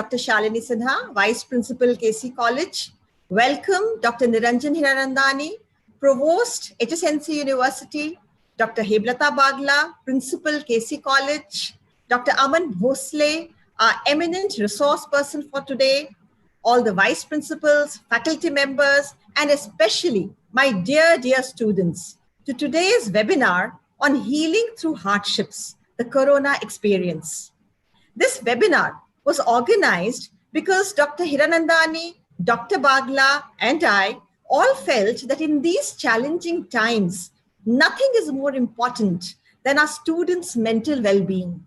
Dr. Shalini Sinha, Vice Principal, KC College. Welcome, Dr. Niranjan Hiranandani, Provost, HSNC University. Dr. Heblata Bagla, Principal, KC College. Dr. Aman Bhosle, our eminent resource person for today. All the Vice Principals, faculty members, and especially my dear students, to today's webinar on healing through hardships, the Corona experience. This webinar was organized because Dr. Hiranandani, Dr. Bagla, and I all felt that in these challenging times, nothing is more important than our students' mental well-being.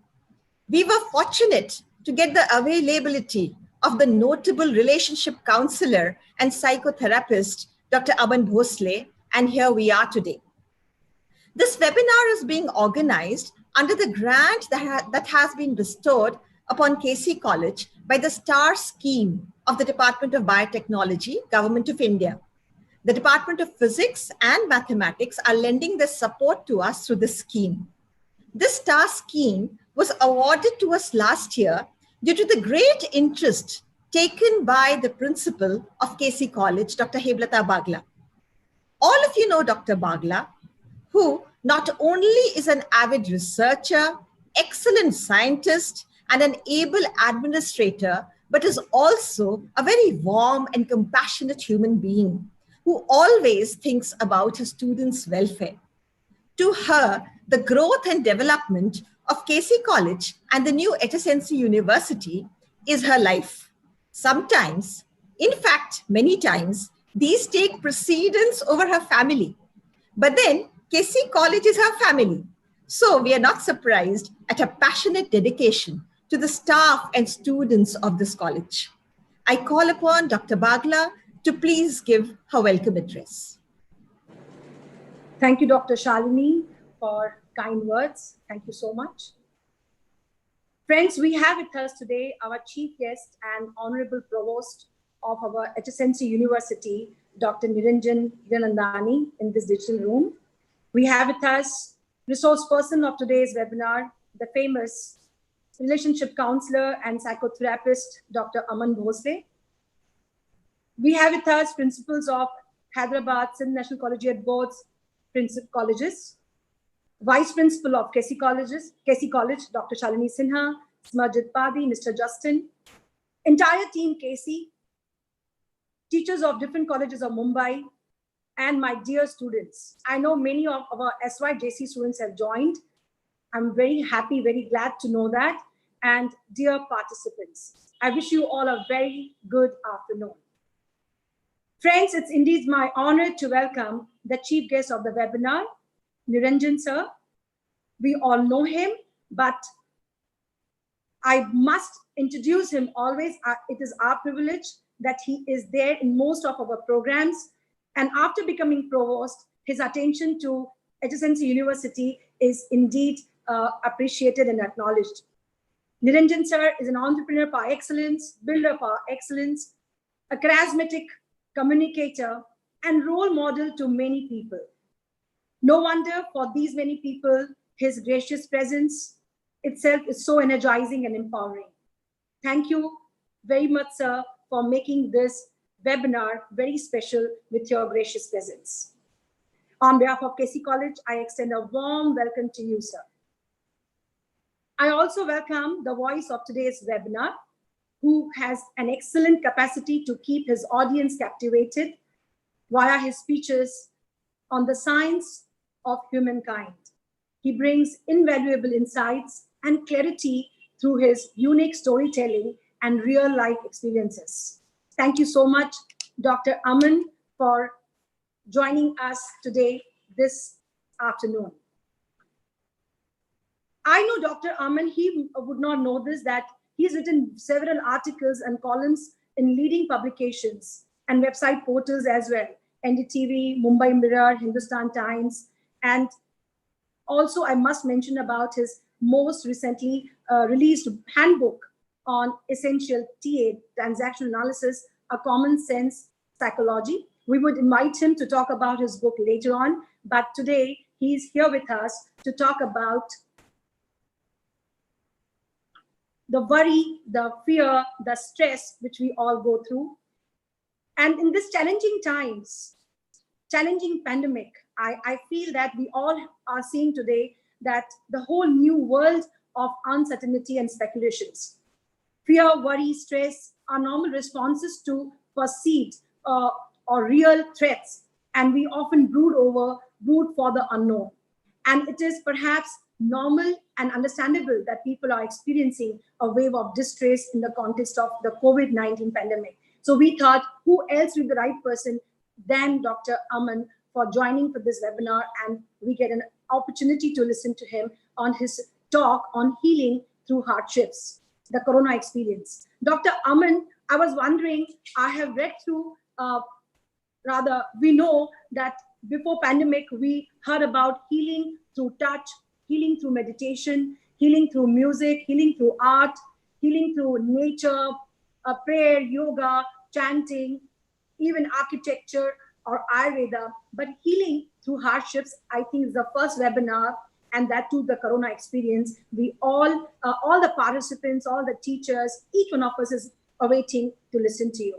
We were fortunate to get the availability of the notable relationship counselor and psychotherapist, Dr. Aman Bhosle, and here we are today. This webinar is being organized under the grant that has been bestowed upon KC College by the STAR scheme of the Department of Biotechnology, Government of India. The Department of Physics and Mathematics are lending their support to us through this scheme. This STAR scheme was awarded to us last year due to the great interest taken by the principal of KC College, Dr. Heblata Bagla. All of you know Dr. Bagla, who not only is an avid researcher, excellent scientist, and an able administrator, but is also a very warm and compassionate human being who always thinks about his students' welfare. To her, the growth and development of KC College and the new HSNC University is her life. Sometimes, in fact, many times, these take precedence over her family. But then, KC College is her family. So we are not surprised at her passionate dedication to the staff and students of this college. I call upon Dr. Bagla to please give her welcome address. Thank you, Dr. Shalini, for kind words. Thank you so much. Friends, we have with us today our chief guest and honorable provost of our HSNC University, Dr. Niranjan Hiranandani, in this digital room. We have with us resource person of today's webinar, the famous relationship counselor and psychotherapist, Dr. Aman Bhosle. We have with us principals of Hyderabad, Sindh National Collegiate Board's principal colleges, vice principal of KC College, Dr. Shalini Sinha, Smarjit Padi, Mr. Justin, entire team KC, teachers of different colleges of Mumbai, and my dear students. I know many of our SYJC students have joined. I'm very happy, very glad to know that. And dear participants, I wish you all a very good afternoon. Friends, it's indeed my honor to welcome the chief guest of the webinar, Niranjan sir. We all know him, but I must introduce him always. It is our privilege that he is there in most of our programs. And after becoming provost, his attention to HSNC University is indeed appreciated and acknowledged. Niranjan sir is an entrepreneur par excellence, builder par excellence, a charismatic communicator, and role model to many people. No wonder for these many people, his gracious presence itself is so energizing and empowering. Thank you very much, sir, for making this webinar very special with your gracious presence. On behalf of KC College, I extend a warm welcome to you, sir. I also welcome the voice of today's webinar, who has an excellent capacity to keep his audience captivated via his speeches on the science of humankind. He brings invaluable insights and clarity through his unique storytelling and real-life experiences. Thank you so much, Dr. Aman, for joining us today this afternoon. I know Dr. Aman, he would not know this, that he's written several articles and columns in leading publications and website portals as well. NDTV, Mumbai Mirror, Hindustan Times, and also I must mention about his most recently released handbook on essential TA, transactional analysis, a common sense psychology. We would invite him to talk about his book later on, but today he's here with us to talk about the worry, the fear, the stress which we all go through. And in this challenging times, challenging pandemic, I feel that we all are seeing today that the whole new world of uncertainty and speculations. Fear, worry, stress are normal responses to perceived or real threats, and we often brood for the unknown. And it is perhaps normal and understandable that people are experiencing a wave of distress in the context of the COVID-19 pandemic. So we thought, who else would be the right person than Dr. Aman for joining for this webinar, and we get an opportunity to listen to him on his talk on healing through hardships, the Corona experience. Dr. Aman, I was wondering, I have read through, we know that before pandemic, we heard about healing through touch, healing through meditation, healing through music, healing through art, healing through nature, prayer, yoga, chanting, even architecture or Ayurveda. But healing through hardships, I think, is the first webinar, and that too the Corona experience. We all the participants, all the teachers, each one of us is awaiting to listen to you.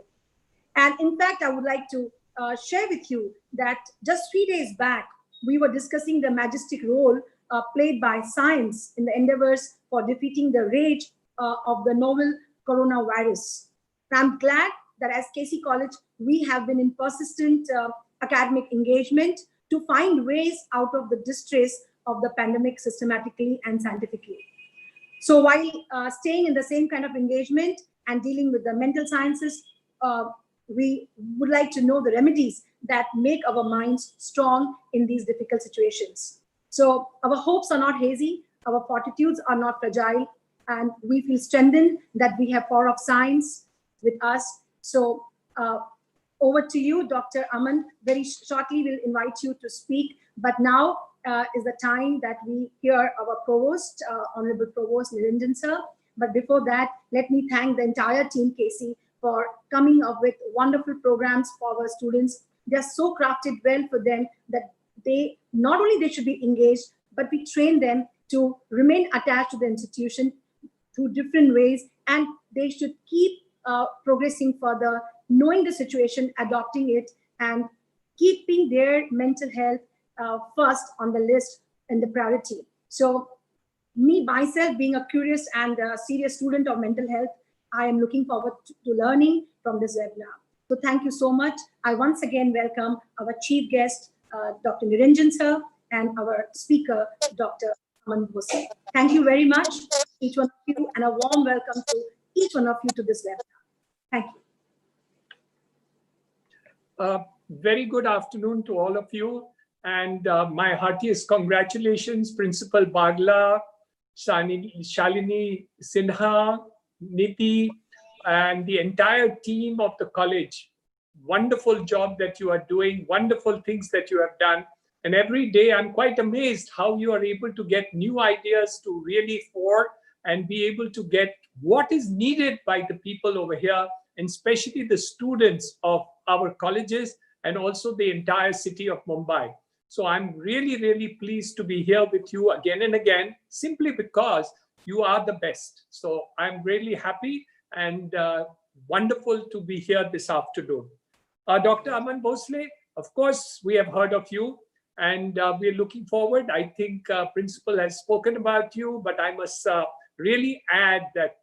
And in fact, I would like to share with you that just 3 days back, we were discussing the majestic role played by science in the endeavors for defeating the rage of the novel coronavirus. I'm glad that as KC College, we have been in persistent academic engagement to find ways out of the distress of the pandemic systematically and scientifically. So while staying in the same kind of engagement and dealing with the mental sciences, we would like to know the remedies that make our minds strong in these difficult situations. So our hopes are not hazy, our fortitudes are not fragile, and we feel strengthened that we have power of science with us. So over to you, Dr. Aman. Very shortly, we'll invite you to speak, but now is the time that we hear our Provost, Honorable Provost Niranjan sir. But before that, let me thank the entire team, KC, for coming up with wonderful programs for our students. They're so crafted well for them that they not only they should be engaged, but we train them to remain attached to the institution through different ways, and they should keep progressing further, knowing the situation, adopting it, and keeping their mental health first on the list and the priority. So me, myself, being a curious and a serious student of mental health, I am looking forward to learning from this webinar. So thank you so much. I once again welcome our chief guest, Dr. Niranjan sir, and our speaker, Dr. Aman Bhosle. Thank you very much, each one of you, and a warm welcome to each one of you to this webinar. Thank you. Very good afternoon to all of you, and my heartiest congratulations, Principal Bagla, Shalini Sinha, Niti, and the entire team of the college. Wonderful job that you are doing, wonderful things that you have done. And every day I'm quite amazed how you are able to get new ideas to really forward and be able to get what is needed by the people over here, and especially the students of our colleges and also the entire city of Mumbai. So I'm really, really pleased to be here with you again and again, simply because you are the best. So I'm really happy and wonderful to be here this afternoon. Dr. Aman Bhosle, of course, we have heard of you, and we're looking forward. I think Principal has spoken about you, but I must really add that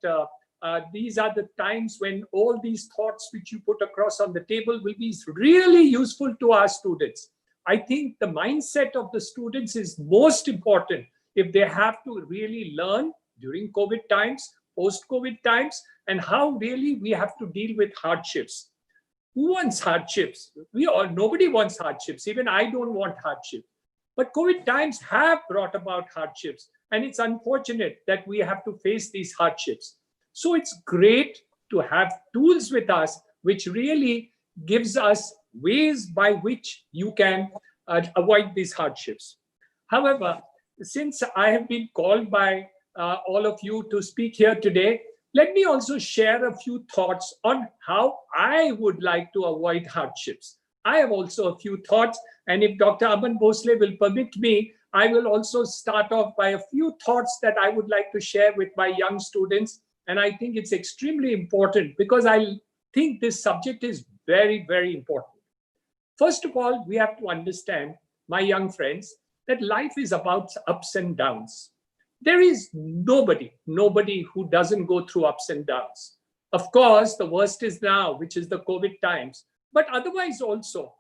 these are the times when all these thoughts which you put across on the table will be really useful to our students. I think the mindset of the students is most important if they have to really learn during COVID times, post-COVID times, and how really we have to deal with hardships. Who wants hardships? Nobody wants hardships. Even I don't want hardship. But COVID times have brought about hardships, and it's unfortunate that we have to face these hardships. So it's great to have tools with us, which really gives us ways by which you can avoid these hardships. However, since I have been called by all of you to speak here today, let me also share a few thoughts on how I would like to avoid hardships. I have also a few thoughts, and if Dr. Aman Bhosle will permit me, I will also start off by a few thoughts that I would like to share with my young students And I think it's extremely important because I think this subject is very, very important. First of all, we have to understand, my young friends, that life is about ups and downs. There is nobody who doesn't go through ups and downs. Of course, the worst is now, which is the COVID times. But otherwise also,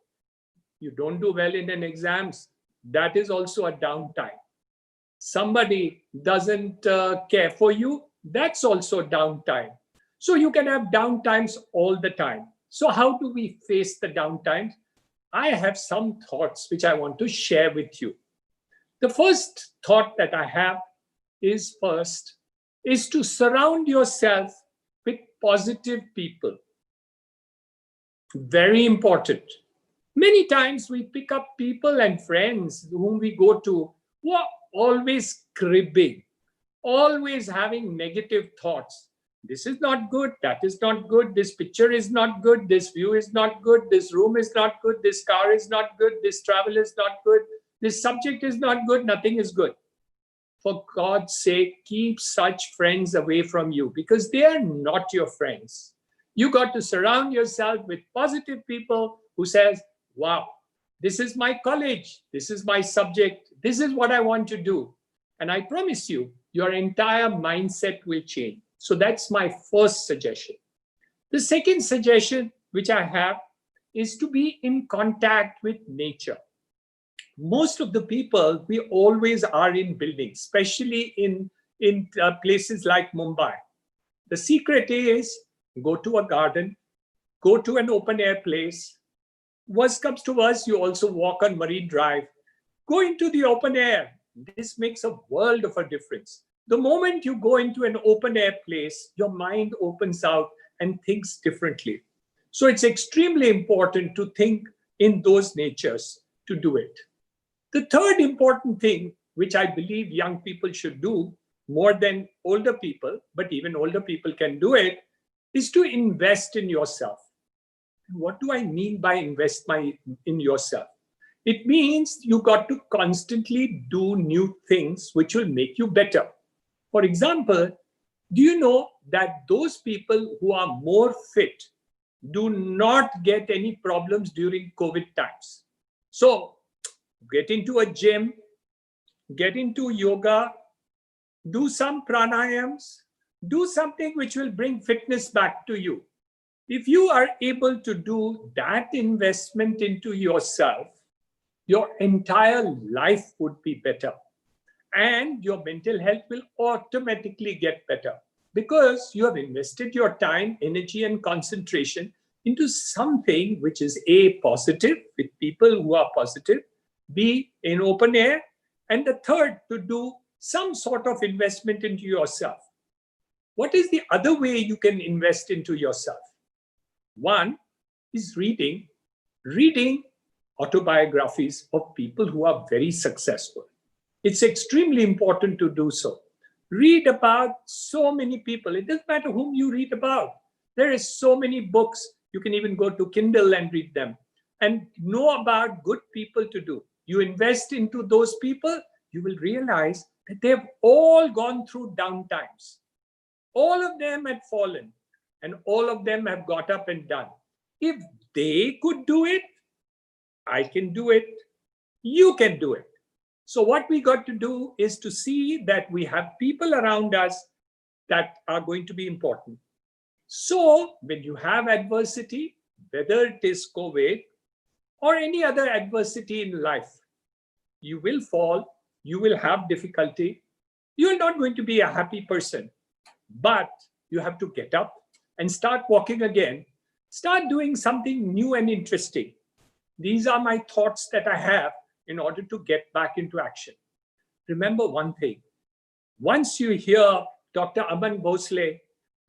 you don't do well in an exams, that is also a downtime. Somebody doesn't care for you, that's also downtime. So you can have downtimes all the time. So how do we face the downtimes? I have some thoughts which I want to share with you. The first thought that I have is to surround yourself with positive people. Very important. Many times we pick up people and friends whom we go to who are always cribbing, always having negative thoughts. This is not good, that is not good, this picture is not good, this view is not good, this room is not good, this car is not good, this travel is not good, this subject is not good, nothing is good. For God's sake, keep such friends away from you because they are not your friends. You got to surround yourself with positive people who says, wow, this is my college, this is my subject, this is what I want to do. And I promise you, your entire mindset will change. So that's my first suggestion. The second suggestion which I have is to be in contact with nature. Most of the people, we always are in buildings, especially in places like Mumbai. The secret is go to a garden, go to an open air place. Worst comes to worst, you also walk on Marine Drive. Go into the open air. This makes a world of a difference. The moment you go into an open air place, your mind opens out and thinks differently. So it's extremely important to think in those natures to do it. The third important thing, which I believe young people should do more than older people, but even older people can do it, is to invest in yourself. What do I mean by invest in yourself? It means you got to constantly do new things which will make you better. For example, do you know that those people who are more fit do not get any problems during COVID times? So get into a gym, get into yoga, do some pranayams, do something which will bring fitness back to you. If you are able to do that investment into yourself, your entire life would be better. And your mental health will automatically get better because you have invested your time, energy, and concentration into something which is A, positive, with people who are positive, B, in open air, and the third, to do some sort of investment into yourself. What is the other way you can invest into yourself? One is reading autobiographies of people who are very successful. It's extremely important to do so. Read about so many people. It doesn't matter whom you read about. There is so many books. You can even go to Kindle and read them and know about good people to do. You invest into those people, you will realize that they've all gone through downtimes. All of them had fallen and all of them have got up and done. If they could do it, I can do it. You can do it. So what we got to do is to see that we have people around us that are going to be important. So when you have adversity, whether it is COVID or any other adversity in life, you will fall, you will have difficulty. You're not going to be a happy person, but you have to get up and start walking again. Start doing something new and interesting. These are my thoughts that I have in order to get back into action. Remember one thing. Once you hear Dr. Aman Bhosle,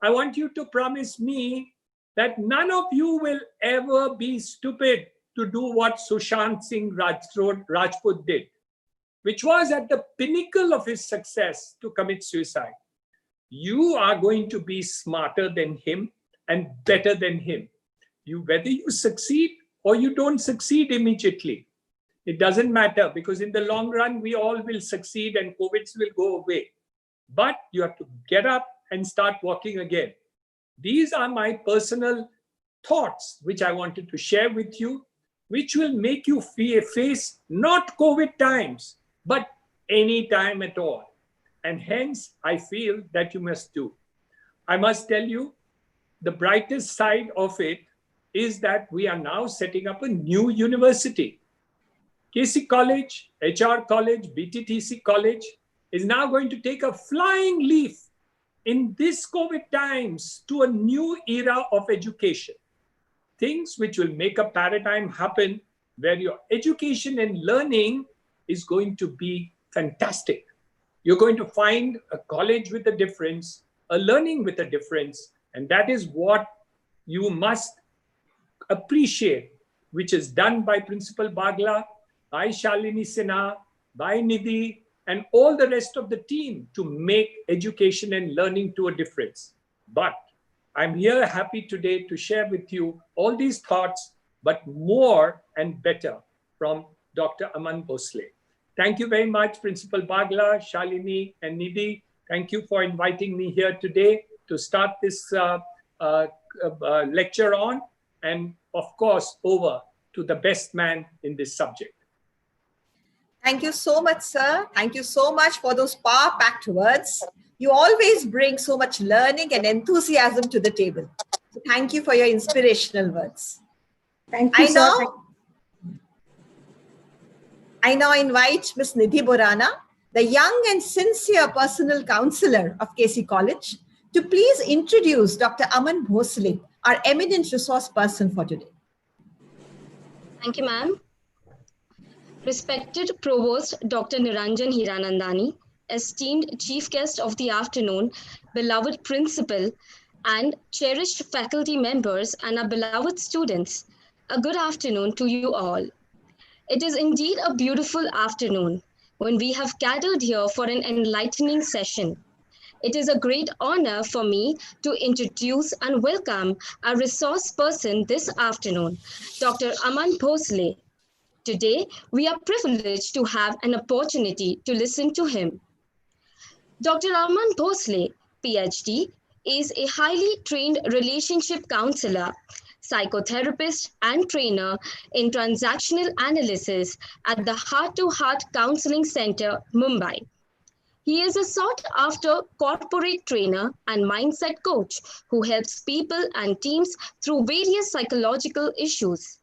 I want you to promise me that none of you will ever be stupid to do what Sushant Singh Rajput did, which was at the pinnacle of his success to commit suicide. You are going to be smarter than him and better than him. Whether you succeed or you don't succeed immediately, it doesn't matter because in the long run, we all will succeed and COVID will go away. But you have to get up and start walking again. These are my personal thoughts, which I wanted to share with you, which will make you face not COVID times, but any time at all. And hence, I feel that you must do. I must tell you, the brightest side of it is that we are now setting up a new university. KC College, HR College, BTTC College is now going to take a flying leap in this COVID times to a new era of education. Things which will make a paradigm happen where your education and learning is going to be fantastic. You're going to find a college with a difference, a learning with a difference, and that is what you must appreciate, which is done by Principal Bagla, by Shalini Sinha, by Nidhi, and all the rest of the team to make education and learning to a difference. But I'm here happy today to share with you all these thoughts, but more and better from Dr. Aman Bhosle. Thank you very much, Principal Bagla, Shalini, and Nidhi. Thank you for inviting me here today to start this lecture on, and of course, over to the best man in this subject. Thank you so much, sir. Thank you so much for those power-packed words. You always bring so much learning and enthusiasm to the table. So thank you for your inspirational words. Thank you, sir. I now invite Ms. Nidhi Borana, the young and sincere personal counselor of KC College, to please introduce Dr. Aman Bhosle, our eminent resource person for today. Thank you, ma'am. Respected Provost Dr. Niranjan Hiranandani, esteemed chief guest of the afternoon, beloved principal, and cherished faculty members and our beloved students, a good afternoon to you all. It is indeed a beautiful afternoon when we have gathered here for an enlightening session. It is a great honor for me to introduce and welcome our resource person this afternoon, Dr. Aman Bhosle. Today, we are privileged to have an opportunity to listen to him. Dr. Aman Bhosle, PhD, is a highly trained relationship counselor, psychotherapist, and trainer in transactional analysis at the Heart to Heart Counseling Center, Mumbai. He is a sought-after corporate trainer and mindset coach who helps people and teams through various psychological issues.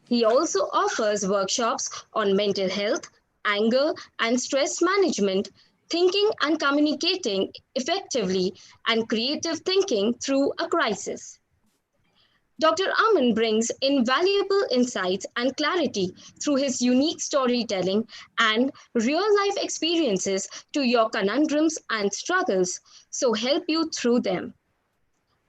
He also offers workshops on mental health, anger and stress management, thinking and communicating effectively, and creative thinking through a crisis. Dr. Aman brings invaluable insights and clarity through his unique storytelling and real-life experiences to your conundrums and struggles, so help you through them.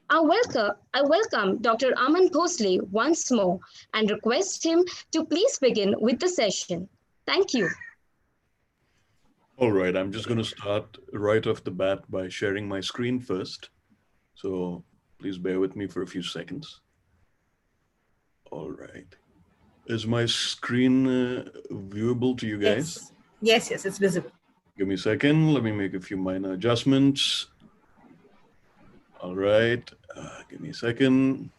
I welcome Dr. Aman Bhosle once more and request him to please begin with the session. Thank you. All right, I'm just going to start right off the bat by sharing my screen first. So please bear with me for a few seconds. All right. Is my screen viewable to you guys? Yes, it's visible. Give me a second. Let me make a few minor adjustments. All right. Give me a second.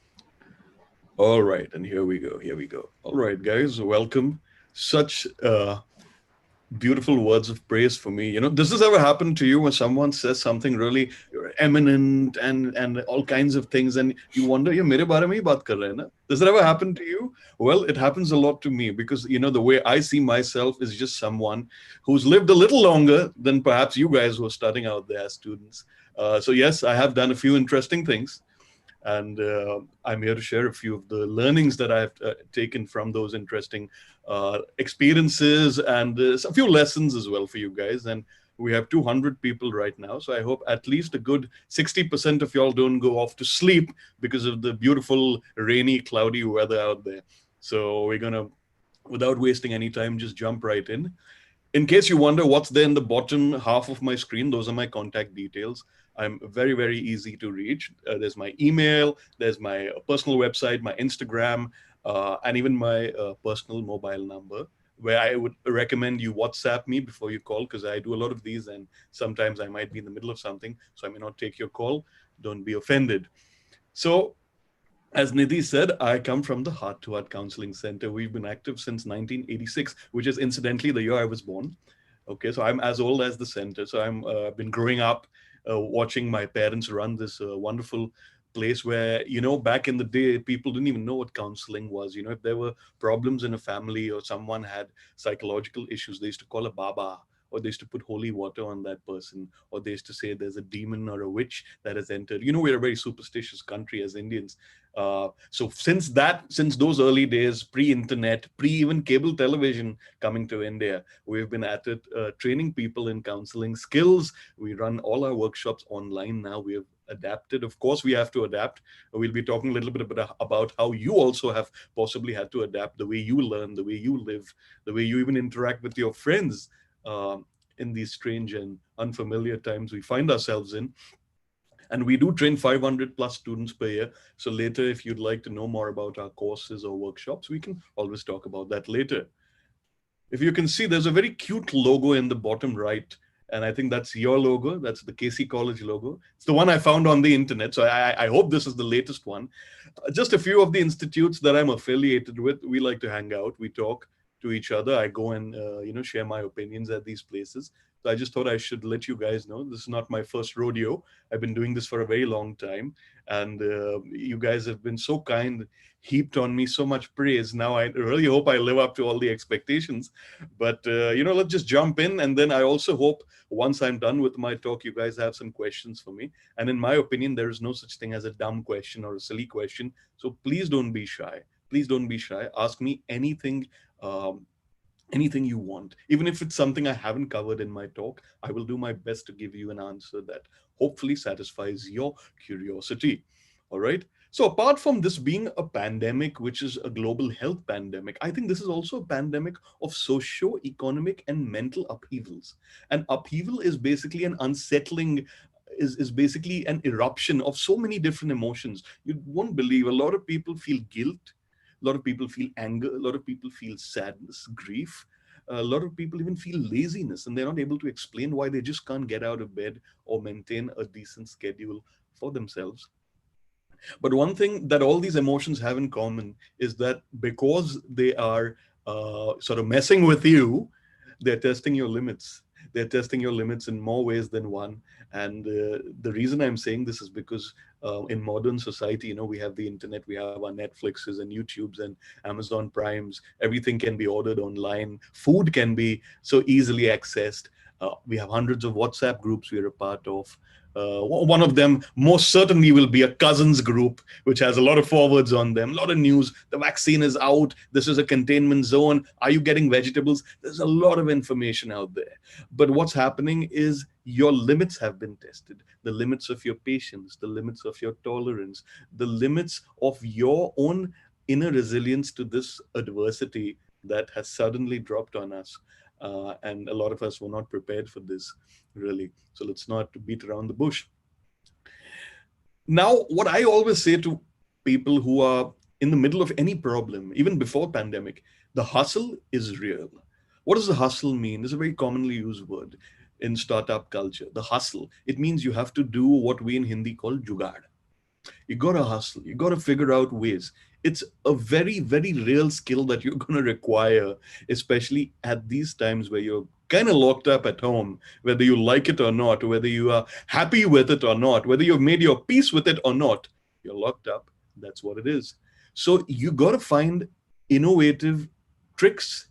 All right. And here we go. All right, guys, welcome. Such beautiful words of praise for me. You know, does this ever happen to you when someone says something really eminent and all kinds of things and you wonder, ye mere bare mein hi baat kar rahe hai na? Does that ever happen to you? Well, it happens a lot to me because, you know, the way I see myself is just someone who's lived a little longer than perhaps you guys who are starting out there as students. So yes, I have done a few interesting things. And I'm here to share a few of the learnings that I've taken from those interesting experiences and a few lessons as well for you guys. And we have 200 people right now. So I hope at least a good 60% of y'all don't go off to sleep because of the beautiful, rainy, cloudy weather out there. So we're going to, without wasting any time, just jump right in. In case you wonder what's there in the bottom half of my screen, those are my contact details. I'm very, very easy to reach. There's my email, there's my personal website, my Instagram, and even my personal mobile number. where I would recommend you WhatsApp me before you call, because I do a lot of these and sometimes I might be in the middle of something, so I may not take your call. Don't be offended. So, as Nidhi said, I come from the Heart to Heart Counseling Center. We've been active since 1986, which is incidentally the year I was born. Okay, so I'm as old as the center. So I've been growing up watching my parents run this wonderful place where, you know, back in the day, people didn't even know what counseling was. You know, if there were problems in a family or someone had psychological issues, they used to call a Baba, or they used to put holy water on that person, or they used to say there's a demon or a witch that has entered. You know, we're a very superstitious country as Indians. So since those early days, pre-internet, pre-even cable television coming to India, we've been at it, training people in counseling skills. We run all our workshops online now. We have adapted. Of course, we have to adapt. We'll be talking a little bit about how you also have possibly had to adapt the way you learn, the way you live, the way you even interact with your friends. In these strange and unfamiliar times we find ourselves in. And we do train 500 plus students per year. So later, if you'd like to know more about our courses or workshops, we can always talk about that later. If you can see, there's a very cute logo in the bottom right. And I think that's your logo. That's the KC College logo. It's the one I found on the internet. So I hope this is the latest one. Just a few of the institutes that I'm affiliated with, we like to hang out. We talk to each other. I go and share my opinions at these places. So I just thought I should let you guys know this is not my first rodeo. I've been doing this for a very long time, and you guys have been so kind, heaped on me so much praise. Now I really hope I live up to all the expectations. But let's just jump in, and then I also hope once I'm done with my talk, you guys have some questions for me. And in my opinion, there is no such thing as a dumb question or a silly question. So please don't be shy. Please don't be shy. Ask me anything. Anything you want. Even if it's something I haven't covered in my talk, I will do my best to give you an answer that hopefully satisfies your curiosity. All right. So apart from this being a pandemic, which is a global health pandemic, I think this is also a pandemic of socio-economic and mental upheavals. And upheaval is basically an unsettling, is basically an eruption of so many different emotions. You won't believe, a lot of people feel guilt. A lot of people feel anger. A lot of people feel sadness, grief. A lot of people even feel laziness, and they're not able to explain why they just can't get out of bed or maintain a decent schedule for themselves. But one thing that all these emotions have in common is that because they are sort of messing with you, they're testing your limits. They're testing your limits in more ways than one. And the reason I'm saying this is because in modern society, we have the internet, we have our Netflixes and YouTubes and Amazon Primes. Everything can be ordered online. Food can be so easily accessed. We have hundreds of WhatsApp groups we're a part of. One of them most certainly will be a cousins group, which has a lot of forwards on them, a lot of news. The vaccine is out. This is a containment zone. Are you getting vegetables? There's a lot of information out there. But what's happening is your limits have been tested. The limits of your patience, the limits of your tolerance, the limits of your own inner resilience to this adversity that has suddenly dropped on us. And a lot of us were not prepared for this, really. So let's not beat around the bush. Now, what I always say to people who are in the middle of any problem, even before pandemic, the hustle is real. What does the hustle mean? It's a very commonly used word in startup culture. The hustle, it means you have to do what we in Hindi call jugaad. You got to hustle. You got to figure out ways. It's a very, very real skill that you're going to require, especially at these times where you're kind of locked up at home, whether you like it or not, whether you are happy with it or not, whether you've made your peace with it or not, you're locked up. That's what it is. So you got to find innovative tricks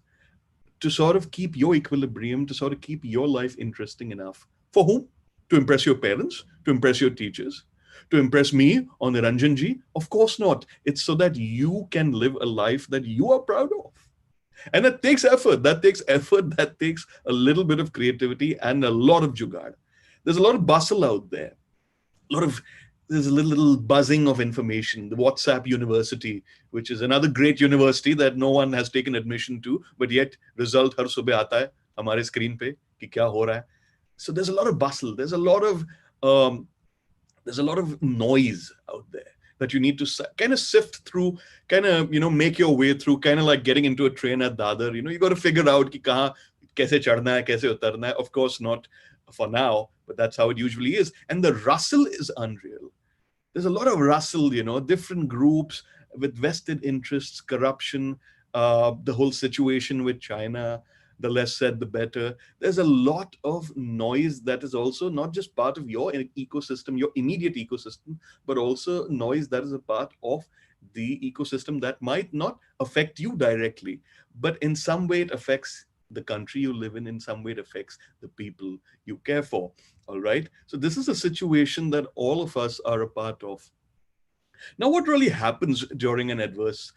to sort of keep your equilibrium, to sort of keep your life interesting enough. For whom? To impress your parents, to impress your teachers, to impress me or Niranjanji? Of course not. It's so that you can live a life that you are proud of. And that takes effort. That takes effort. That takes a little bit of creativity and a lot of jugaad. There's a lot of bustle out there. There's a little buzzing of information. The WhatsApp University, which is another great university that no one has taken admission to, but yet result har subah aata hai hamare screen pe ki kya ho raha hai. So there's a lot of bustle. There's a lot of noise out there. that you need to kind of sift through, kind of, make your way through, kind of like getting into a train at Dadar. You got to figure out ki kahan, kaise chadna hai, kaise utarna hai. Of course, not for now, but that's how it usually is. And the rustle is unreal. There's a lot of rustle, different groups with vested interests, corruption, the whole situation with China, the less said, the better. There's a lot of noise that is also not just part of your ecosystem, your immediate ecosystem, but also noise that is a part of the ecosystem that might not affect you directly, but in some way it affects the country you live in some way it affects the people you care for. All right. So this is a situation that all of us are a part of. Now, what really happens during an adverse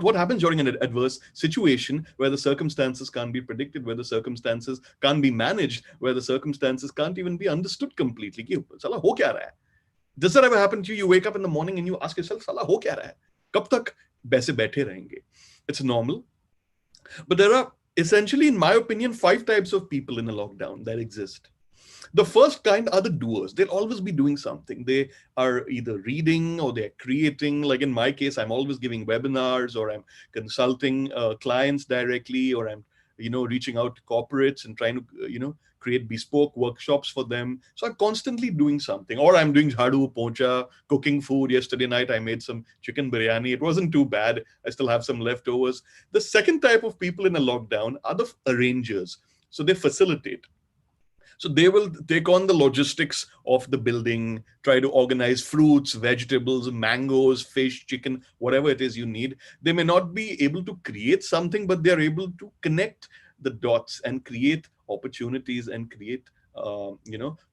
what happens during an adverse situation where the circumstances can't be predicted, where the circumstances can't be managed, where the circumstances can't even be understood completely? Sala ho kya raha hai? Does that ever happen to you? You wake up in the morning and you ask yourself, Sala ho kya raha hai? Kab tak baise baithe rahenge? It's normal. But there are essentially, in my opinion, 5 types of people in a lockdown that exist. The first kind are the doers. They'll always be doing something. They are either reading or they're creating. Like in my case, I'm always giving webinars, or I'm consulting clients directly, or I'm, reaching out to corporates and trying to, create bespoke workshops for them. So I'm constantly doing something, or I'm doing jhadu, pocha, cooking food. Yesterday night, I made some chicken biryani. It wasn't too bad. I still have some leftovers. The second type of people in a lockdown are the arrangers. So they facilitate. So they will take on the logistics of the building, try to organize fruits, vegetables, mangoes, fish, chicken, whatever it is you need. They may not be able to create something, but they're able to connect the dots and create opportunities and create,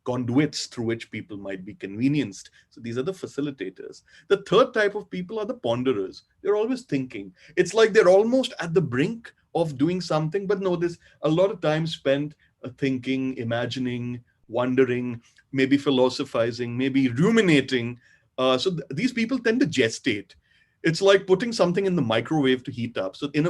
conduits through which people might be convenienced. So these are the facilitators. The third type of people are the ponderers. They're always thinking. It's like they're almost at the brink of doing something, but no, there's a lot of time spent thinking, imagining, wondering, maybe philosophizing, maybe ruminating. These people tend to gestate. It's like putting something in the microwave to heat up. So in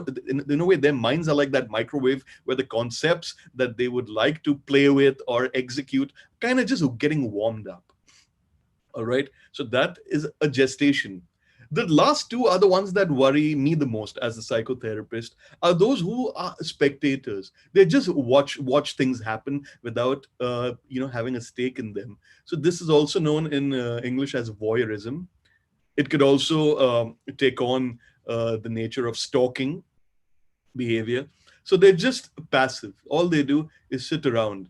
a way, their minds are like that microwave where the concepts that they would like to play with or execute kind of just getting warmed up. All right. So that is a gestation. The last 2 are the ones that worry me the most as a psychotherapist, are those who are spectators. They just watch things happen without, having a stake in them. So this is also known in English as voyeurism. It could also take on the nature of stalking behavior. So they're just passive. All they do is sit around,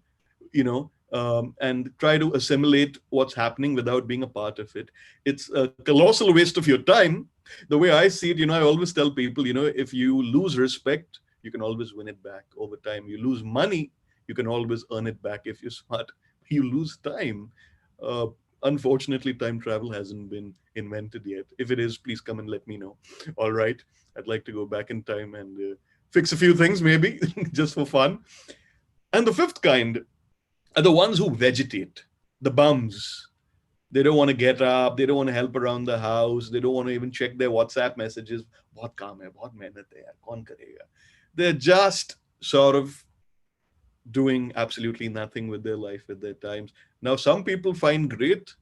and try to assimilate what's happening without being a part of it. It's a colossal waste of your time. The way I see it, I always tell people, if you lose respect, you can always win it back over time. You lose money, you can always earn it back if you're smart. You lose time. Unfortunately, time travel hasn't been invented yet. If it is, please come and let me know. All right. I'd like to go back in time and fix a few things, maybe, just for fun. And the 5th kind are the ones who vegetate, the bums. They don't want to get up. They don't want to help around the house. They don't want to even check their WhatsApp messages. Bahut kaam hai, bahut mehnat hai, kaun karega? They're just sort of doing absolutely nothing with their life, with their times. Now, some people find great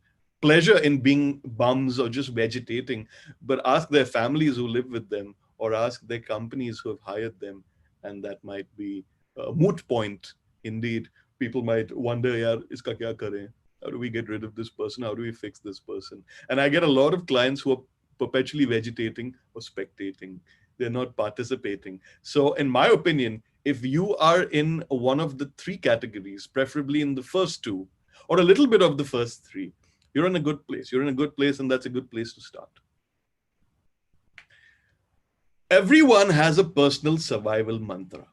pleasure in being bums or just vegetating, but ask their families who live with them, or ask their companies who have hired them, and that might be a moot point indeed. People might wonder, yaar, iska kya kare? How do we get rid of this person? How do we fix this person? And I get a lot of clients who are perpetually vegetating or spectating. They're not participating. So in my opinion, if you are in one of the 3 categories, preferably in the first 2, or a little bit of the first 3, you're in a good place. You're in a good place, and that's a good place to start. Everyone has a personal survival mantra.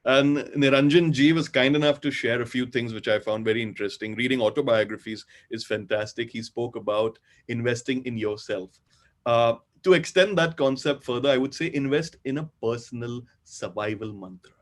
And Niranjan Ji was kind enough to share a few things which I found very interesting. Reading autobiographies is fantastic. He spoke about investing in yourself. To extend that concept further, I would say invest in a personal survival mantra.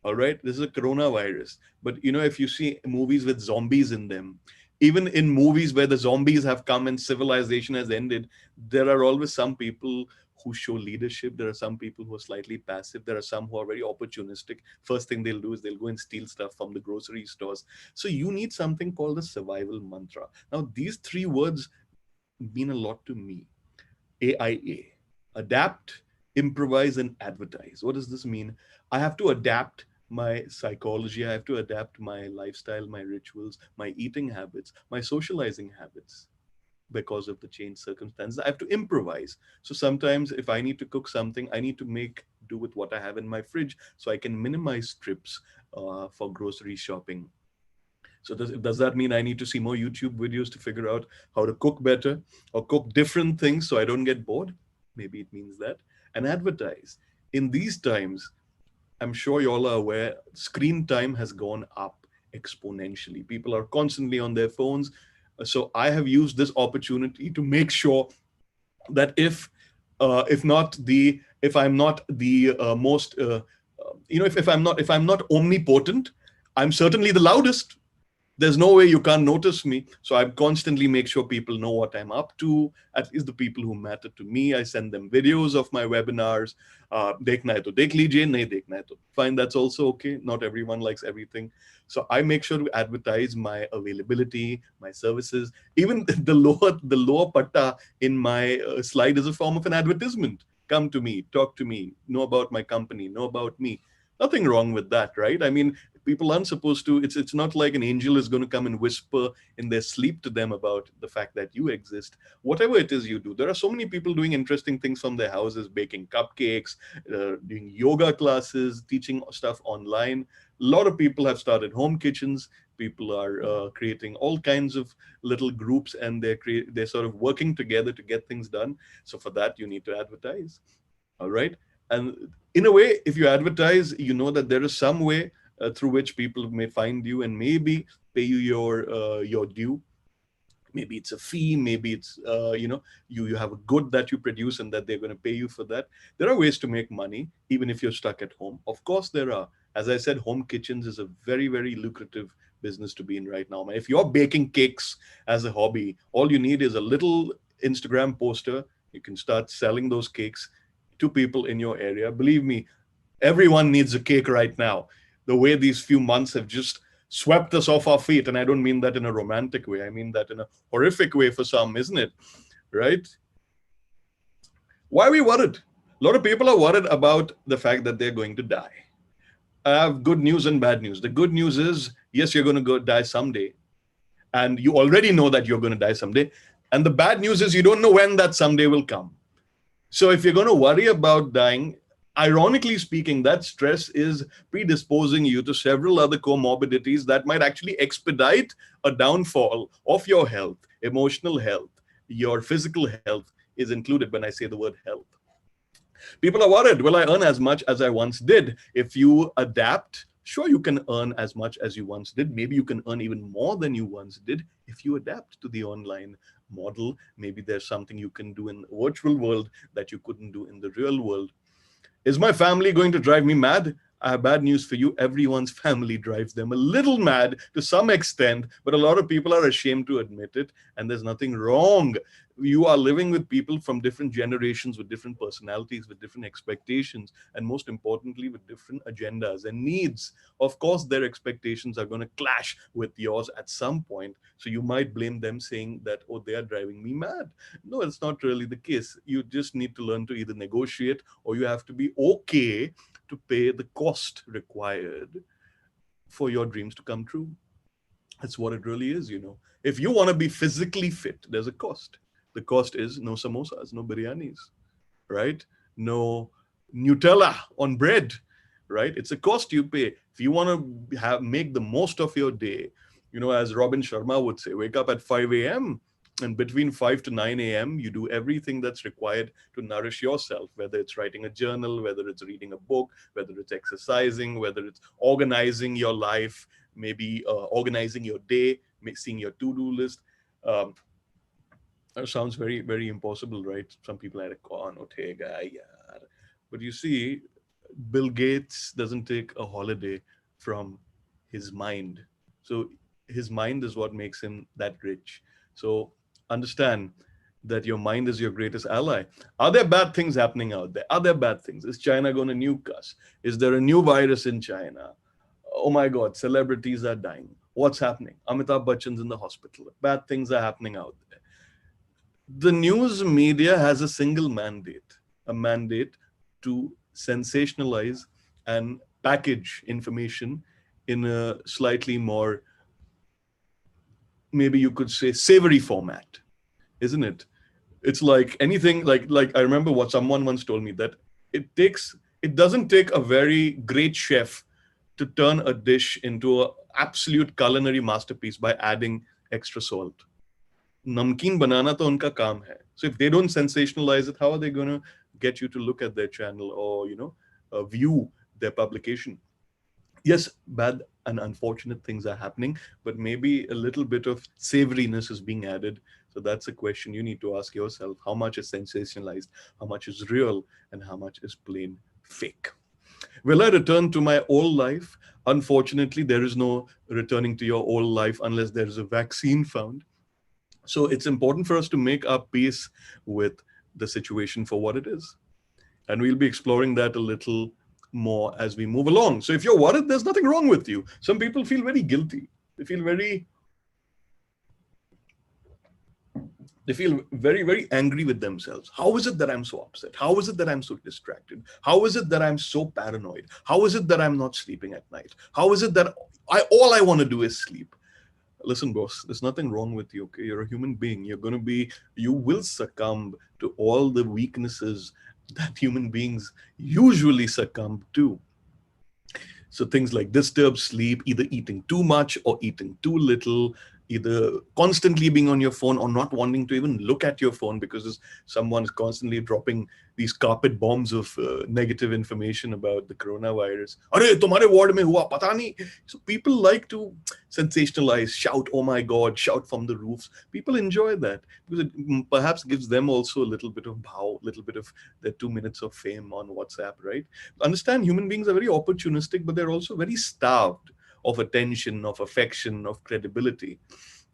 All right, this is a coronavirus. But if you see movies with zombies in them, even in movies where the zombies have come and civilization has ended, there are always some people who show leadership. There are some people who are slightly passive. There are some who are very opportunistic. First thing they'll do is they'll go and steal stuff from the grocery stores. So you need something called the survival mantra. Now, these three words mean a lot to me. AIA, adapt, improvise, and advertise. What does this mean? I have to adapt my psychology. I have to adapt my lifestyle, my rituals, my eating habits, my socializing habits because of the changed circumstances. I have to improvise. So sometimes if I need to cook something, I need to make do with what I have in my fridge so I can minimize trips for grocery shopping. So does that mean I need to see more YouTube videos to figure out how to cook better or cook different things so I don't get bored? Maybe it means that. And advertise. In these times, I'm sure you all are aware, screen time has gone up exponentially. People are constantly on their phones. So I have used this opportunity to make sure that if I'm not the most, if I'm not omnipotent, I'm certainly the loudest. There's no way you can't notice me. So I constantly make sure people know what I'm up to, at least the people who matter to me. I send them videos of my webinars. Dekhna hai to dekh lijiye, nahi dekhna hai to. Fine, that's also okay. Not everyone likes everything. So I make sure to advertise my availability, my services. Even the lower patta in my slide is a form of an advertisement. Come to me, talk to me, know about my company, know about me. Nothing wrong with that, right? I mean, people aren't supposed to, it's not like an angel is going to come and whisper in their sleep to them about the fact that you exist. Whatever it is you do, there are so many people doing interesting things from their houses, baking cupcakes, doing yoga classes, teaching stuff online. A lot of people have started home kitchens. People are creating all kinds of little groups, and they're sort of working together to get things done. So for that, you need to advertise. All right. And in a way, if you advertise, you know that there is some way through which people may find you and maybe pay you your due. Maybe it's a fee, maybe it's, you have a good that you produce and that they're going to pay you for that. There are ways to make money, even if you're stuck at home. Of course, there are. As I said, home kitchens is a very, very lucrative business to be in right now. If you're baking cakes as a hobby, all you need is a little Instagram poster. You can start selling those cakes to people in your area. Believe me, everyone needs a cake right now. The way these few months have just swept us off our feet. And I don't mean that in a romantic way. I mean that in a horrific way for some, isn't it? Right? Why are we worried? A lot of people are worried about the fact that they're going to die. I have good news and bad news. The good news is, yes, you're going to go die someday. And you already know that you're going to die someday. And the bad news is you don't know when that someday will come. So if you're going to worry about dying, ironically speaking, that stress is predisposing you to several other comorbidities that might actually expedite a downfall of your health, emotional health, your physical health is included when I say the word health. People are worried, will I earn as much as I once did? If you adapt, sure, you can earn as much as you once did. Maybe you can earn even more than you once did if you adapt to the online model. Maybe there's something you can do in the virtual world that you couldn't do in the real world. Is my family going to drive me mad? I have bad news for you. Everyone's family drives them a little mad to some extent, but a lot of people are ashamed to admit it, and there's nothing wrong. You are living with people from different generations, with different personalities, with different expectations, and most importantly, with different agendas and needs. Of course, their expectations are going to clash with yours at some point. So you might blame them saying that, oh, they are driving me mad. No, it's not really the case. You just need to learn to either negotiate, or you have to be okay to pay the cost required for your dreams to come true. That's what it really is, you know. If you want to be physically fit, there's a cost. The cost is no samosas, no biryanis, right? No Nutella on bread, right? It's a cost you pay. If you want to make the most of your day, you know, as Robin Sharma would say, wake up at 5 a.m. and between 5 to 9 a.m., you do everything that's required to nourish yourself, whether it's writing a journal, whether it's reading a book, whether it's exercising, whether it's organizing your life, maybe organizing your day, seeing your to-do list. That sounds very, very impossible, right? Some people are like, oh, no, yaar. But you see, Bill Gates doesn't take a holiday from his mind. So his mind is what makes him that rich. So understand, that your mind is your greatest ally. Are there bad things happening out there? Are there bad things? Is China going to nuke us? Is there a new virus in China? Oh my God, celebrities are dying. What's happening? Amitabh Bachchan's in the hospital. Bad things are happening out there. The news media has a single mandate, a mandate to sensationalize and package information in a slightly more, maybe you could say, savory format, isn't it? It's like anything, like I remember what someone once told me, that it doesn't take a very great chef to turn a dish into an absolute culinary masterpiece by adding extra salt. Namkeen banana to unka kaam hai. So if they don't sensationalize it, how are they going to get you to look at their channel or, view their publication? Yes, bad and unfortunate things are happening, but maybe a little bit of savoriness is being added. So that's a question you need to ask yourself. How much is sensationalized? How much is real? And how much is plain fake? Will I return to my old life? Unfortunately, there is no returning to your old life unless there is a vaccine found. So it's important for us to make our peace with the situation for what it is. And we'll be exploring that a little more as we move along. So if you're worried, there's nothing wrong with you. Some people feel very guilty. They feel very, very angry with themselves. How is it that I'm so upset? How is it that I'm so distracted? How is it that I'm so paranoid? How is it that I'm not sleeping at night? How is it that all I want to do is sleep? Listen, boss, there's nothing wrong with you, okay? You're a human being. You will succumb to all the weaknesses that human beings usually succumb to. So things like disturbed sleep, either eating too much or eating too little, either constantly being on your phone or not wanting to even look at your phone because someone is constantly dropping these carpet bombs of negative information about the coronavirus. Arey, tumhare ward mein hua, pata nahi. So people like to sensationalize, shout, oh my God, shout from the roofs. People enjoy that because it perhaps gives them also a little bit of bhav, a little bit of their 2 minutes of fame on WhatsApp, right? Understand, human beings are very opportunistic, but they're also very starved of attention, of affection, of credibility.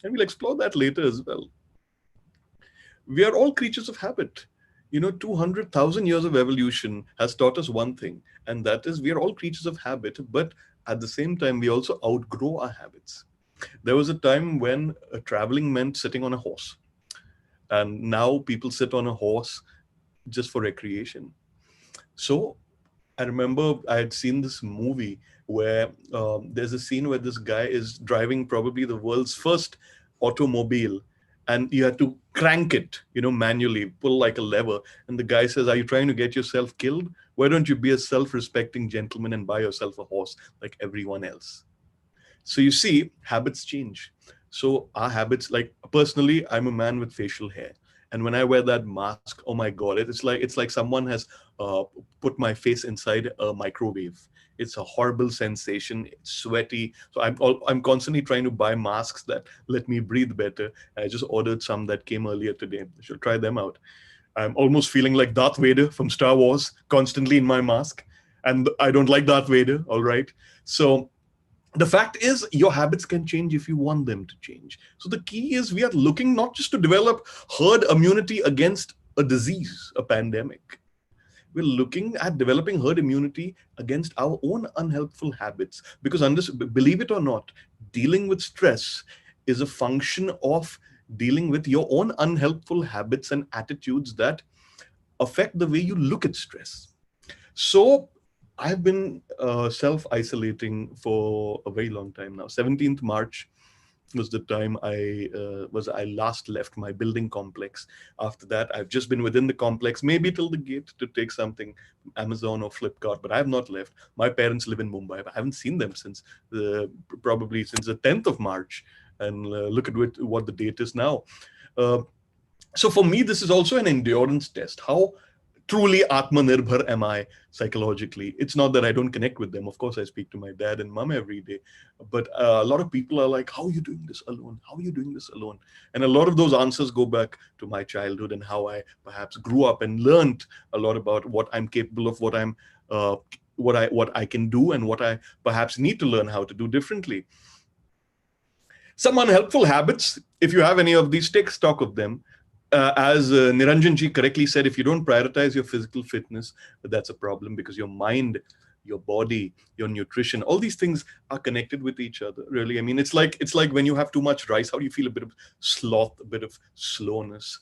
And we'll explore that later as well. We are all creatures of habit. 200,000 years of evolution has taught us one thing, and that is we are all creatures of habit, but at the same time, we also outgrow our habits. There was a time when traveling meant sitting on a horse. And now people sit on a horse just for recreation. So I remember I had seen this movie where there's a scene where this guy is driving probably the world's first automobile, and you have to crank it, manually, pull like a lever. And the guy says, are you trying to get yourself killed? Why don't you be a self-respecting gentleman and buy yourself a horse like everyone else? So you see, habits change. So our habits, like personally, I'm a man with facial hair. And when I wear that mask, oh my God, it's like someone has put my face inside a microwave. It's a horrible sensation. It's sweaty. So I'm constantly trying to buy masks that let me breathe better. I just ordered some that came earlier today. I should try them out. I'm almost feeling like Darth Vader from Star Wars, constantly in my mask. And I don't like Darth Vader, all right? So the fact is, your habits can change if you want them to change. So the key is we are looking not just to develop herd immunity against a disease, a pandemic. We're looking at developing herd immunity against our own unhelpful habits. Because believe it or not, dealing with stress is a function of dealing with your own unhelpful habits and attitudes that affect the way you look at stress. So I've been self-isolating for a very long time now. 17th March was the time I last left my building complex. After that, I've just been within the complex, maybe till the gate to take something from Amazon or Flipkart, but I have not left. My parents live in Mumbai. I haven't seen them probably since the 10th of March. And look at what the date is now. So for me, this is also an endurance test. How truly Atmanirbhar am I psychologically? It's not that I don't connect with them. Of course, I speak to my dad and mom every day. But a lot of people are like, how are you doing this alone? How are you doing this alone? And a lot of those answers go back to my childhood and how I perhaps grew up and learned a lot about what I'm capable of, what I can do, and what I perhaps need to learn how to do differently. Some unhelpful habits, if you have any of these, take stock of them. as Niranjan ji correctly said, if you don't prioritize your physical fitness, that's a problem, because your mind, your body, your nutrition, all these things are connected with each other. Really, I mean, it's like when you have too much rice, how do you feel? A bit of sloth, a bit of slowness.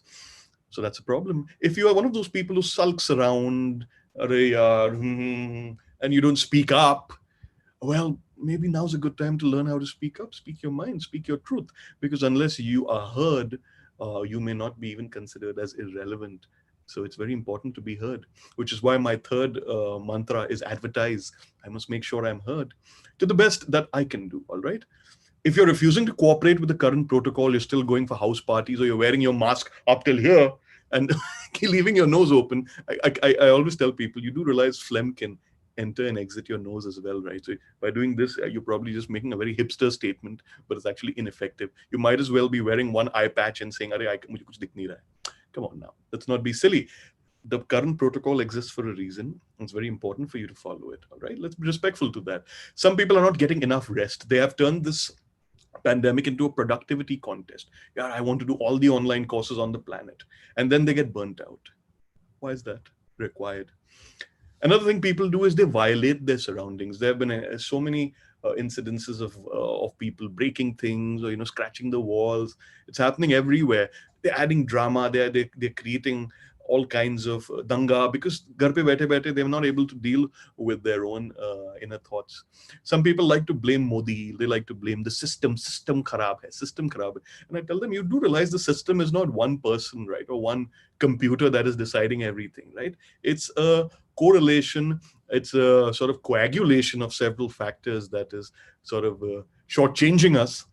So that's a problem. If you are one of those people who sulks around, "Arey yaar, and you don't speak up, well, maybe now's a good time to learn how to speak up, speak your mind, speak your truth. Because unless you are heard, you may not be even considered as irrelevant. So it's very important to be heard, which is why my third mantra is advertise. I must make sure I'm heard to the best that I can do. All right. If you're refusing to cooperate with the current protocol, you're still going for house parties, or you're wearing your mask up till here and leaving your nose open. I always tell people, you do realize phlegm can enter and exit your nose as well, right? So by doing this, you're probably just making a very hipster statement, but it's actually ineffective. You might as well be wearing one eye patch and saying, "Arey, mujhe kuch dikh nahi raha." Come on now, let's not be silly. The current protocol exists for a reason. It's very important for you to follow it. All right, let's be respectful to that. Some people are not getting enough rest. They have turned this pandemic into a productivity contest. Yeah, I want to do all the online courses on the planet, and then they get burnt out. Why is that required? Another thing people do is they violate their surroundings. There have been so many incidences of people breaking things, or scratching the walls. It's happening everywhere. They're adding drama. They're creating all kinds of danga, because ghar pe baithe baithe they're not able to deal with their own inner thoughts. Some people like to blame Modi. They like to blame the system. System kharab hai. System kharab hai. And I tell them, you do realize the system is not one person, right, or one computer that is deciding everything, right? It's a correlation. It's a sort of coagulation of several factors that is sort of shortchanging us.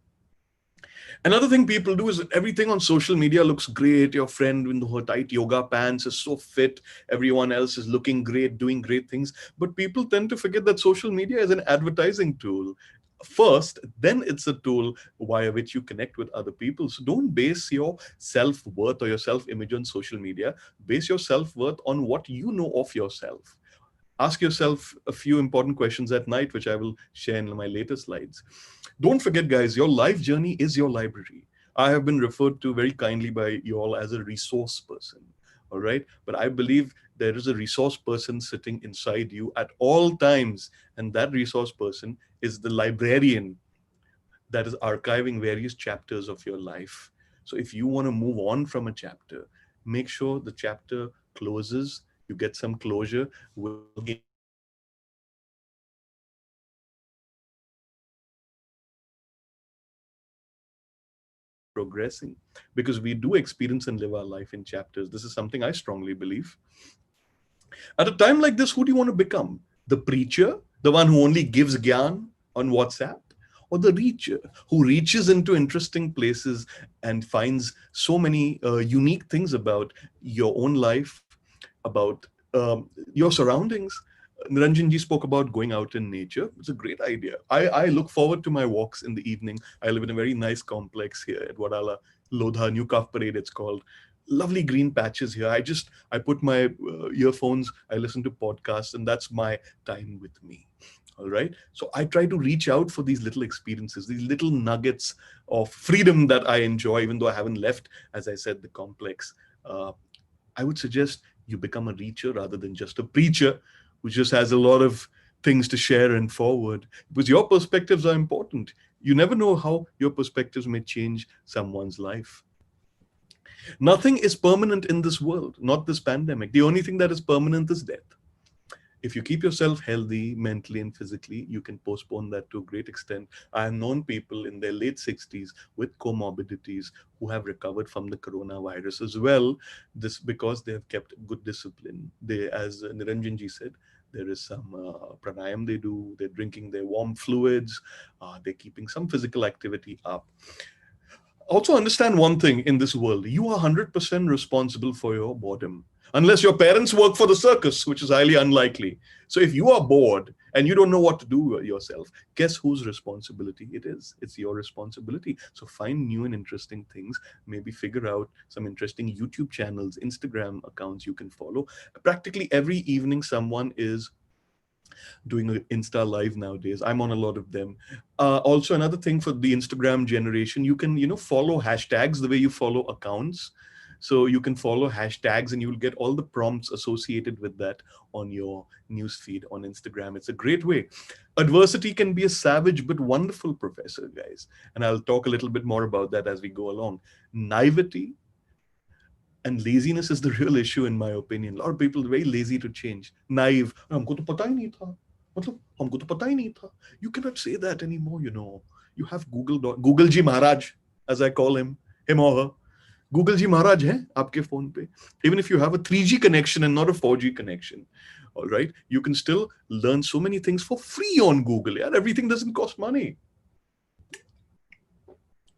Another thing people do is everything on social media looks great. Your friend in the tight yoga pants is so fit. Everyone else is looking great, doing great things. But people tend to forget that social media is an advertising tool first, then it's a tool via which you connect with other people. So don't base your self-worth or your self-image on social media. Base your self-worth on what you know of yourself. Ask yourself a few important questions at night, which I will share in my later slides. Don't forget, guys, your life journey is your library. I have been referred to very kindly by you all as a resource person. All right. But I believe there is a resource person sitting inside you at all times. And that resource person is the librarian that is archiving various chapters of your life. So if you want to move on from a chapter, make sure the chapter closes, you get some closure. Progressing, because we do experience and live our life in chapters. This is something I strongly believe. At a time like this, who do you want to become? The preacher, the one who only gives gyan on WhatsApp, or the reacher who reaches into interesting places and finds so many unique things about your own life, about your surroundings? Niranjan ji spoke about going out in nature. It's a great idea. I look forward to my walks in the evening. I live in a very nice complex here at Wadala, Lodha, New Calf Parade, it's called. Lovely green patches here. I put my earphones, I listen to podcasts, and that's my time with me. All right. So I try to reach out for these little experiences, these little nuggets of freedom that I enjoy, even though I haven't left, as I said, the complex. I would suggest you become a reacher rather than just a preacher who just has a lot of things to share and forward, because your perspectives are important. You never know how your perspectives may change someone's life. Nothing is permanent in this world, not this pandemic. The only thing that is permanent is death. If you keep yourself healthy mentally and physically, you can postpone that to a great extent. I have known people in their late 60s with comorbidities who have recovered from the coronavirus as well. This because they have kept good discipline. They, as Niranjan ji said, there is some pranayam they do. They're drinking their warm fluids. They're keeping some physical activity up. Also understand one thing in this world: you are 100% responsible for your boredom. Unless your parents work for the circus, which is highly unlikely. So if you are bored and you don't know what to do yourself, guess whose responsibility it is? It's your responsibility. So find new and interesting things. Maybe figure out some interesting YouTube channels, Instagram accounts you can follow. Practically every evening, someone is doing an Insta live nowadays. I'm on a lot of them. Also, another thing for the Instagram generation, you can, follow hashtags the way you follow accounts. So you can follow hashtags and you'll get all the prompts associated with that on your newsfeed on Instagram. It's a great way. Adversity can be a savage but wonderful professor, guys. And I'll talk a little bit more about that as we go along. Naivety and laziness is the real issue, in my opinion. A lot of people are very lazy to change. Naive. "Humko to pata hi nahi tha. Humko to pata hi nahi tha." You cannot say that anymore, you know. You have Google Ji Maharaj, as I call him or her. Google Ji Maharaj hai aapke phone pe. Even if you have a 3G connection and not a 4G connection, all right, you can still learn so many things for free on Google. Yeah? Everything doesn't cost money.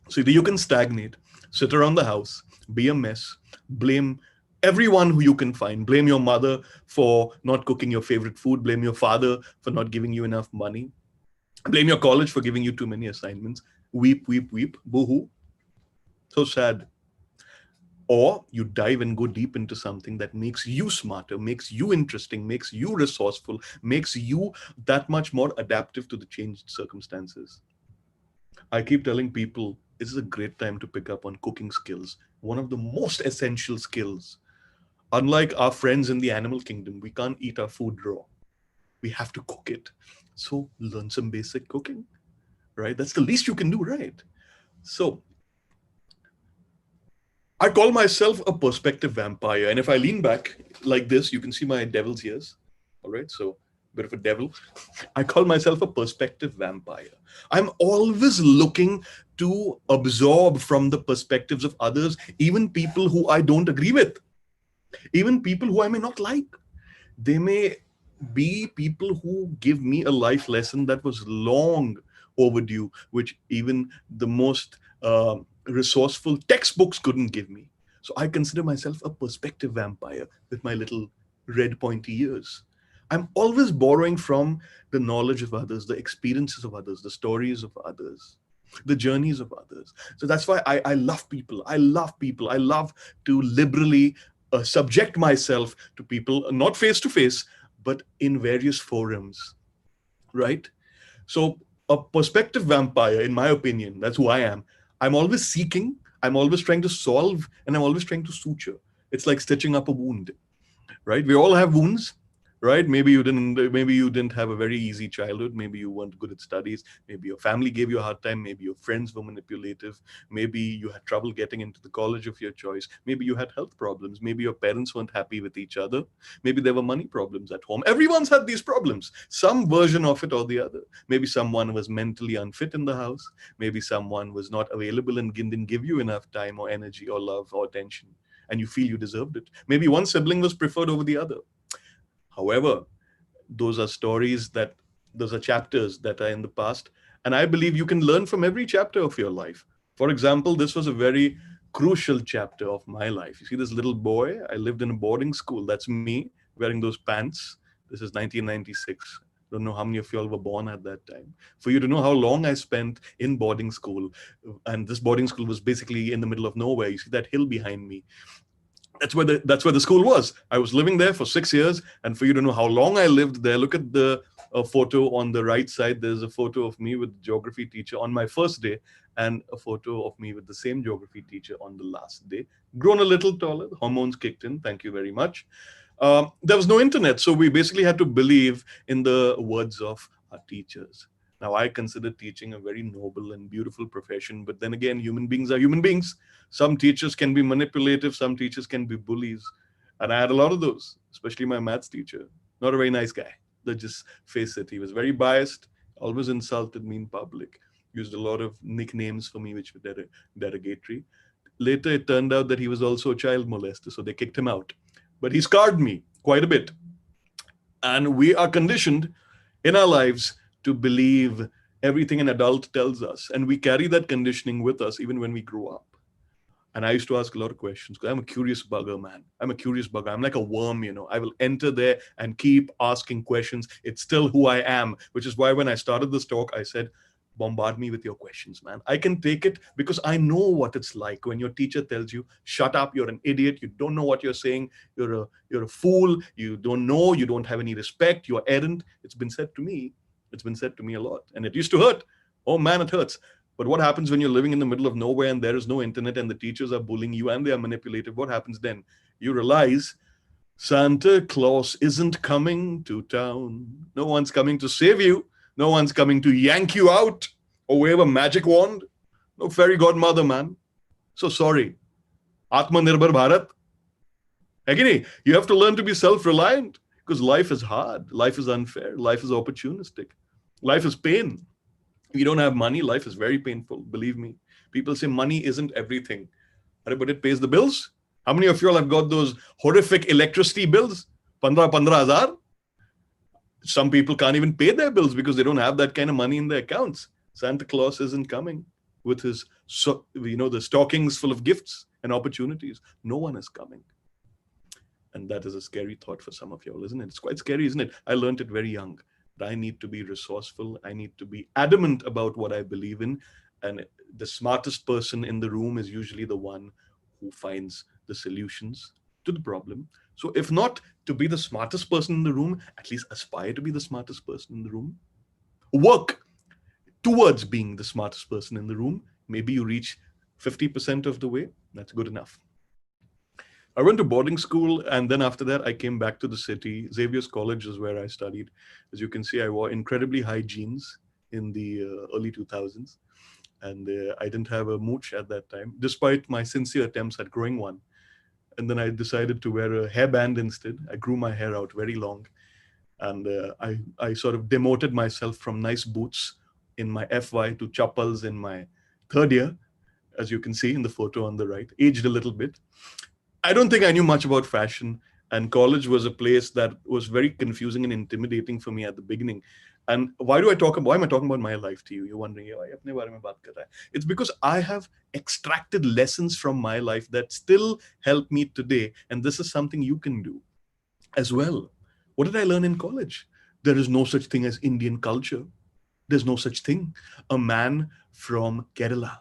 So either you can stagnate, sit around the house, be a mess, blame everyone who you can find. Blame your mother for not cooking your favorite food. Blame your father for not giving you enough money. Blame your college for giving you too many assignments. Weep, weep, weep. Boo-hoo. So sad. Or you dive and go deep into something that makes you smarter, makes you interesting, makes you resourceful, makes you that much more adaptive to the changed circumstances. I keep telling people, this is a great time to pick up on cooking skills, one of the most essential skills. Unlike our friends in the animal kingdom, we can't eat our food raw. We have to cook it. So learn some basic cooking, right? That's the least you can do, right? So I call myself a perspective vampire. And if I lean back like this, you can see my devil's ears. All right, so a bit of a devil. I call myself a perspective vampire. I'm always looking to absorb from the perspectives of others, even people who I don't agree with, even people who I may not like. They may be people who give me a life lesson that was long overdue, which even the most resourceful textbooks couldn't give me. So I consider myself a perspective vampire with my little red pointy ears. I'm always borrowing from the knowledge of others, the experiences of others, the stories of others, the journeys of others. So that's why I love people. I love people. I love to liberally subject myself to people, not face to face, but in various forums, right? So a perspective vampire, in my opinion, that's who I am. I'm always seeking, I'm always trying to solve, and I'm always trying to suture. It's like stitching up a wound, right? We all have wounds, right? Maybe you didn't have a very easy childhood. Maybe you weren't good at studies. Maybe your family gave you a hard time. Maybe your friends were manipulative. Maybe you had trouble getting into the college of your choice. Maybe you had health problems. Maybe your parents weren't happy with each other. Maybe there were money problems at home. Everyone's had these problems, some version of it or the other. Maybe someone was mentally unfit in the house. Maybe someone was not available and didn't give you enough time or energy or love or attention, and you feel you deserved it. Maybe one sibling was preferred over the other. However, those are chapters that are in the past. And I believe you can learn from every chapter of your life. For example, this was a very crucial chapter of my life. You see this little boy, I lived in a boarding school. That's me wearing those pants. This is 1996. Don't know how many of you all were born at that time. For you to know how long I spent in boarding school. And this boarding school was basically in the middle of nowhere. You see that hill behind me. That's where the school was. I was living there for 6 years. And for you to know how long I lived there, look at the photo on the right side. There's a photo of me with the geography teacher on my first day and a photo of me with the same geography teacher on the last day. Grown a little taller, the hormones kicked in. Thank you very much. There was no internet. So we basically had to believe in the words of our teachers. Now, I consider teaching a very noble and beautiful profession. But then again, human beings are human beings. Some teachers can be manipulative. Some teachers can be bullies. And I had a lot of those, especially my maths teacher. Not a very nice guy. Let's just face it. He was very biased, always insulted me in public, used a lot of nicknames for me, which were derogatory. Later, it turned out that he was also a child molester, so they kicked him out. But he scarred me quite a bit. And we are conditioned in our lives to believe everything an adult tells us. And we carry that conditioning with us even when we grow up. And I used to ask a lot of questions because I'm a curious bugger, man. I'm a curious bugger. I'm like a worm, you know. I will enter there and keep asking questions. It's still who I am, which is why when I started this talk, I said, bombard me with your questions, man. I can take it because I know what it's like when your teacher tells you, shut up, you're an idiot, you don't know what you're saying, you're a fool, you don't know, you don't have any respect, you're errant. It's been said to me. It's been said to me a lot. And it used to hurt. Oh man, it hurts. But what happens when you're living in the middle of nowhere and there is no internet and the teachers are bullying you and they are manipulative? What happens then? You realize Santa Claus isn't coming to town. No one's coming to save you. No one's coming to yank you out or wave a magic wand. No fairy godmother, man. So sorry. Atmanirbhar Bharat. Again, you have to learn to be self-reliant because life is hard. Life is unfair. Life is opportunistic. Life is pain. If you don't have money, life is very painful. Believe me. People say money isn't everything. But it pays the bills. How many of you all have got those horrific electricity bills? 15,000. Some people can't even pay their bills because they don't have that kind of money in their accounts. Santa Claus isn't coming with his, the stockings full of gifts and opportunities. No one is coming. And that is a scary thought for some of you all, isn't it? It's quite scary, isn't it? I learned it very young. I need to be resourceful. I need to be adamant about what I believe in. And the smartest person in the room is usually the one who finds the solutions to the problem. So if not to be the smartest person in the room, at least aspire to be the smartest person in the room. Work towards being the smartest person in the room. Maybe you reach 50% of the way. That's good enough. I went to boarding school, and then after that, I came back to the city. Xavier's College is where I studied. As you can see, I wore incredibly high jeans in the early 2000s, and I didn't have a mooch at that time, despite my sincere attempts at growing one. And then I decided to wear a hairband instead. I grew my hair out very long, and I sort of demoted myself from nice boots in my FY to chappals in my third year, as you can see in the photo on the right, aged a little bit. I don't think I knew much about fashion, and college was a place that was very confusing and intimidating for me at the beginning. And why am I talking about my life to you? You're wondering, it's because I have extracted lessons from my life that still help me today. And this is something you can do as well. What did I learn in college? There is no such thing as Indian culture. There's no such thing. A man from Kerala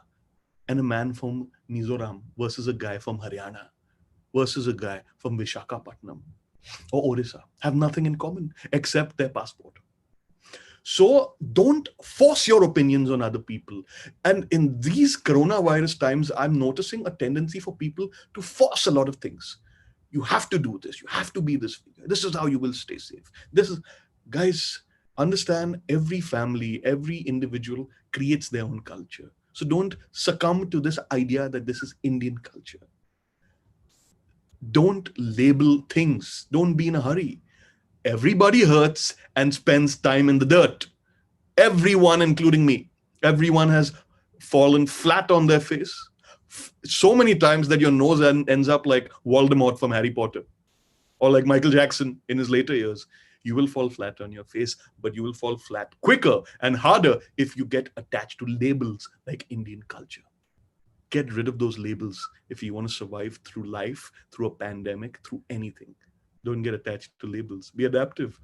and a man from Mizoram versus a guy from Haryana versus a guy from Vishakhapatnam or Orissa have nothing in common except their passport. So don't force your opinions on other people. And in these coronavirus times, I'm noticing a tendency for people to force a lot of things. You have to do this. You have to be this figure. This is how you will stay safe. Guys, understand every family, every individual creates their own culture. So don't succumb to this idea that this is Indian culture. Don't label things. Don't be in a hurry. Everybody hurts and spends time in the dirt. Everyone, including me. Everyone has fallen flat on their face so many times that your nose ends up like Voldemort from Harry Potter or like Michael Jackson in his later years. You will fall flat on your face, but you will fall flat quicker and harder if you get attached to labels like Indian culture. Get rid of those labels if you want to survive through life, through a pandemic, through anything. Don't get attached to labels. Be adaptive.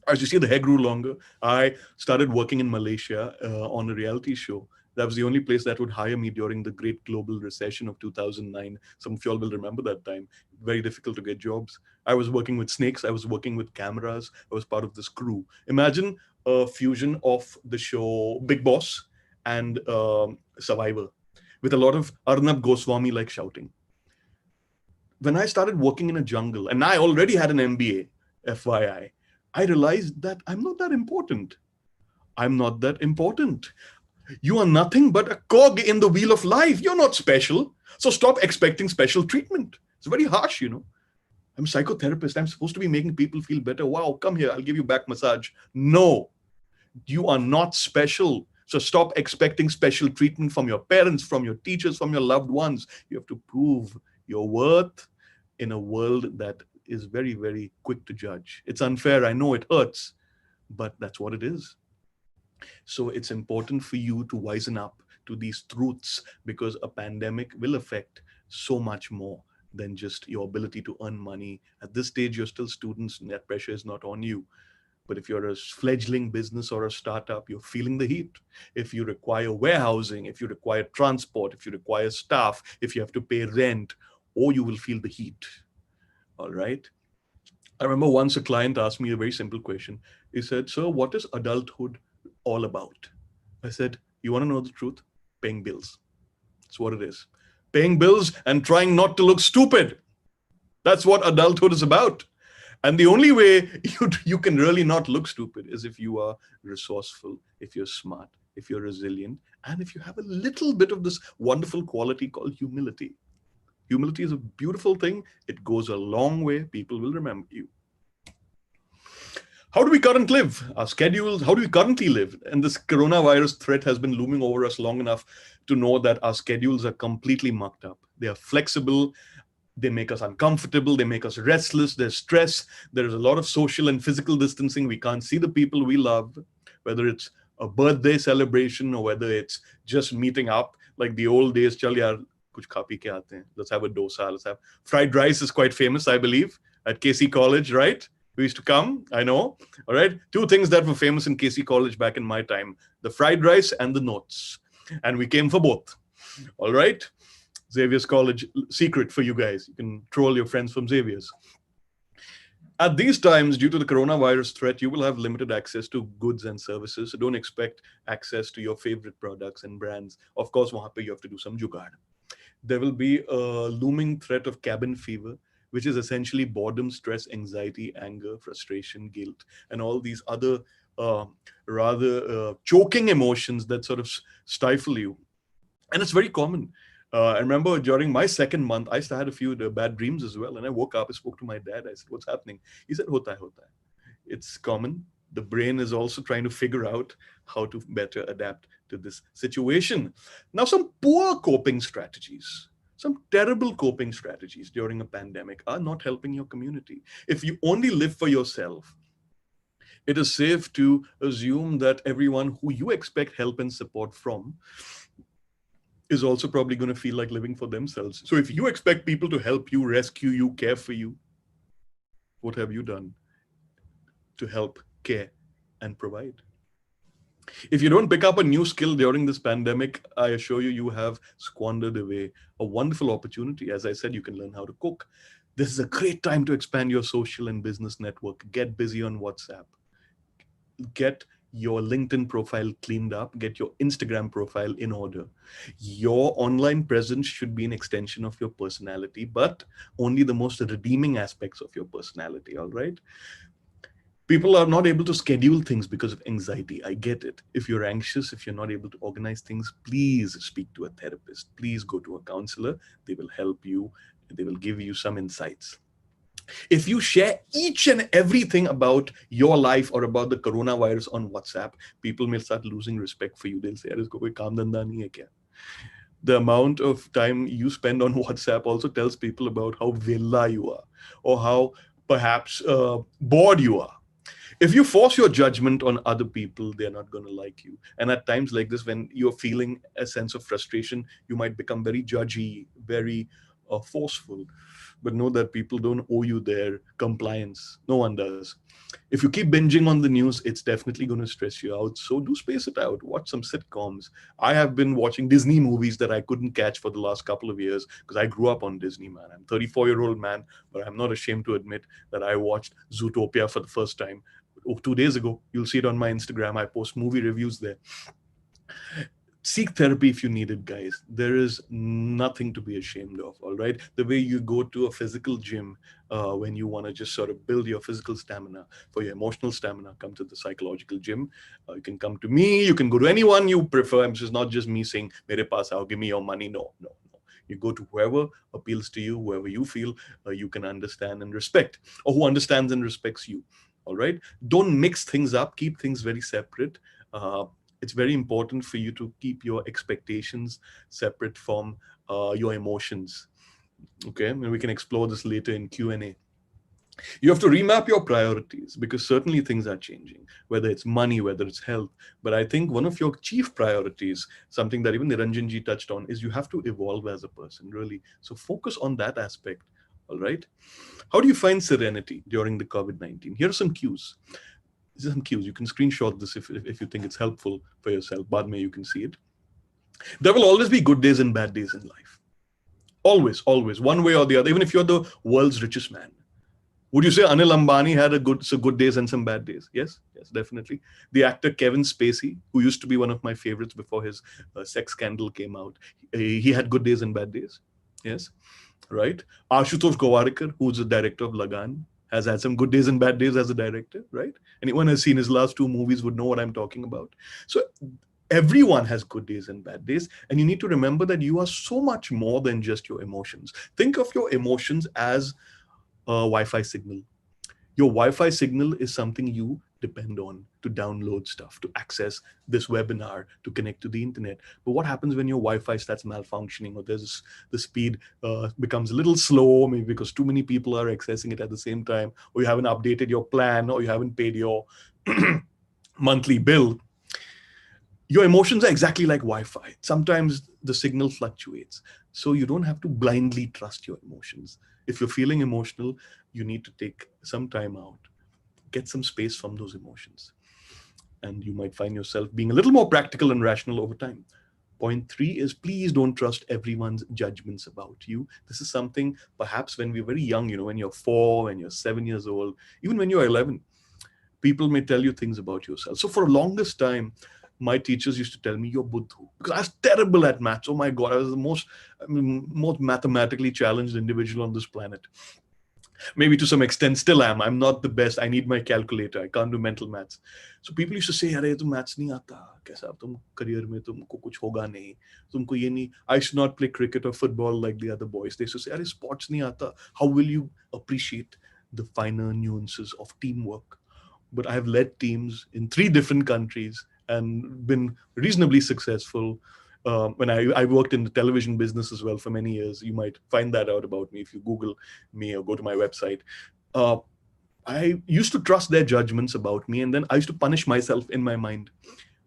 As you see, the hair grew longer. I started working in Malaysia on a reality show. That was the only place that would hire me during the great global recession of 2009. Some of you all will remember that time. Very difficult to get jobs. I was working with snakes. I was working with cameras. I was part of this crew. Imagine a fusion of the show Big Boss and Survivor, with a lot of Arnab Goswami-like shouting. When I started working in a jungle, and I already had an MBA, FYI, I realized that I'm not that important. I'm not that important. You are nothing but a cog in the wheel of life. You're not special. So stop expecting special treatment. It's very harsh, I'm a psychotherapist. I'm supposed to be making people feel better. Wow, come here. I'll give you back massage. No, you are not special. So stop expecting special treatment from your parents, from your teachers, from your loved ones. You have to prove your worth in a world that is very, very quick to judge. It's unfair. I know it hurts, but that's what it is. So it's important for you to wisen up to these truths because a pandemic will affect so much more than just your ability to earn money. At this stage, you're still students and that pressure is not on you. But if you're a fledgling business or a startup, you're feeling the heat. If you require warehousing, if you require transport, if you require staff, if you have to pay rent, or you will feel the heat. All right. I remember once a client asked me a very simple question. He said, "Sir, what is adulthood all about?" I said, "You want to know the truth? Paying bills. That's what it is. Paying bills and trying not to look stupid. That's what adulthood is about. And the only way you can really not look stupid is if you are resourceful, if you're smart, if you're resilient, and if you have a little bit of this wonderful quality called humility. Humility is a beautiful thing. It goes a long way. People will remember you. How do we currently live? Our schedules, how do we currently live? And this coronavirus threat has been looming over us long enough to know that our schedules are completely mucked up. They are flexible. They make us uncomfortable. They make us restless. There's stress. There's a lot of social and physical distancing. We can't see the people we love, whether it's a birthday celebration or whether it's just meeting up like the old days. Chal yaar, kuch kha pi ke aate hain. Let's have a dosa. Let's have fried rice is quite famous, I believe, at KC College, right? We used to come, I know. All right. Two things that were famous in KC College back in my time, the fried rice and the notes. And we came for both. All right. Xavier's College secret for you guys. You can troll your friends from Xavier's. At these times, due to the coronavirus threat, you will have limited access to goods and services. So don't expect access to your favorite products and brands. Of course, wahan pe you have to do some jugaad. There will be a looming threat of cabin fever, which is essentially boredom, stress, anxiety, anger, frustration, guilt, and all these other rather choking emotions that sort of stifle you. And it's very common. I remember during my second month, I had a few bad dreams as well. And I woke up, I spoke to my dad. I said, what's happening? He said, hota hai, hota hai. It's common. The brain is also trying to figure out how to better adapt to this situation. Now, some poor coping strategies, some terrible coping strategies during a pandemic are not helping your community. If you only live for yourself, it is safe to assume that everyone who you expect help and support from is also probably going to feel like living for themselves. So if you expect people to help you, rescue you, care for you, what have you done to help, care, and provide? If you don't pick up a new skill during this pandemic, I assure you, you have squandered away a wonderful opportunity. As I said, you can learn how to cook. This is a great time to expand your social and business network. Get busy on WhatsApp. Get your LinkedIn profile cleaned up, get your Instagram profile in order. Your online presence should be an extension of your personality, but only the most redeeming aspects of your personality, all right? People are not able to schedule things because of anxiety. I get it. If you're anxious, if you're not able to organize things, please speak to a therapist. Please go to a counselor. They will help you. They will give you some insights. If you share each and everything about your life or about the coronavirus on WhatsApp, people may start losing respect for you. They'll say, isko koi kaam dhanda nahi hai kya? The amount of time you spend on WhatsApp also tells people about how villa you are or how perhaps bored you are. If you force your judgment on other people, they're not going to like you. And at times like this, when you're feeling a sense of frustration, you might become very judgy, very forceful. But know that people don't owe you their compliance. No one does. If you keep binging on the news, it's definitely going to stress you out. So do space it out. Watch some sitcoms. I have been watching Disney movies that I couldn't catch for the last couple of years because I grew up on Disney, man. I'm a 34-year-old man, but I'm not ashamed to admit that I watched Zootopia for the first time. 2 days ago. You'll see it on my Instagram. I post movie reviews there. Seek therapy if you need it, guys. There is nothing to be ashamed of, all right? The way you go to a physical gym when you want to just sort of build your physical stamina, for your emotional stamina, come to the psychological gym. You can come to me. You can go to anyone you prefer. It's just not just me saying, mere paas aao, give me your money. No. You go to whoever appeals to you, whoever you feel you can understand and respect, or who understands and respects you, all right? Don't mix things up. Keep things very separate. It's very important for you to keep your expectations separate from your emotions. Okay, and we can explore this later in Q&A. You have to remap your priorities because certainly things are changing, whether it's money, whether it's health. But I think one of your chief priorities, something that even Niranjanji touched on, is you have to evolve as a person, really. So focus on that aspect, all right? How do you find serenity during the COVID-19? Here are some cues. These are some cues. You can screenshot this if you think it's helpful for yourself. Badme, you can see it. There will always be good days and bad days in life. Always, one way or the other. Even if you're the world's richest man, Would you say Anil Ambani had some good days and some bad days? Yes, definitely. The actor Kevin Spacey, who used to be one of my favorites before his sex scandal came out, he had good days and bad days. Yes, right. Ashutosh Gowarikar, who's the director of Lagan, has had some good days and bad days as a director, right? Anyone who has seen his last 2 movies would know what I'm talking about. So everyone has good days and bad days. And you need to remember that you are so much more than just your emotions. Think of your emotions as a Wi-Fi signal. Your Wi-Fi signal is something you depend on to download stuff, to access this webinar, to connect to the internet. But what happens when your Wi-Fi starts malfunctioning, or the speed becomes a little slow, maybe because too many people are accessing it at the same time, or you haven't updated your plan, or you haven't paid your monthly bill? Your emotions are exactly like Wi-Fi. Sometimes the signal fluctuates. So you don't have to blindly trust your emotions. If you're feeling emotional, you need to take some time out, get some space from those emotions. And you might find yourself being a little more practical and rational over time. Point 3 is, please don't trust everyone's judgments about you. This is something perhaps when we're very young, when you're 4, when you're 7 years old, even when you're 11, people may tell you things about yourself. So for the longest time, my teachers used to tell me, you're Buddhu, because I was terrible at maths. Oh my God, I was the most mathematically challenged individual on this planet. Maybe to some extent still am. I'm not the best. I need my calculator. I can't do mental maths. So people used to say, "Arey, tum maths nahi aata. Kaisa tum career mein tumko kuch hoga nahi. Tumko ye nahi. I should not play cricket or football like the other boys." They used to say, "Arey, sports nahi aata. How will you appreciate the finer nuances of teamwork?" But I have led teams in 3 different countries and been reasonably successful. When I worked in the television business as well for many years. You might find that out about me if you Google me or go to my website. I used to trust their judgments about me, and then I used to punish myself in my mind.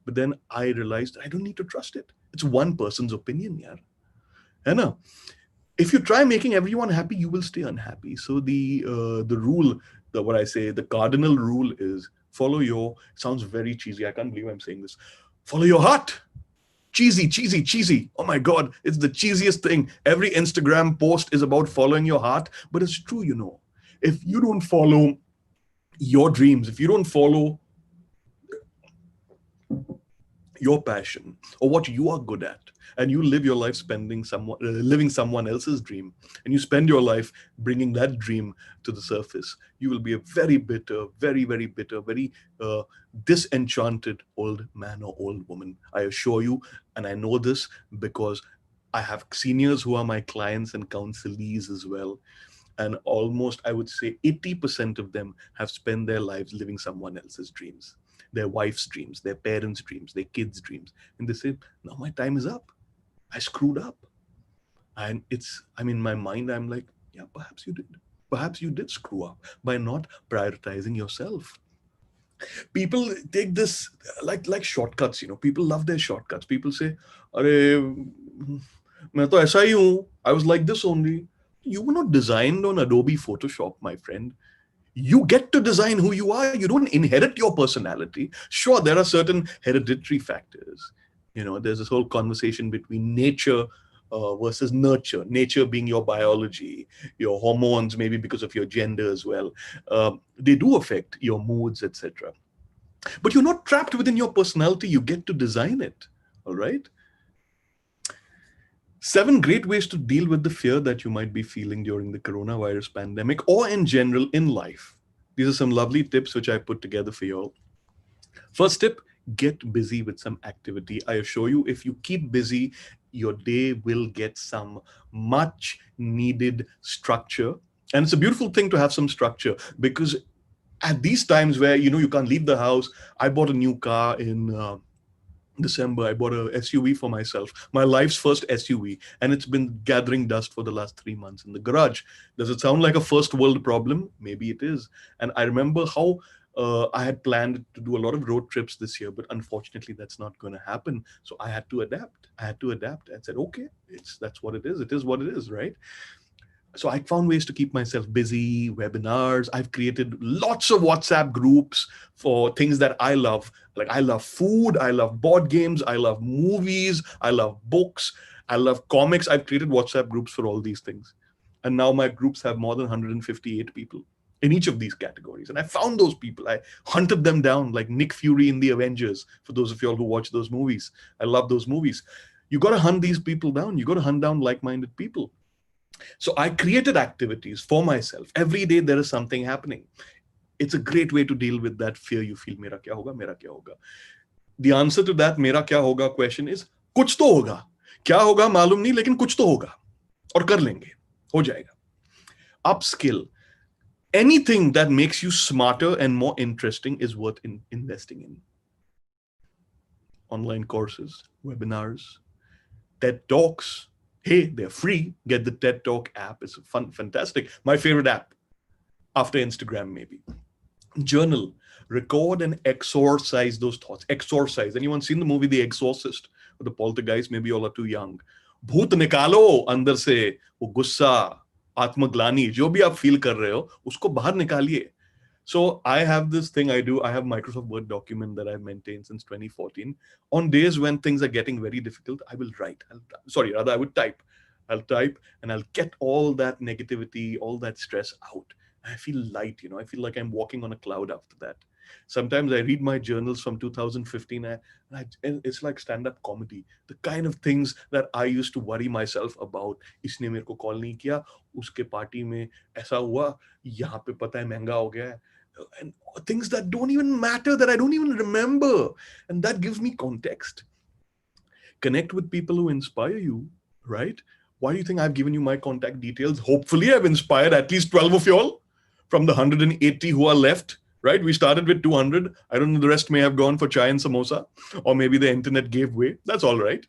But then I realized I don't need to trust it. It's one person's opinion, yaar. Hai na? If you try making everyone happy, you will stay unhappy. So the rule, what I say, the cardinal rule is follow your, sounds very cheesy. I can't believe I'm saying this. Follow your heart. Cheesy. Oh my God, it's the cheesiest thing. Every Instagram post is about following your heart, but it's true, If you don't follow your dreams, if you don't follow your passion or what you are good at, and you live your life living someone else's dream, and you spend your life bringing that dream to the surface, you will be a very bitter, very, very bitter, very disenchanted old man or old woman. I assure you, and I know this because I have seniors who are my clients and counselees as well. And almost, I would say 80% of them have spent their lives living someone else's dreams, their wife's dreams, their parents' dreams, their kids' dreams. And they say, now my time is up. I screwed up. And in my mind, I'm like, yeah, perhaps you did. Perhaps you did screw up by not prioritizing yourself. People take this like shortcuts, People love their shortcuts. People say, main to aisa hi hu. I was like this only. You were not designed on Adobe Photoshop, my friend. You get to design who you are. You don't inherit your personality. Sure, there are certain hereditary factors. There's this whole conversation between nature versus nurture. Nature being your biology, your hormones, maybe because of your gender as well. They do affect your moods, etc. But you're not trapped within your personality. You get to design it. All right? 7 great ways to deal with the fear that you might be feeling during the coronavirus pandemic or in general in life. These are some lovely tips which I put together for you all. First tip, get busy with some activity. I assure you, if you keep busy, your day will get some much needed structure. And it's a beautiful thing to have some structure, because at these times where, you can't leave the house, I bought a new car in December. I bought a SUV for myself, my life's first SUV, and it's been gathering dust for the last 3 months in the garage. Does it sound like a first world problem? Maybe it is. And I remember how I had planned to do a lot of road trips this year, but unfortunately that's not going to happen. So I had to adapt. I said, okay, that's what it is. It is what it is, right? So I found ways to keep myself busy, webinars. I've created lots of WhatsApp groups for things that I love. Like I love food, I love board games, I love movies, I love books, I love comics. I've created WhatsApp groups for all these things. And now my groups have more than 158 people. in each of these categories. And I found those people. I hunted them down like Nick Fury in the Avengers. For those of y'all who watch those movies, I love those movies. You got to hunt these people down. You got to hunt down like-minded people. So I created activities for myself. Every day there is something happening. It's a great way to deal with that fear you feel. Mera kya hoga, mera kya hoga. The answer to that mera kya hoga question is kuch to hoga. Kya hoga malum nahi, lekin kuch to hoga. Aur kar lenge. Ho jayega. Upskill. Anything that makes you smarter and more interesting is worth investing in. Online courses, webinars, TED Talks. Hey, they're free. Get the TED Talk app. It's fantastic. My favorite app after Instagram, maybe. Journal. Record and exorcise those thoughts. Exorcise. Anyone seen the movie The Exorcist or the Poltergeist? Maybe you all are too young. Bhoot nikalo andar se, wo gussa, आत्मग्लानि जो भी आप feel कर रहे हो उसको बाहर निकालिए. So I have this thing I do. I have Microsoft Word document that I've maintained since 2014. On days when things are getting very difficult, I will write. I would type. I'll type and I'll get all that negativity, all that stress out. I feel light, I feel like I'm walking on a cloud after that. Sometimes I read my journals from 2015 and it's like stand-up comedy. The kind of things that I used to worry myself about. इसने मेरे को call नहीं किया, उसके party में ऐसा हुआ, यहाँ पे पता है महंगा हो गया, and things that don't even matter, that I don't even remember. And that gives me context. Connect with people who inspire you, right? Why do you think I've given you my contact details? Hopefully I've inspired at least 12 of y'all from the 180 who are left. Right? We started with 200. I don't know, the rest may have gone for chai and samosa, or maybe the internet gave way. That's all right.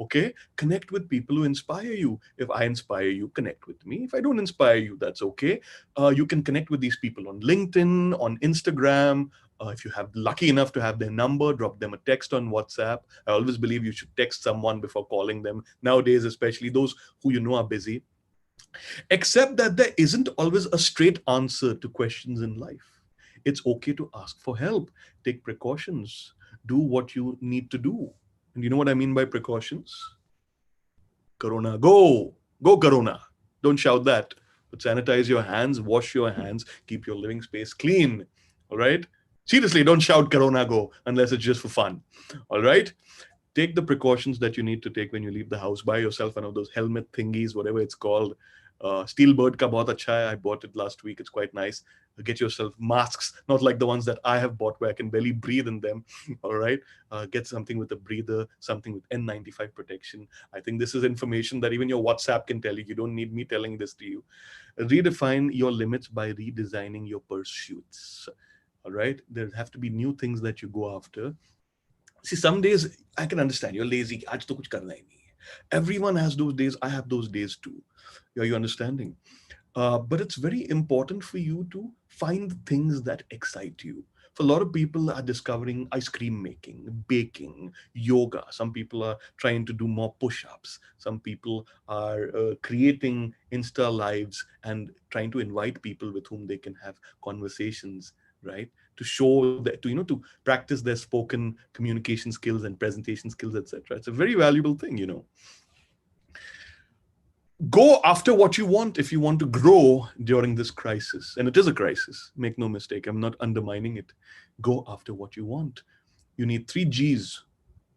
Okay? Connect with people who inspire you. If I inspire you, connect with me. If I don't inspire you, that's okay. You can connect with these people on LinkedIn, on Instagram. If you have lucky enough to have their number, drop them a text on WhatsApp. I always believe you should text someone before calling them. Nowadays, especially those who you know are busy. Except that there isn't always a straight answer to questions in life. It's okay to ask for help. Take precautions. Do what you need to do. And you know what I mean by precautions? Corona, go. Go Corona. Don't shout that. But sanitize your hands, wash your hands, keep your living space clean. All right? Seriously, don't shout Corona, go, unless it's just for fun. All right? Take the precautions that you need to take when you leave the house. Buy yourself one of those helmet thingies, whatever it's called. Steel Bird ka bahut acha hai. I bought it last week. It's quite nice. Get yourself masks, not like the ones that I have bought where I can barely breathe in them. All right. Get something with a breather, something with N95 protection. I think this is information that even your WhatsApp can tell you. You don't need me telling this to you. Redefine your limits by redesigning your pursuits. All right. There have to be new things that you go after. See, some days I can understand you're lazy. Aaj to kuch karna hi nahi hai. Everyone has those days. I have those days too. Are you understanding? But it's very important for you to find things that excite you. For a lot of people are discovering ice cream making, baking, yoga. Some people are trying to do more push-ups. Some people are creating Insta lives and trying to invite people with whom they can have conversations, right? To show that, to practice their spoken communication skills and presentation skills, etc. It's a very valuable thing, Go after what you want if you want to grow during this crisis. And it is a crisis. Make no mistake. I'm not undermining it. Go after what you want. You need 3 Gs.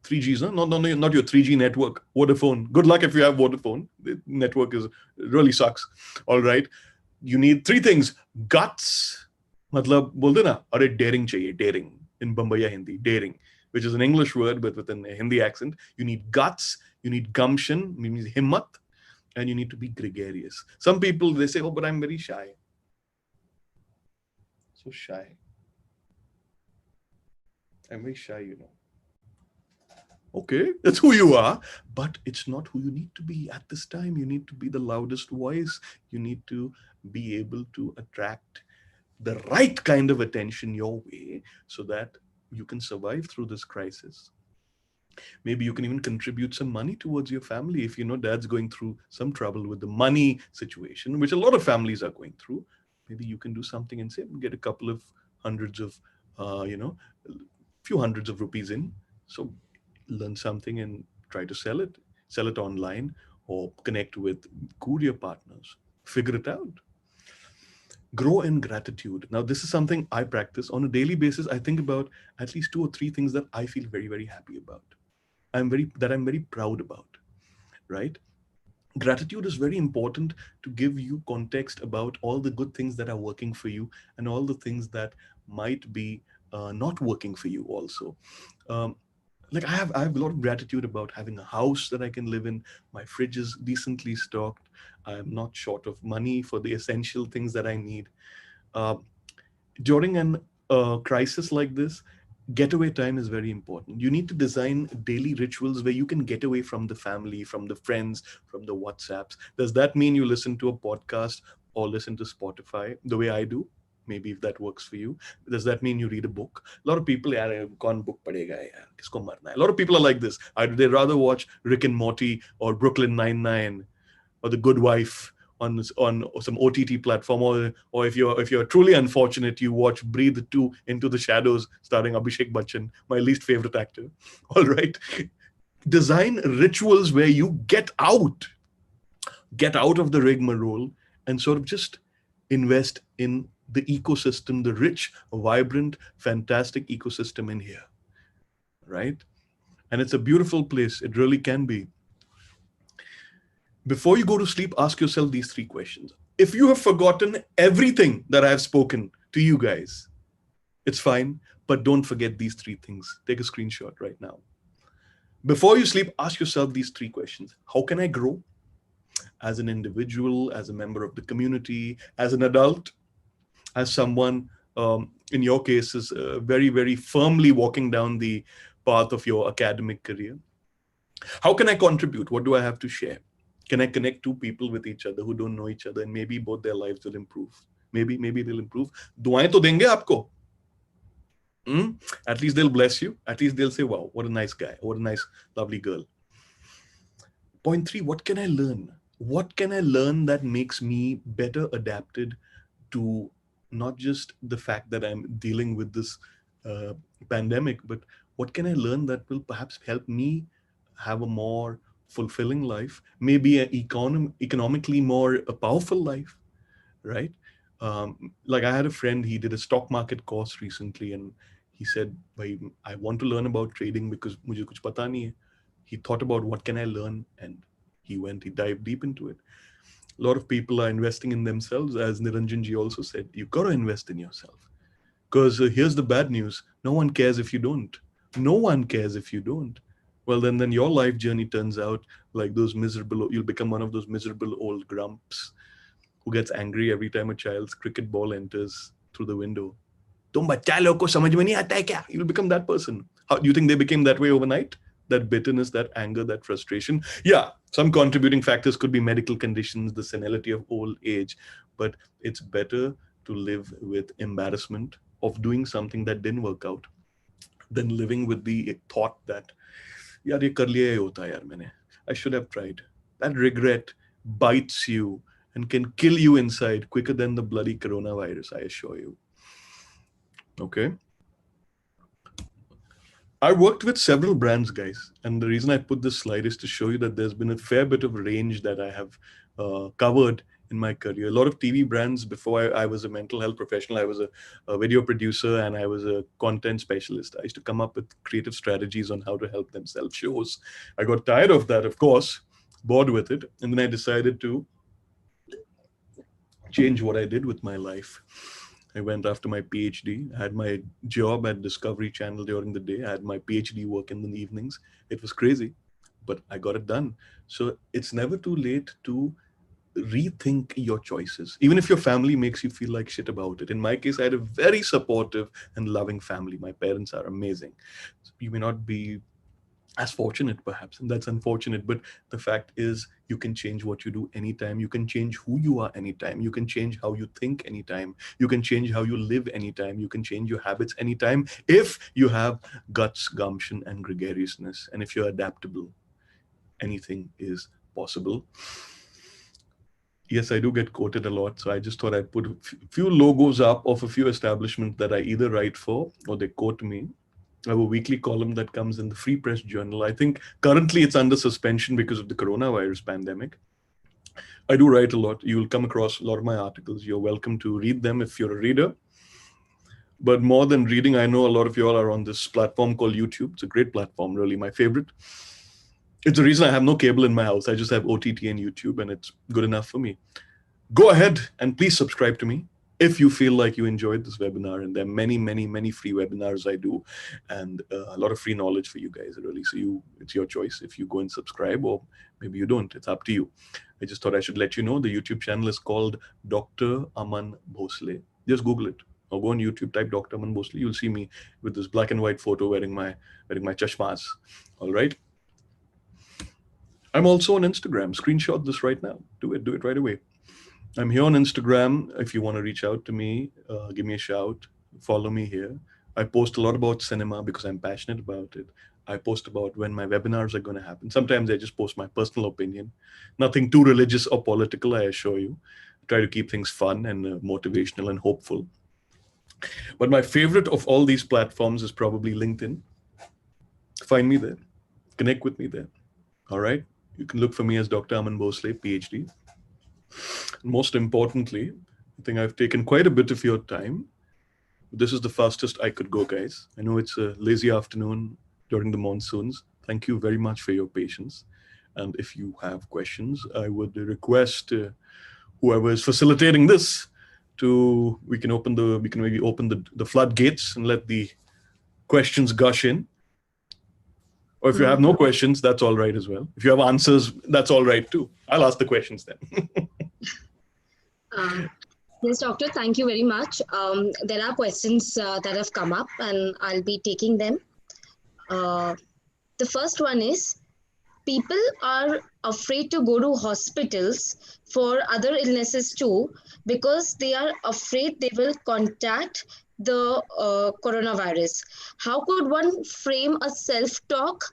3 Gs, huh? Not your 3G network. Vodafone. Good luck if you have Vodafone. The network really sucks. All right. You need 3 things. Guts. Matlab, bolte na, are daring chahiye. Daring. In Bombaya Hindi. Daring. Which is an English word, but with a Hindi accent. You need guts. You need gumption. You need himmat. And you need to be gregarious. Some people, they say, oh, but I'm very shy. So shy. I'm very shy, Okay, that's who you are. But it's not who you need to be at this time. You need to be the loudest voice. You need to be able to attract the right kind of attention your way so that you can survive through this crisis. Maybe you can even contribute some money towards your family. If dad's going through some trouble with the money situation, which a lot of families are going through, maybe you can do something and say, get a couple of hundreds of, few hundreds of rupees in. So learn something and try to sell it online or connect with courier partners, figure it out. Grow in gratitude. Now, this is something I practice on a daily basis. I think about at least 2 or 3 things that I feel very, very happy about. I'm very proud about, right? Gratitude is very important to give you context about all the good things that are working for you and all the things that might be not working for you also. Um, like I have a lot of gratitude about having a house that I can live in. My fridge is decently stocked. I'm not short of money for the essential things that I need. Uh, During an crisis like this, getaway time is very important. You need to design daily rituals where you can get away from the family, from the friends, from the WhatsApps. Does that mean you listen to a podcast or listen to Spotify the way I do? Maybe if that works for you. Does that mean you read a book? A lot of people, yaar, kaun book padega hai, yaar, kisko marna hai? A lot of people are like this. They rather watch Rick and Morty or Brooklyn Nine-Nine or The Good Wife on some OTT platform, or if you're truly unfortunate, you watch Breathe 2 Into the Shadows starring Abhishek Bachchan, my least favorite actor. All right. Design rituals where you get out of the rigmarole and sort of just invest in the ecosystem, the rich, vibrant, fantastic ecosystem in here, right? And it's a beautiful place. It really can be. Before you go to sleep, ask yourself these 3 questions. If you have forgotten everything that I have spoken to you guys, it's fine, but don't forget these 3 things. Take a screenshot right now. Before you sleep, ask yourself these 3 questions. How can I grow as an individual, as a member of the community, as an adult, as someone, in your case, is very, very firmly walking down the path of your academic career? How can I contribute? What do I have to share? Can I connect 2 people with each other who don't know each other, and maybe both their lives will improve? Maybe they'll improve. Duaएं तो देंगे आपको. At least they'll bless you. At least they'll say, wow, what a nice guy. What a nice, lovely girl. Point 3, what can I learn? What can I learn that makes me better adapted to not just the fact that I'm dealing with this pandemic, but what can I learn that will perhaps help me have a more fulfilling life, maybe an economically more powerful life, right? Like I had a friend, he did a stock market course recently, and he said, I want to learn about trading because mujhe kuch pata nahi hai. He thought about what can I learn, and he dived deep into it. A lot of people are investing in themselves. As Niranjan ji also said, you've got to invest in yourself. Because here's the bad news. No one cares if you don't. No one cares if you don't. Well, then your life journey turns out like you'll become one of those miserable old grumps who gets angry every time a child's cricket ball enters through the window. Tum bachcha log ko samajh mein nahi aata hai kya? You'll become that person. How do you think they became that way overnight? That bitterness, that anger, that frustration. Yeah, some contributing factors could be medical conditions, the senility of old age, but it's better to live with embarrassment of doing something that didn't work out than living with the thought that, yaar, ye kar liya hi hota yaar maine. I should have tried. That regret bites you and can kill you inside quicker than the bloody coronavirus, I assure you. Okay. I worked with several brands, guys. And the reason I put this slide is to show you that there's been a fair bit of range that I have covered in my career. A lot of TV brands. Before I was a mental health professional, I was a video producer and I was a content specialist. I used to come up with creative strategies on how to help them sell shows. I got tired of that, of course, bored with it. And then I decided to change what I did with my life. I went after my PhD. I had my job at Discovery Channel during the day. I had my PhD work in the evenings. It was crazy, but I got it done. So it's never too late to rethink your choices, even if your family makes you feel like shit about it. In my case, I had a very supportive and loving family. My parents are amazing. So you may not be as fortunate perhaps, and that's unfortunate, but the fact is you can change what you do anytime. You can change who you are anytime. You can change how you think anytime. You can change how you live anytime. You can change your habits anytime if you have guts, gumption, and gregariousness. And if you're adaptable, anything is possible. Yes, I do get quoted a lot, so I just thought I'd put a few logos up of a few establishments that I either write for or they quote me. I have a weekly column that comes in the Free Press Journal. I think currently it's under suspension because of the coronavirus pandemic. I do write a lot. You'll come across a lot of my articles. You're welcome to read them if you're a reader. But more than reading, I know a lot of you all are on this platform called YouTube. It's a great platform, really my favorite. It's the reason I have no cable in my house. I just have OTT and YouTube, and it's good enough for me. Go ahead and please subscribe to me if you feel like you enjoyed this webinar. And there are many, many, many free webinars I do, and a lot of free knowledge for you guys, really. So it's your choice if you go and subscribe, or maybe you don't. It's up to you. I just thought I should let you know the YouTube channel is called Dr. Aman Bhosle. Just Google it, or go on YouTube, type Dr. Aman Bhosle. You'll see me with this black and white photo wearing my chashmas. All right. I'm also on Instagram. Screenshot this right now. Do it right away. I'm here on Instagram. If you want to reach out to me, give me a shout. Follow me here. I post a lot about cinema because I'm passionate about it. I post about when my webinars are going to happen. Sometimes I just post my personal opinion. Nothing too religious or political, I assure you. I try to keep things fun and motivational and hopeful. But my favorite of all these platforms is probably LinkedIn. Find me there. Connect with me there. All right? You can look for me as Dr. Aman Bhosle, PhD. Most importantly, I think I've taken quite a bit of your time. This is the fastest I could go, guys. I know it's a lazy afternoon during the monsoons. Thank you very much for your patience. And if you have questions, I would request whoever is facilitating this we can maybe open the floodgates and let the questions gush in. Or if you have no questions, that's all right as well. If you have answers, that's all right too. I'll ask the questions then. Yes, Doctor, thank you very much. There are questions that have come up, and I'll be taking them. The first one is, people are afraid to go to hospitals for other illnesses too, because they are afraid they will contact the coronavirus. How could one frame a self-talk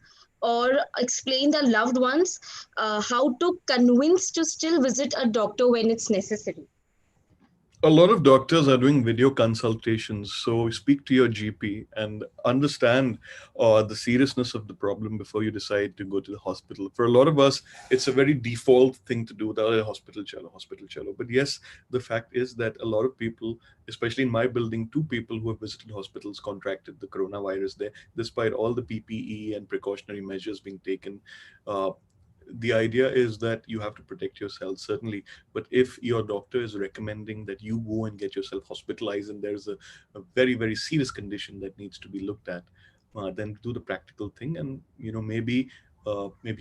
or explain their loved ones how to convince to still visit a doctor when it's necessary? A lot of doctors are doing video consultations, so speak to your GP and understand the seriousness of the problem before you decide to go to the hospital. For a lot of us, it's a very default thing to do, the hospital chalo. But yes, the fact is that a lot of people, especially in my building, 2 people who have visited hospitals contracted the coronavirus there, despite all the PPE and precautionary measures being taken. The idea is that you have to protect yourself, certainly. But if your doctor is recommending that you go and get yourself hospitalized and there's a very, very serious condition that needs to be looked at, then do the practical thing. And, maybe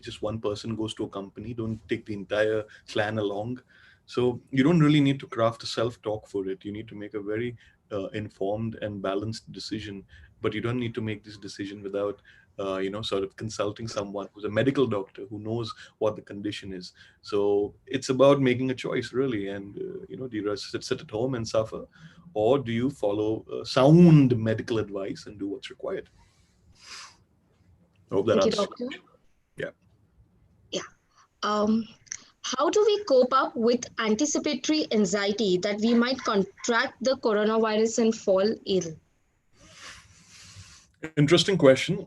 just one person goes to a company. Don't take the entire clan along. So you don't really need to craft a self-talk for it. You need to make a very informed and balanced decision. But you don't need to make this decision without sort of consulting someone who's a medical doctor who knows what the condition is. So it's about making a choice, really. And, do you sit at home and suffer, or do you follow sound medical advice and do what's required? I hope that answers. Thank you, Doctor. Yeah. Yeah. How do we cope up with anticipatory anxiety that we might contract the coronavirus and fall ill? Interesting question.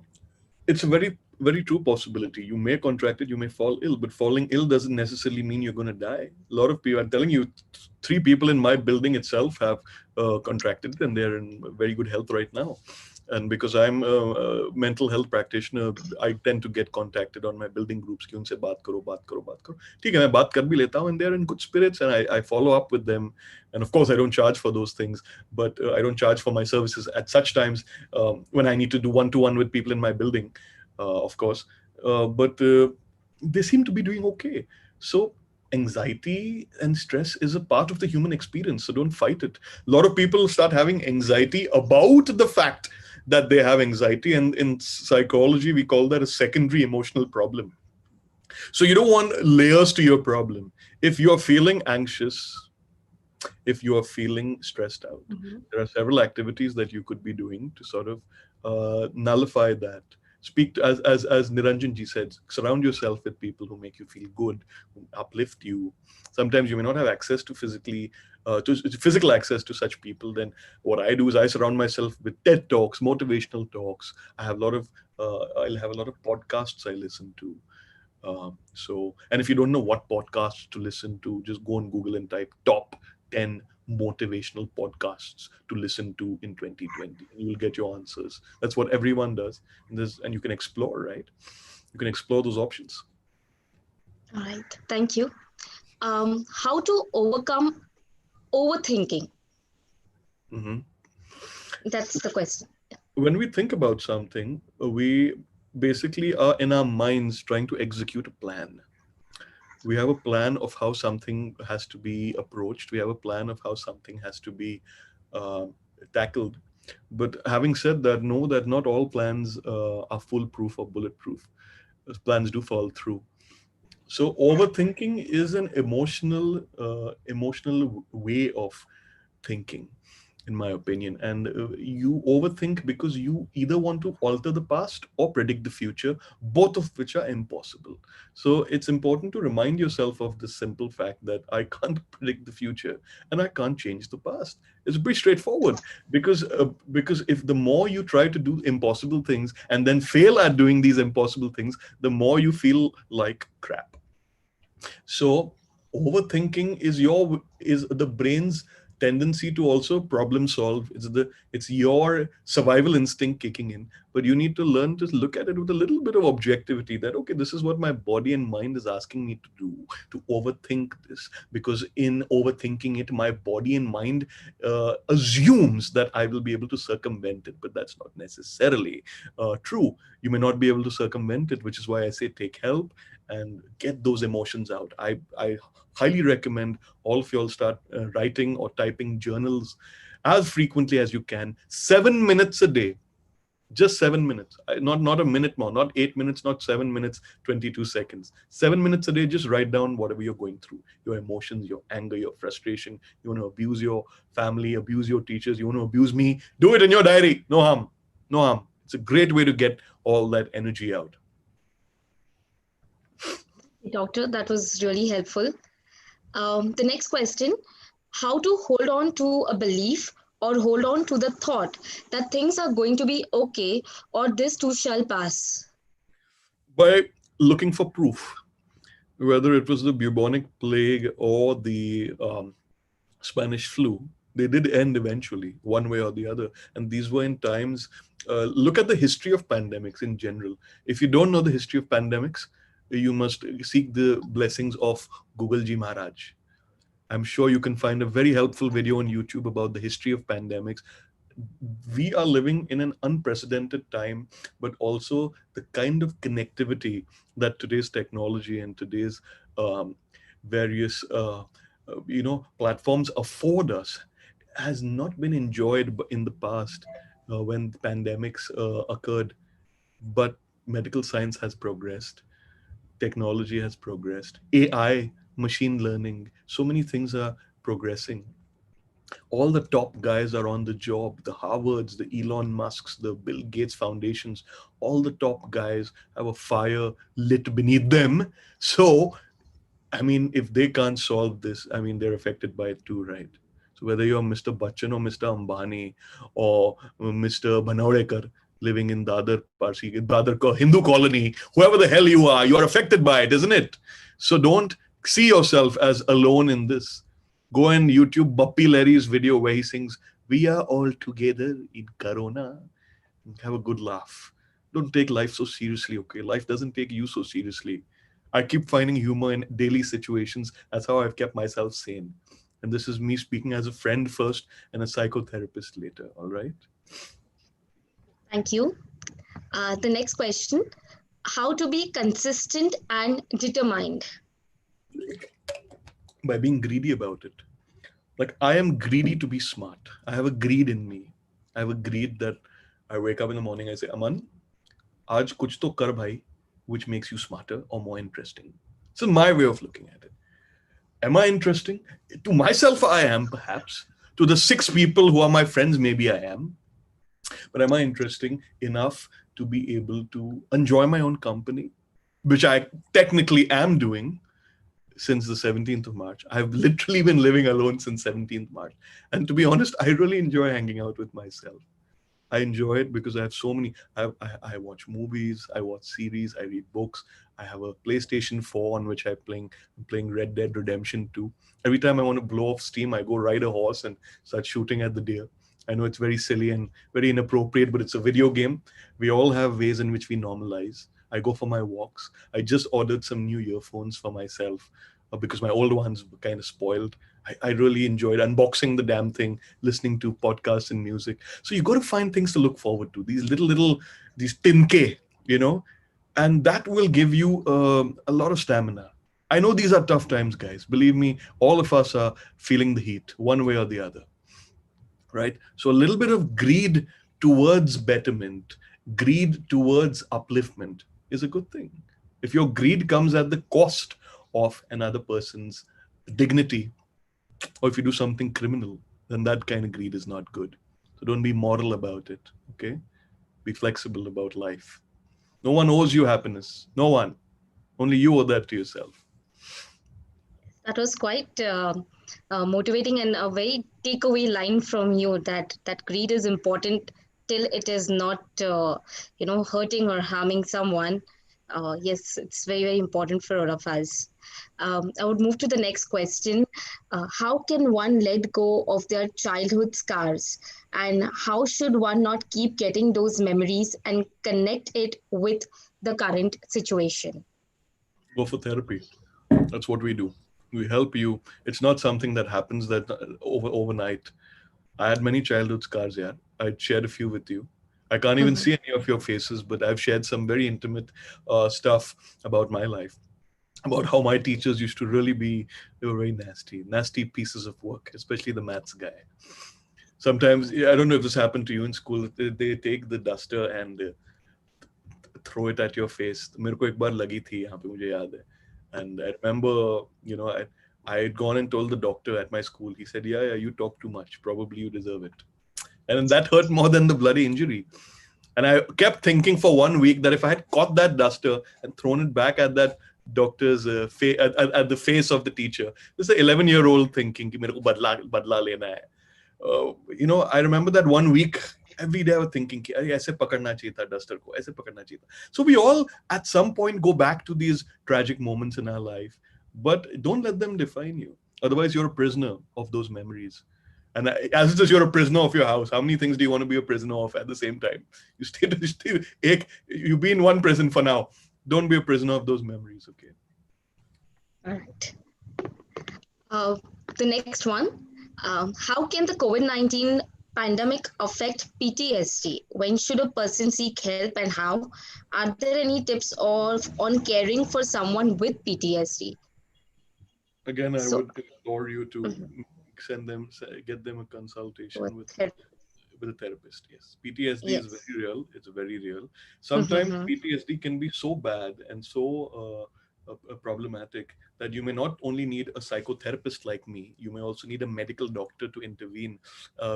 It's a very, very true possibility. You may contract it, you may fall ill, but falling ill doesn't necessarily mean you're going to die. A lot of people, I'm telling you, 3 people in my building itself have contracted it, and they're in very good health right now. And because I'm a mental health practitioner, I tend to get contacted on my building groups. कि उनसे बात करो. ठीक है, मैं बात कर भी लेता हूँ, and they're in good spirits, and I follow up with them. And of course, I don't charge for those things, but I don't charge for my services at such times when I need to do one-to-one with people in my building, of course. But they seem to be doing okay. So anxiety and stress is a part of the human experience, so don't fight it. A lot of people start having anxiety about the fact that they have anxiety, and in psychology we call that a secondary emotional problem. So you don't want layers to your problem. If you're feeling anxious, if you are feeling stressed out, there are several activities that you could be doing to sort of nullify that. Speak to, as Niranjan ji said, surround yourself with people who make you feel good, who uplift you. Sometimes you may not have access to physical access to such people. Then what I do is I surround myself with TED Talks, motivational talks. I'll have a lot of podcasts I listen to. And if you don't know what podcasts to listen to, just go on Google and type top 10 motivational podcasts to listen to in 2020. And you will get your answers. That's what everyone does. And you can explore, right? You can explore those options. All right. Thank you. How to overcome overthinking? Mm-hmm. That's the question. When we think about something, we basically are in our minds trying to execute a plan. We have a plan of how something has to be approached. We have a plan of how something has to be tackled. But having said that, know that not all plans are foolproof or bulletproof. Those plans do fall through. So overthinking is an emotional way of thinking, in my opinion. And you overthink because you either want to alter the past or predict the future, both of which are impossible. So it's important to remind yourself of the simple fact that I can't predict the future and I can't change the past. It's pretty straightforward, because if the more you try to do impossible things and then fail at doing these impossible things, the more you feel like crap. So overthinking is the brain's tendency to also problem solve. It's your survival instinct kicking in, but you need to learn to look at it with a little bit of objectivity, that okay, this is what my body and mind is asking me to do, to overthink this, because in overthinking it, my body and mind assumes that I will be able to circumvent it, but that's not necessarily true. You may not be able to circumvent it, which is why I say take help and get those emotions out. I highly recommend all of you all start writing or typing journals as frequently as you can. 7 minutes a day, just 7 minutes, not a minute more, not 8 minutes, not 7 minutes, 22 seconds. 7 minutes a day, just write down whatever you're going through, your emotions, your anger, your frustration. You want to abuse your family, abuse your teachers, you want to abuse me, do it in your diary. No harm, no harm. It's a great way to get all that energy out. Doctor, that was really helpful. The next question, how to hold on to a belief or hold on to the thought that things are going to be okay or this too shall pass? By looking for proof, whether it was the bubonic plague or the Spanish flu, they did end eventually, one way or the other. And these were in times, look at the history of pandemics in general. If you don't know the history of pandemics, you must seek the blessings of Google Ji Maharaj. I'm sure you can find a very helpful video on YouTube about the history of pandemics. We are living in an unprecedented time, but also the kind of connectivity that today's technology and today's various platforms afford us has not been enjoyed in the past when pandemics occurred. But medical science has progressed. Technology has progressed. AI, machine learning, so many things are progressing. All the top guys are on the job. The Harvards, the Elon Musks, the Bill Gates Foundations, all the top guys have a fire lit beneath them. So, I mean, if they can't solve this, I mean, they're affected by it too, right? So whether you're Mr. Bachchan or Mr. Ambani or Mr. Banaudekar, living in Dadar Hindu colony, whoever the hell you are affected by it, isn't it? So don't see yourself as alone in this. Go and YouTube Bappi Lahiri's video where he sings, "We are all together in Corona." Have a good laugh. Don't take life so seriously, okay? Life doesn't take you so seriously. I keep finding humor in daily situations. That's how I've kept myself sane. And this is me speaking as a friend first and a psychotherapist later, all right? Thank you. The next question, how to be consistent and determined? By being greedy about it. Like, I am greedy to be smart. I have a greed in me. I have a greed that I wake up in the morning, I say, Aman, aaj kuch to kar bhai, which makes you smarter or more interesting. This is my way of looking at it. Am I interesting? To myself, I am, perhaps. To the 6 people who are my friends, maybe I am. But am I interesting enough to be able to enjoy my own company, which I technically am doing since the 17th of March. I've literally been living alone since 17th March. And to be honest, I really enjoy hanging out with myself. I enjoy it because I have so many. I watch movies, I watch series, I read books. I have a PlayStation 4 on which I'm playing Red Dead Redemption 2. Every time I want to blow off steam, I go ride a horse and start shooting at the deer. I know it's very silly and very inappropriate, but it's a video game. We all have ways in which we normalize. I go for my walks. I just ordered some new earphones for myself because my old ones were kind of spoiled. I really enjoyed unboxing the damn thing, listening to podcasts and music. So you got to find things to look forward to. These these tinke, and that will give you a lot of stamina. I know these are tough times, guys. Believe me, all of us are feeling the heat one way or the other, right? So a little bit of greed towards betterment, greed towards upliftment is a good thing. If your greed comes at the cost of another person's dignity, or if you do something criminal, then that kind of greed is not good. So don't be moral about it, okay? Be flexible about life. No one owes you happiness. No one. Only you owe that to yourself. That was quite motivating and a very takeaway line from you that greed is important till it is not, hurting or harming someone. Yes, it's very, very important for all of us. I would move to the next question. How can one let go of their childhood scars? And how should one not keep getting those memories and connect it with the current situation? Go for therapy. That's what we do. We help you. It's not something that happens that overnight. I had many childhood scars, yeah. I shared a few with you. I can't even see any of your faces, but I've shared some very intimate stuff about my life, about how my teachers used to really be, they were very nasty pieces of work, especially the maths guy. Sometimes, I don't know if this happened to you in school, they take the duster and throw it at your face. मेरे को एक बार लगी थी यहाँ पे, मुझे याद है. And I remember, I had gone and told the doctor at my school. He said, yeah, you talk too much. Probably you deserve it. And that hurt more than the bloody injury. And I kept thinking for 1 week that if I had caught that duster and thrown it back at that doctor's at the face of the teacher, this is an 11-year-old thinking, कि मेरे को बदला लेना है. I remember that 1 week, every day I was thinking, कि ऐसे पकड़ना चाहिए था duster को, ऐसे पकड़ना चाहिए था. So we all at some point go back to these tragic moments in our life, but don't let them define you. Otherwise, you're a prisoner of those memories. And as it is, you're a prisoner of your house. How many things do you want to be a prisoner of at the same time? You be in one prison for now. Don't be a prisoner of those memories, okay? All right. The next one. How can the COVID-19 pandemic affect PTSD? When should a person seek help and how? Are there any tips on caring for someone with PTSD? Again, I would implore you to get them a consultation with a therapist. Yes, PTSD is very real. It's very real. Sometimes PTSD can be so bad and so problematic that you may not only need a psychotherapist like me, you may also need a medical doctor to intervene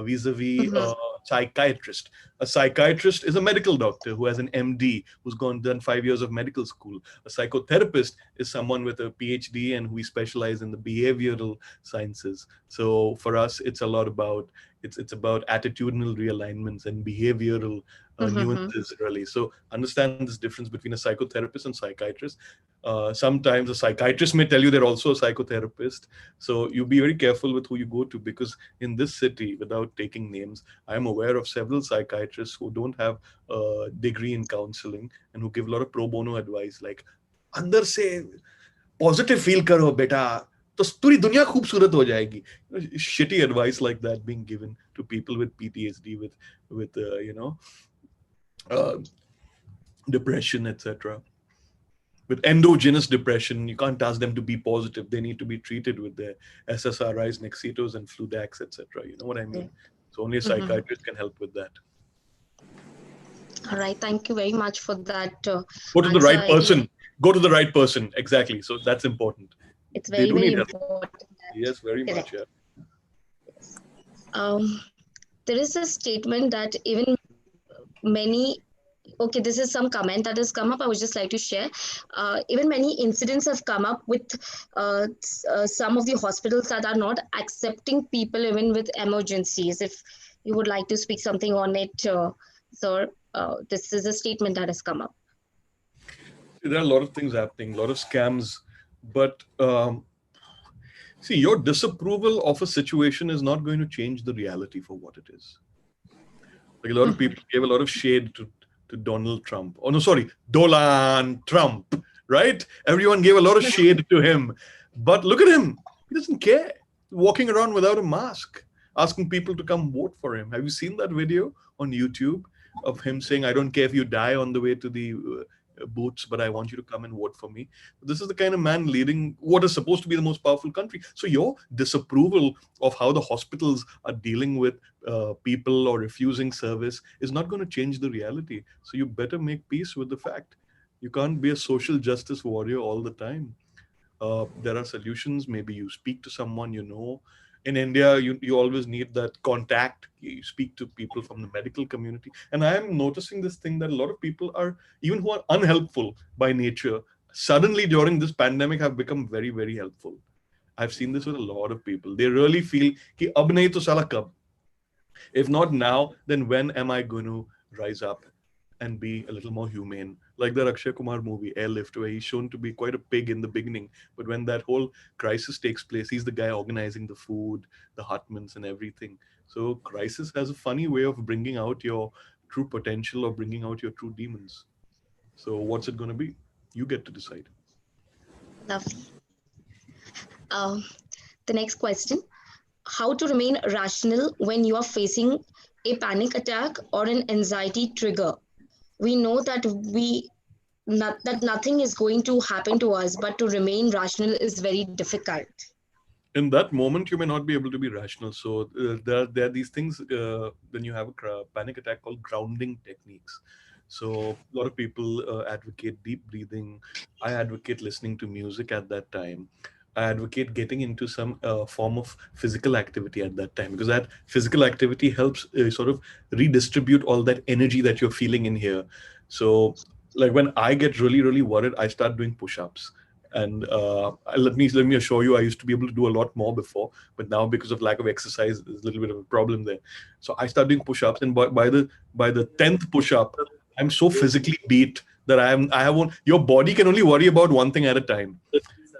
vis-a-vis a psychiatrist. A psychiatrist is a medical doctor who has an MD, who's done 5 years of medical school. A psychotherapist is someone with a PhD and we specialize in the behavioral sciences. So for us, it's a lot about it's about attitudinal realignments and behavioral nuances, really. So understand this difference between a psychotherapist and psychiatrist. Sometimes a psychiatrist may tell you they're also a psychotherapist. So you be very careful with who you go to, because in this city, without taking names, I'm aware of several psychiatrists who don't have a degree in counseling and who give a lot of pro bono advice, like, अंदर से positive feel करो बेटा, तो पूरी दुनिया खूबसूरत हो जाएगी. Shitty advice like that being given to people with PTSD, with depression, etc. With endogenous depression, you can't ask them to be positive. They need to be treated with their SSRIs, Nexitos, and Fludax, etc. You know what I mean? So only a psychiatrist can help with that. All right. Thank you very much for that. Go to the right person. Go to the right person. Exactly. So that's important. It's very, very important. Yes, very much. Yeah. There is a statement that even many okay, this is some comment that has come up. I would just like to share. Even many incidents have come up with some of the hospitals that are not accepting people even with emergencies. If you would like to speak something on it, sir, this is a statement that has come up. There are a lot of things happening, a lot of scams, but see, your disapproval of a situation is not going to change the reality for what it is. Like a lot of people gave a lot of shade to Donald Trump. Oh no, sorry, Dolan Trump, right? Everyone gave a lot of shade to him. But look at him. He doesn't care. Walking around without a mask, asking people to come vote for him. Have you seen that video on YouTube of him saying, I don't care if you die on the way to the booths, but I want you to come and vote for me? This is the kind of man leading what is supposed to be the most powerful country. So your disapproval of how the hospitals are dealing with people or refusing service is not going to change the reality. So you better make peace with the fact. You can't be a social justice warrior all the time. There are solutions. Maybe you speak to someone you know. In India, you always need that contact. You speak to people from the medical community. And I am noticing this thing that a lot of people are, even who are unhelpful by nature, suddenly during this pandemic have become very, very helpful. I've seen this with a lot of people. They really feel, ki ab nahi to sala kab. If not now, then when am I going to rise up and be a little more humane? Like the Akshay Kumar movie, Airlift, where he's shown to be quite a pig in the beginning. But when that whole crisis takes place, he's the guy organizing the food, the hutments and everything. So crisis has a funny way of bringing out your true potential or bringing out your true demons. So what's it going to be? You get to decide. Lovely. The next question. How to remain rational when you are facing a panic attack or an anxiety trigger? We know that that nothing is going to happen to us, but to remain rational is very difficult. In that moment, you may not be able to be rational. So there are these things when you have a panic attack called grounding techniques. So a lot of people advocate deep breathing. I advocate listening to music at that time. I advocate getting into some form of physical activity at that time, because that physical activity helps sort of redistribute all that energy that you're feeling in here. So like when I get really, really worried, I start doing push-ups. And let me assure you, I used to be able to do a lot more before, but now because of lack of exercise, there's a little bit of a problem there. So I start doing push-ups, and by the 10th push-up, I'm so physically beat that your body can only worry about one thing at a time.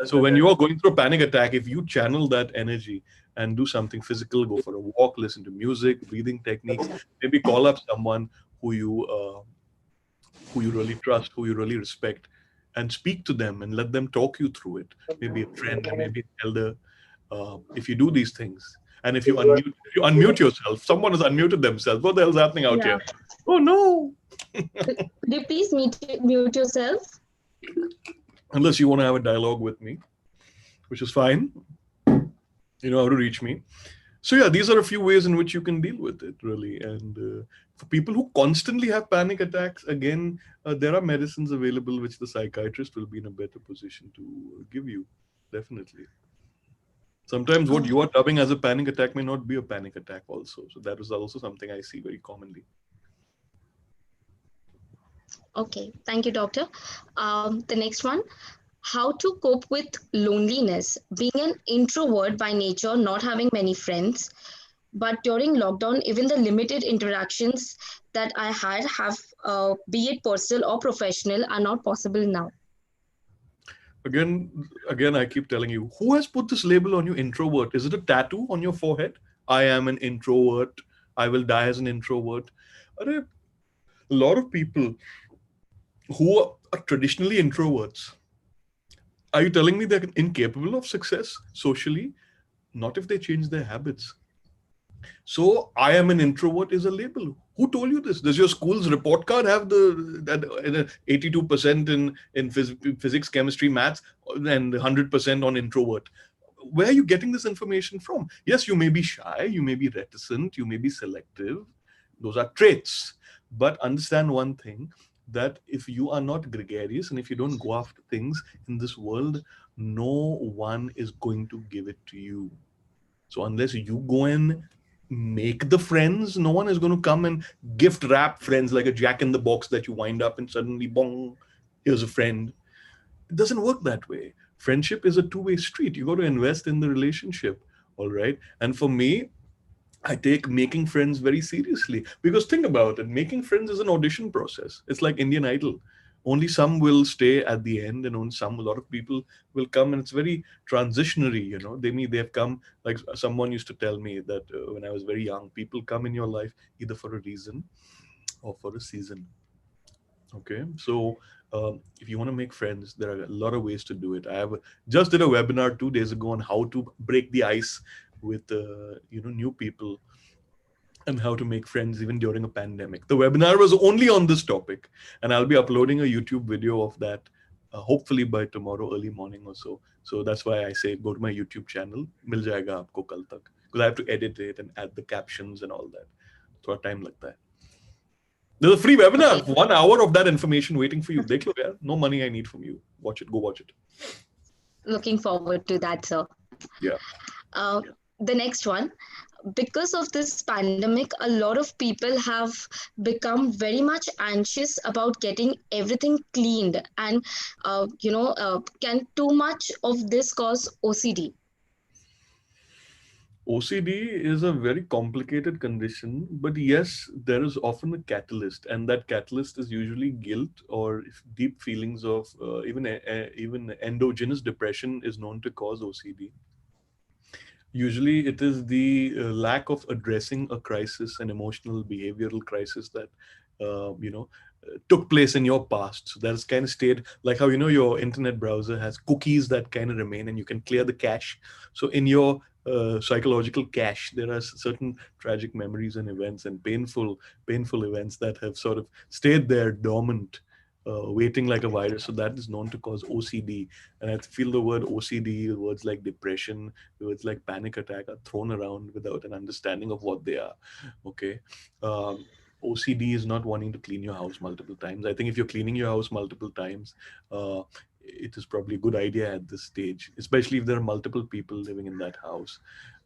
So when you are going through a panic attack, if you channel that energy and do something physical, go for a walk, listen to music, breathing techniques, maybe call up someone who you really trust, who you really respect, and speak to them and let them talk you through it. Maybe a friend, maybe an elder. If you do these things, and if you unmute yourself, someone has unmuted themselves. What the hell's happening out here? Oh no! Could you please mute yourself? Unless you want to have a dialogue with me, which is fine. You know how to reach me. So yeah, these are a few ways in which you can deal with it, really. And for people who constantly have panic attacks, again, there are medicines available which the psychiatrist will be in a better position to give you, definitely. Sometimes what you are dubbing as a panic attack may not be a panic attack also. So that is also something I see very commonly. Okay, thank you, doctor. The next one. How to cope with loneliness. Being an introvert by nature, not having many friends, but during lockdown, even the limited interactions that I had have, be it personal or professional, are not possible now. Again, I keep telling you, who has put this label on you, introvert? Is it a tattoo on your forehead? I am an introvert. I will die as an introvert. A lot of people who are traditionally introverts, are you telling me they're incapable of success socially? Not if they change their habits. So I am an introvert is a label. Who told you this? Does your school's report card have that 82% in physics, chemistry, maths, and 100% on introvert? Where are you getting this information from? Yes, you may be shy, you may be reticent, you may be selective. Those are traits. But understand one thing, that if you are not gregarious and if you don't go after things in this world, no one is going to give it to you. So unless you go in make the friends. No one is going to come and gift wrap friends like a Jack in the Box that you wind up and suddenly, bong, here's a friend. It doesn't work that way. Friendship is a two-way street. You got to invest in the relationship. All right. And for me, I take making friends very seriously, because think about it. Making friends is an audition process. It's like Indian Idol. Only some will stay at the end, and only a lot of people will come, and it's very transitionary. They have come, like someone used to tell me that when I was very young, people come in your life either for a reason or for a season. Okay, so if you want to make friends, there are a lot of ways to do it. Just did a webinar 2 days ago on how to break the ice with new people and how to make friends even during a pandemic. The webinar was only on this topic, and I'll be uploading a YouTube video of that hopefully by tomorrow early morning or so. So that's why I say go to my YouTube channel. Mil jayega aapko kal tak, because I have to edit it and add the captions and all that. So time like that. There's a free webinar, 1 hour of that information waiting for you. Dekh lo yaar, no money I need from you. Watch it, go watch it. Looking forward to that, sir. Yeah. The next one, because of this pandemic, a lot of people have become very much anxious about getting everything cleaned, and can too much of this cause OCD? OCD is a very complicated condition, but yes, there is often a catalyst, and that catalyst is usually guilt or deep feelings of even endogenous depression is known to cause OCD. Usually it is the lack of addressing a crisis, an emotional behavioral crisis that took place in your past. So that's kind of stayed, like how your internet browser has cookies that kind of remain and you can clear the cache. So in your psychological cache, there are certain tragic memories and events and painful events that have sort of stayed there dormant, waiting like a virus. So that is known to cause OCD. And I feel the word OCD, words like depression, words like panic attack are thrown around without an understanding of what they are. Okay. OCD is not wanting to clean your house multiple times. I think if you're cleaning your house multiple times, it is probably a good idea at this stage, especially if there are multiple people living in that house.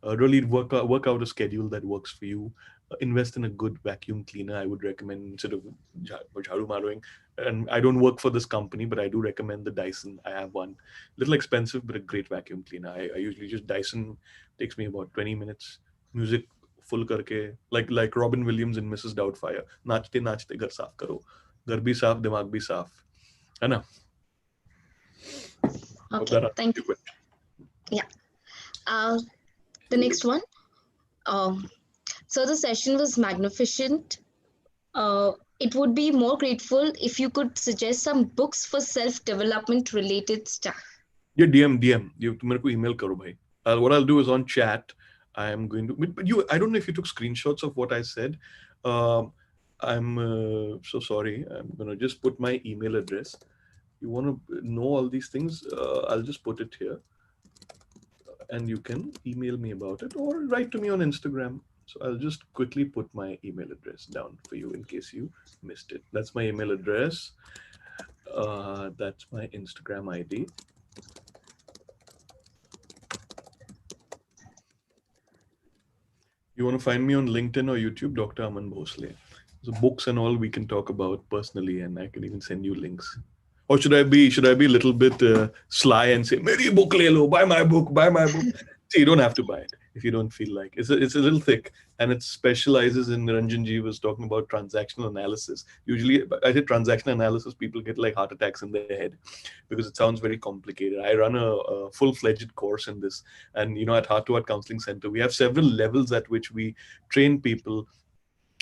Really work out a schedule that works for you. Invest in a good vacuum cleaner. I would recommend, instead of jharu maroing. And I don't work for this company, but I do recommend the Dyson. I have one. Little expensive, but a great vacuum cleaner. I usually just Dyson. Takes me about 20 minutes. Music full karke, like Robin Williams in Mrs. Doubtfire. Nachte nachte ghar saaf karo. Ghar bhi saaf, dimag bhi saaf. Hai na? Okay, thank you. Yeah. The next one. So the session was magnificent. It would be more grateful if you could suggest some books for self-development related stuff. Yeah, DM. You मेरे को email करो भाई. What I'll do is on chat, I am going to. But I don't know if you took screenshots of what I said. I'm so sorry. I'm gonna just put my email address. You want to know all these things? I'll just put it here, and you can email me about it or write to me on Instagram. So I'll just quickly put my email address down for you in case you missed it. That's my email address. That's my Instagram ID. You want to find me on LinkedIn or YouTube, Dr. Aman Bhosle. So books and all we can talk about personally, and I can even send you links. Or should I be a little bit sly and say, "Meri book le lo, buy my book, buy my book"? See, you don't have to buy it if you don't feel like. It's a little thick, and it specializes in. Ranjanji was talking about transactional analysis. Usually, I say transactional analysis, people get like heart attacks in their head because it sounds very complicated. I run a full-fledged course in this, and at Heart to Heart Counseling Center, we have several levels at which we train people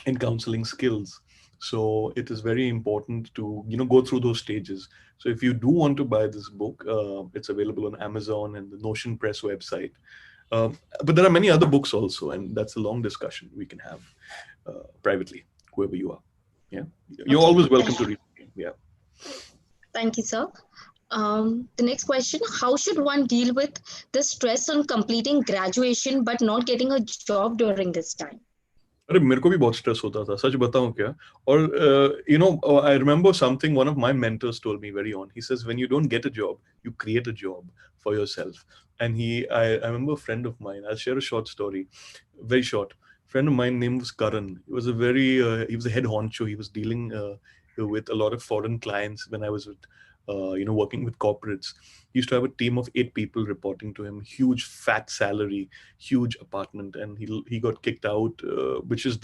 in counseling skills. So it is very important to go through those stages. So if you do want to buy this book, it's available on Amazon and the Notion Press website. But there are many other books also, and that's a long discussion we can have privately, whoever you are. Yeah, you're always welcome to read. Yeah. Thank you, sir. The next question: how should one deal with the stress on completing graduation but not getting a job during this time? अरे मेरे को भी बहुत stress होता था, सच बताऊं क्या? और I remember something one of my mentors told me very on. He says, when you don't get a job, you create a job for yourself. And I remember a friend of mine, I'll share a short story, very short. friend of mine name was Karan. He was he was a head honcho. He was dealing with a lot of foreign clients when I was with, working with corporates. He used to have a team of 8 people reporting to him, huge fat salary, huge apartment, and he got kicked out, which is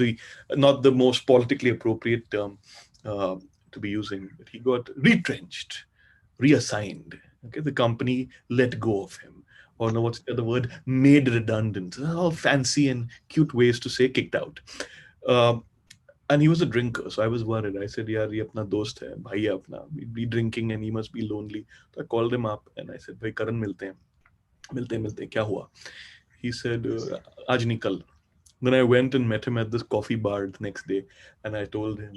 not the most politically appropriate term to be using, but he got retrenched, reassigned. Okay, the company let go of him, or no, what's the other word? Made redundant. All fancy and cute ways to say kicked out. Um, and he was a drinker, so I was worried. I said, "Yaar, ye apna dost hai, bhai hai apna. He'd be drinking and he must be lonely." So I called him up and I said, "Bhai Karan, milte, kya hua?" He said, "Aaj nahi, kal." Then I went and met him at this coffee bar the next day, and I told him,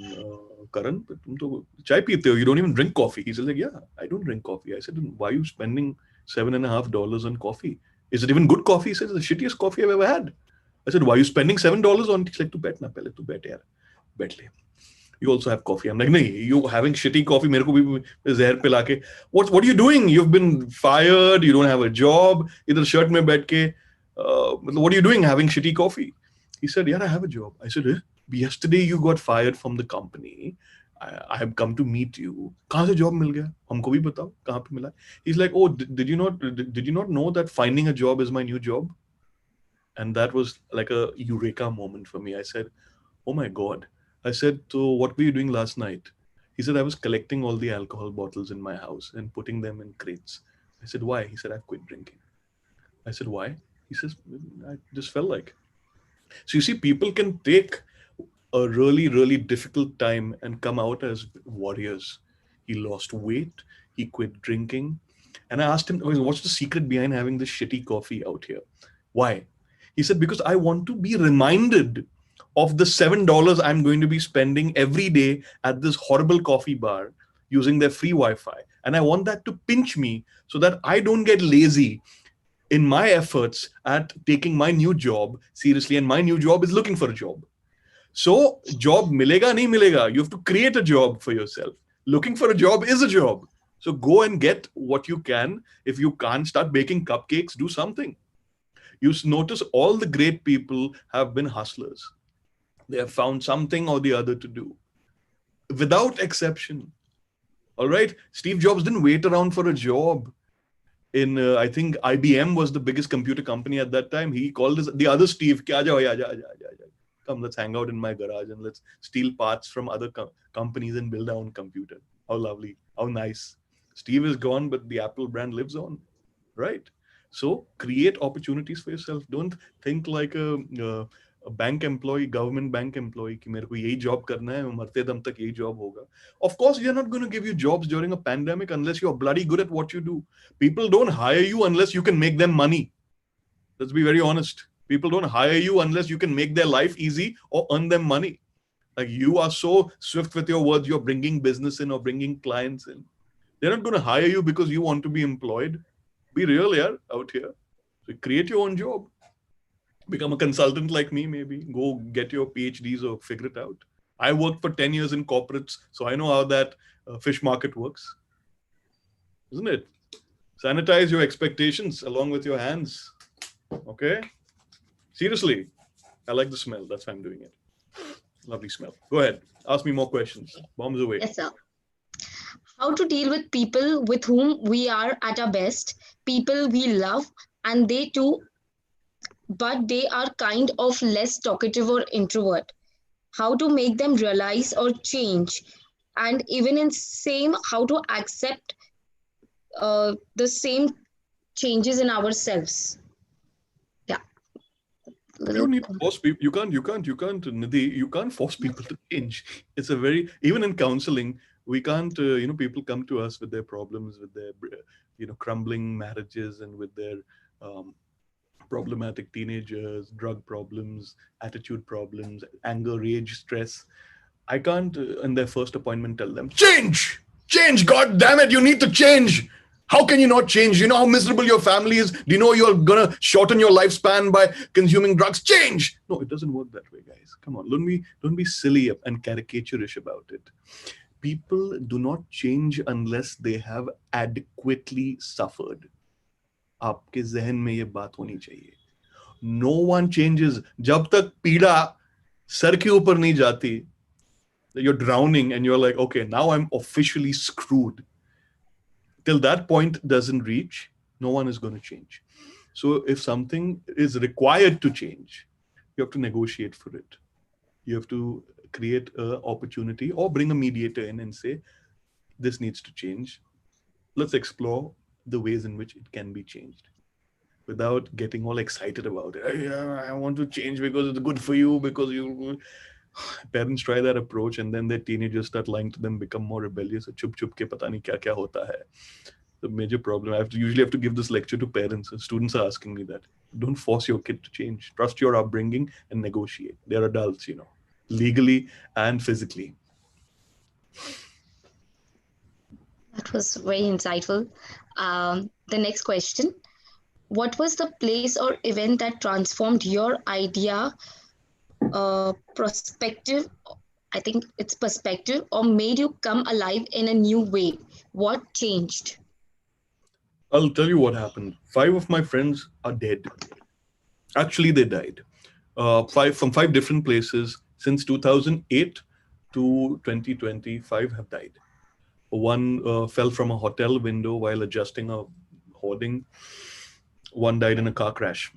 "Karan, tum to chai peete ho? You don't even drink coffee." He said, "Like, yeah, I don't drink coffee." I said, "Why are you spending $7.50 on coffee? Is it even good coffee?" He said, "It's the shittiest coffee I've ever had." I said, "Why are you spending $7 on?" He's like, "Tu bet na pehle, tu bet yaar, bet le. You also have coffee." I'm like, "Nahi, you having shitty coffee, mere ko bhi zehar pila ke. What are you doing? You've been fired. You don't have a job. Idhar shirt mein baith ke. What are you doing having shitty coffee?" He said, "Yeah, I have a job." I said, "Yesterday you got fired from the company. I have come to meet you. कहाँ से job मिल गया? हमको भी बताओ कहाँ पे मिला?" He's like, "Oh, did you not know that finding a job is my new job?" And that was like a eureka moment for me. I said, "Oh my God." I said, "So what were you doing last night?" He said, "I was collecting all the alcohol bottles in my house and putting them in crates." I said, "Why?" He said, "I've quit drinking." I said, "Why?" He says, "I just felt like." So you see, people can take a really, really difficult time and come out as warriors. He lost weight, he quit drinking. And I asked him, "What's the secret behind having this shitty coffee out here?" Why? He said, "Because I want to be reminded of the $7 I'm going to be spending every day at this horrible coffee bar using their free Wi-Fi. And I want that to pinch me so that I don't get lazy in my efforts at taking my new job seriously. And my new job is looking for a job. So job milega nahi milega. You have to create a job for yourself. Looking for a job is a job. So go and get what you can. If you can't, start baking cupcakes, do something." You notice all the great people have been hustlers. They have found something or the other to do, without exception. All right. Steve Jobs didn't wait around for a job. I think IBM was the biggest computer company at that time. He called the other Steve, "Kya jao, ya, come, let's hang out in my garage and let's steal parts from other companies and build our own computer." How lovely, how nice. Steve is gone, but the Apple brand lives on, right? So create opportunities for yourself. Don't think like a bank employee, government bank employee, कि मेरे को यही job करना है, मरते दम तक यही job होगा. Of course, they're not going to give you jobs during a pandemic unless you're bloody good at what you do. People don't hire you unless you can make them money. Let's be very honest. People don't hire you unless you can make their life easy or earn them money. Like, you are so swift with your words, you're bringing business in or bringing clients in. They're not going to hire you because you want to be employed. Be real, yeah, out here. So create your own job. Become a consultant like me, maybe. Go get your PhDs or figure it out. I worked for 10 years in corporates, so I know how that fish market works. Isn't it? Sanitize your expectations along with your hands. Okay? Seriously. I like the smell. That's why I'm doing it. Lovely smell. Go ahead. Ask me more questions. Bombs away. Yes, sir. How to deal with people with whom we are at our best, people we love, and they too, but they are kind of less talkative or introvert. How to make them realize or change, and even in same, how to accept the same changes in ourselves. Yeah. You don't need to force people. You can't, Nidhi, you can't force people to change. It's a even in counseling, we can't, people come to us with their problems, with their, crumbling marriages and with their problematic teenagers, drug problems, attitude problems, anger, rage, stress. I can't, in their first appointment, tell them, change, God damn it, you need to change. How can you not change? You know how miserable your family is? Do you know you're going to shorten your lifespan by consuming drugs? Change. No, it doesn't work that way, guys. Come on, don't be silly and caricaturish about it. People do not change unless they have adequately suffered. आपके ज़हन में ये बात होनी चाहिए. No one changes. जब तक पीड़ा सर के ऊपर नहीं जाती, you're drowning and you're like, okay, now I'm officially screwed. Till that point doesn't reach, no one is going to change. So if something is required to change, you have to negotiate for it. You have to create an opportunity or bring a mediator in and say, this needs to change. Let's explore the ways in which it can be changed without getting all excited about it. I want to change because it's good for you, because you... Parents try that approach and then their teenagers start lying to them, become more rebellious. Chup chup ke pata nahi kya hota hai. The major problem. I usually have to give this lecture to parents. Students are asking me that. Don't force your kid to change. Trust your upbringing and negotiate. They're adults, legally and physically. That was very insightful. The next question. What was the place or event that transformed your idea, perspective, or made you come alive in a new way? What changed? I'll tell you what happened. 5 of my friends are dead. Actually, they died. 5 from 5 different places since 2008 to 2020. 5 have died. One fell from a hotel window while adjusting a hoarding. One died in a car crash.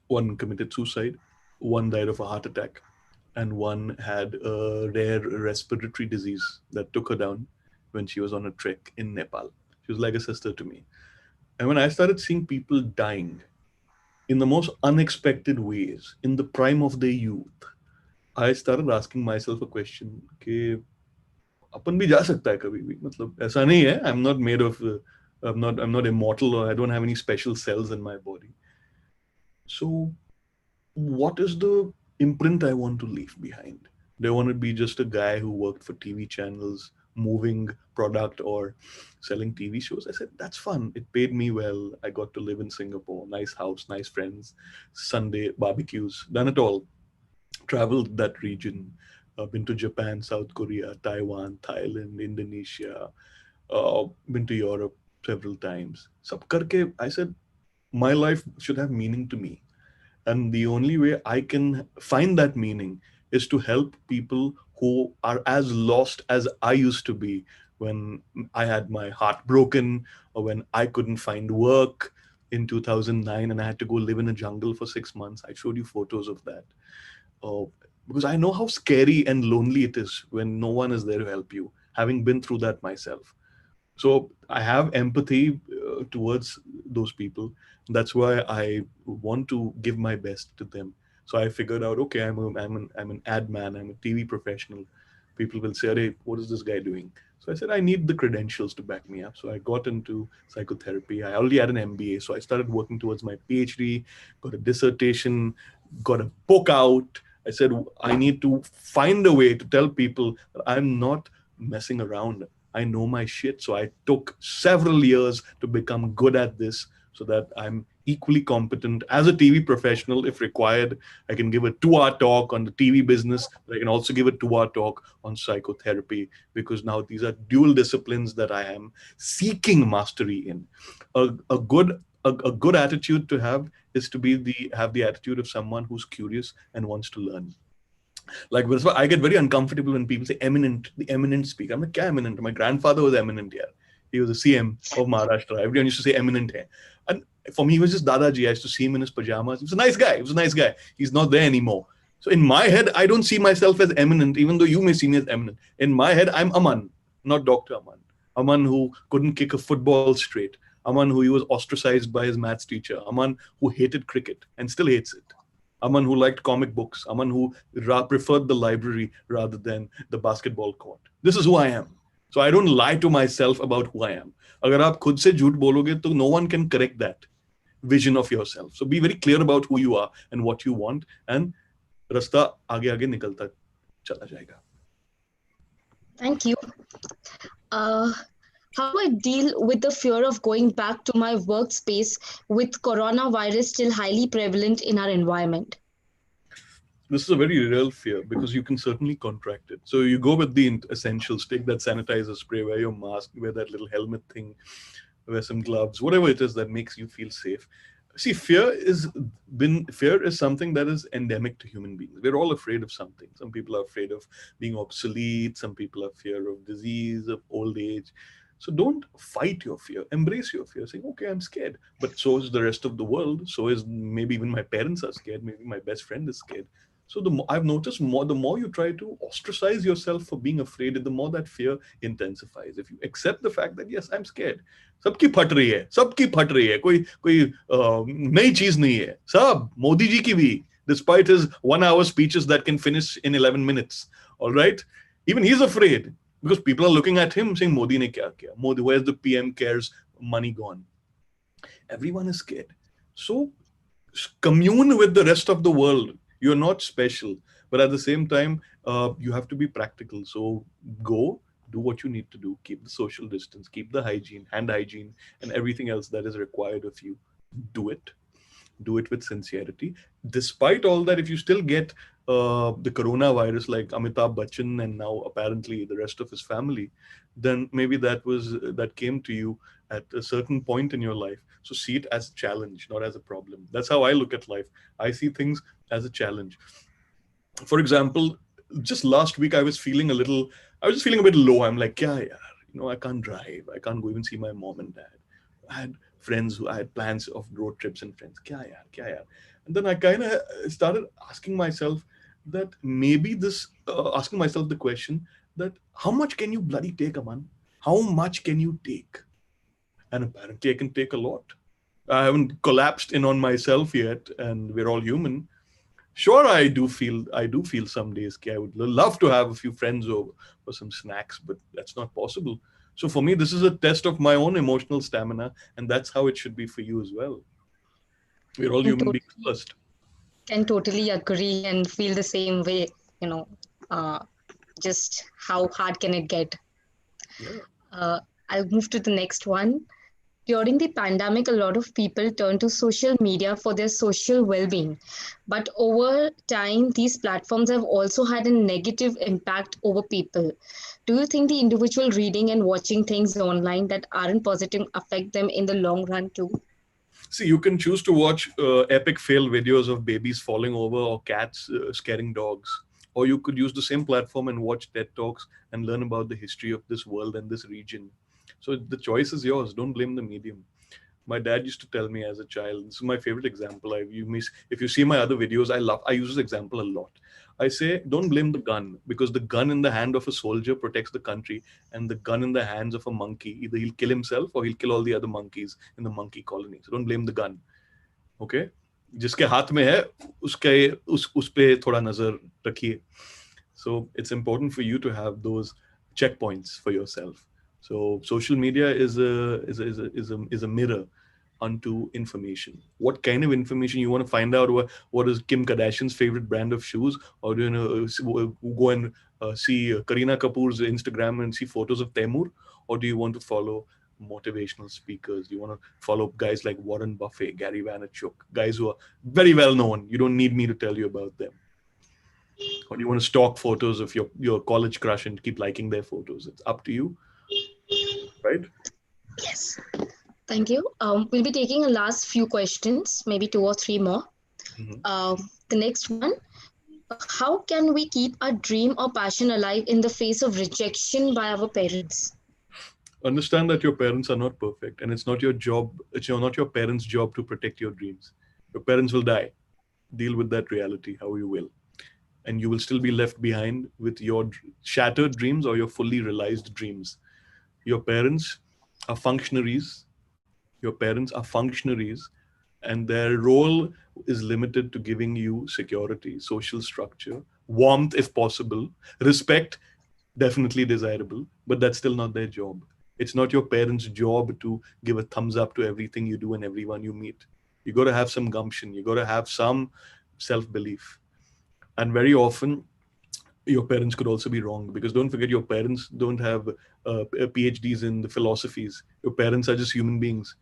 One committed suicide. One died of a heart attack. And one had a rare respiratory disease that took her down when she was on a trek in Nepal. She was like a sister to me. And when I started seeing people dying in the most unexpected ways, in the prime of their youth, I started asking myself a question कि अपन भी जा सकता है कभी भी, मतलब ऐसा नहीं है. I'm not made of, I'm not immortal, or I don't have any special cells in my body. So what is the imprint I want to leave behind? Do I want to be just a guy who worked for TV channels, moving product or selling TV shows? I said, that's fun. It paid me well. I got to live in Singapore, nice house, nice friends, Sunday barbecues, done it all. Traveled that region, been to Japan, South Korea, Taiwan, Thailand, Indonesia, been to Europe several times. Sab karke, I said, my life should have meaning to me. And the only way I can find that meaning is to help people who are as lost as I used to be when I had my heart broken, or when I couldn't find work in 2009 and I had to go live in a jungle for 6 months. I showed you photos of that. Because I know how scary and lonely it is when no one is there to help you, having been through that myself. So I have empathy towards those people. That's why I want to give my best to them. So I figured out, okay, I'm an ad man, I'm a TV professional. People will say, hey, what is this guy doing? So I said, I need the credentials to back me up. So I got into psychotherapy. I already had an MBA. So I started working towards my PhD, got a dissertation, got a book out. I said, I need to find a way to tell people that I'm not messing around. I know my shit. So I took several years to become good at this so that I'm equally competent as a TV professional. If required, I can give a 2-hour talk on the TV business, but I can also give a 2-hour talk on psychotherapy, because now these are dual disciplines that I am seeking mastery in. A good attitude to have is to have the attitude of someone who's curious and wants to learn. Like, I get very uncomfortable when people say eminent, the eminent speaker. I'm like, kya eminent? My grandfather was eminent here. He was a CM of Maharashtra. Everyone used to say eminent hai. And for me, he was just Dadaji. I used to see him in his pajamas. He was a nice guy. He's not there anymore. So in my head, I don't see myself as eminent, even though you may see me as eminent. In my head, I'm Aman, not Dr. Aman. Aman who couldn't kick a football straight. Aman who he was ostracized by his maths teacher. Aman who hated cricket and still hates it. Aman who liked comic books. Aman who preferred the library rather than the basketball court. This is who I am. So I don't lie to myself about who I am. Agar aap khud se jhoot bologe, to no one can correct that vision of yourself. So be very clear about who you are and what you want, and rasta aage nikalta chala jayega. Thank you. How do I deal with the fear of going back to my workspace with coronavirus still highly prevalent in our environment? This is a very real fear, because you can certainly contract it. So you go with the essentials, take that sanitizer spray, wear your mask, wear that little helmet thing, wear some gloves, whatever it is that makes you feel safe. See, fear is something that is endemic to human beings. We're all afraid of something. Some people are afraid of being obsolete. Some people are fear of disease, of old age. So don't fight your fear. Embrace your fear. Saying, okay, I'm scared. But so is the rest of the world. So is maybe even my parents are scared. Maybe my best friend is scared. So I've noticed the more you try to ostracize yourself for being afraid, the more that fear intensifies. If you accept the fact that yes, I'm scared, सबकी फट रही है, सबकी फट रही है, कोई नई चीज नहीं है, सब मोदी जी की भी, despite his 1 hour speeches that can finish in 11 minutes. All right, even he's afraid because people are looking at him saying, Modi ne kya kiya? Modi, where's the PM cares money gone? Everyone is scared. So commune with the rest of the world. You're not special, but at the same time, you have to be practical. So go, do what you need to do. Keep the social distance, keep the hygiene, hand hygiene, and everything else that is required of you. Do it. Do it with sincerity. Despite all that, if you still get the coronavirus like Amitabh Bachchan and now apparently the rest of his family, then maybe that came to you at a certain point in your life. So see it as a challenge, not as a problem. That's how I look at life. I see things as a challenge. For example, just last week I was feeling a bit low. I'm like, yeah, I can't drive. I can't go even see my mom and dad. I had friends who I had plans of road trips and friends. Kya yaar? And then I kind of started asking myself that maybe asking myself the question that how much can you bloody take, Aman? How much can you take? And apparently I can take a lot. I haven't collapsed in on myself yet, and we're all human. Sure, I do feel some days I would love to have a few friends over for some snacks, but that's not possible. So for me, this is a test of my own emotional stamina, and that's how it should be for you as well. We're all human beings first. Can totally agree and feel the same way, just how hard can it get? Yeah. I'll move to the next one. During the pandemic, a lot of people turned to social media for their social well-being. But over time, these platforms have also had a negative impact over people. Do you think the individual reading and watching things online that aren't positive affect them in the long run too? See, you can choose to watch epic fail videos of babies falling over or cats scaring dogs. Or you could use the same platform and watch TED Talks and learn about the history of this world and this region. So the choice is yours. Don't blame the medium. My dad used to tell me as a child, this is my favorite example. If you see my other videos, I use this example a lot. I say, don't blame the gun, because the gun in the hand of a soldier protects the country, and the gun in the hands of a monkey, either he'll kill himself or he'll kill all the other monkeys in the monkey colony. So don't blame the gun. Okay? जिसके हाथ में है उस पे थोड़ा नजर रखिए. So it's important for you to have those checkpoints for yourself. So social media is a mirror unto information. What kind of information you want to find out? What is Kim Kardashian's favorite brand of shoes? Or do you go and see Kareena Kapoor's Instagram and see photos of Taimur? Or do you want to follow motivational speakers? Do you want to follow guys like Warren Buffett, Gary Vaynerchuk, guys who are very well known? You don't need me to tell you about them. Or do you want to stalk photos of your college crush and keep liking their photos? It's up to you. Right? Yes. Thank you. We'll be taking a last few questions, maybe 2 or 3 more. Mm-hmm. The next one, how can we keep our dream or passion alive in the face of rejection by our parents? Understand that your parents are not perfect, and it's not your job. It's not your parents' job to protect your dreams. Your parents will die. Deal with that reality how you will. And you will still be left behind with your shattered dreams or your fully realized dreams. Your parents are functionaries. And their role is limited to giving you security, social structure, warmth if possible, respect, definitely desirable, but that's still not their job. It's not your parents' job to give a thumbs up to everything you do and everyone you meet. You got to have some gumption. You got to have some self-belief. And very often, your parents could also be wrong, because don't forget, your parents don't have PhDs in the philosophies. Your parents are just human beings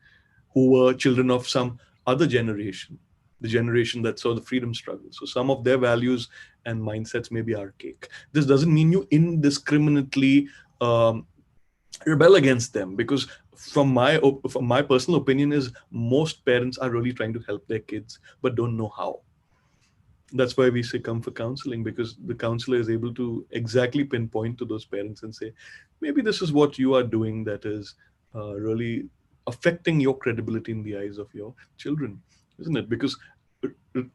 who were children of some other generation, the generation that saw the freedom struggle. So some of their values and mindsets may be archaic. This doesn't mean you indiscriminately rebel against them, because from my personal opinion is most parents are really trying to help their kids, but don't know how. That's why we say come for counseling, because the counselor is able to exactly pinpoint to those parents and say, maybe this is what you are doing that is really affecting your credibility in the eyes of your children, isn't it? Because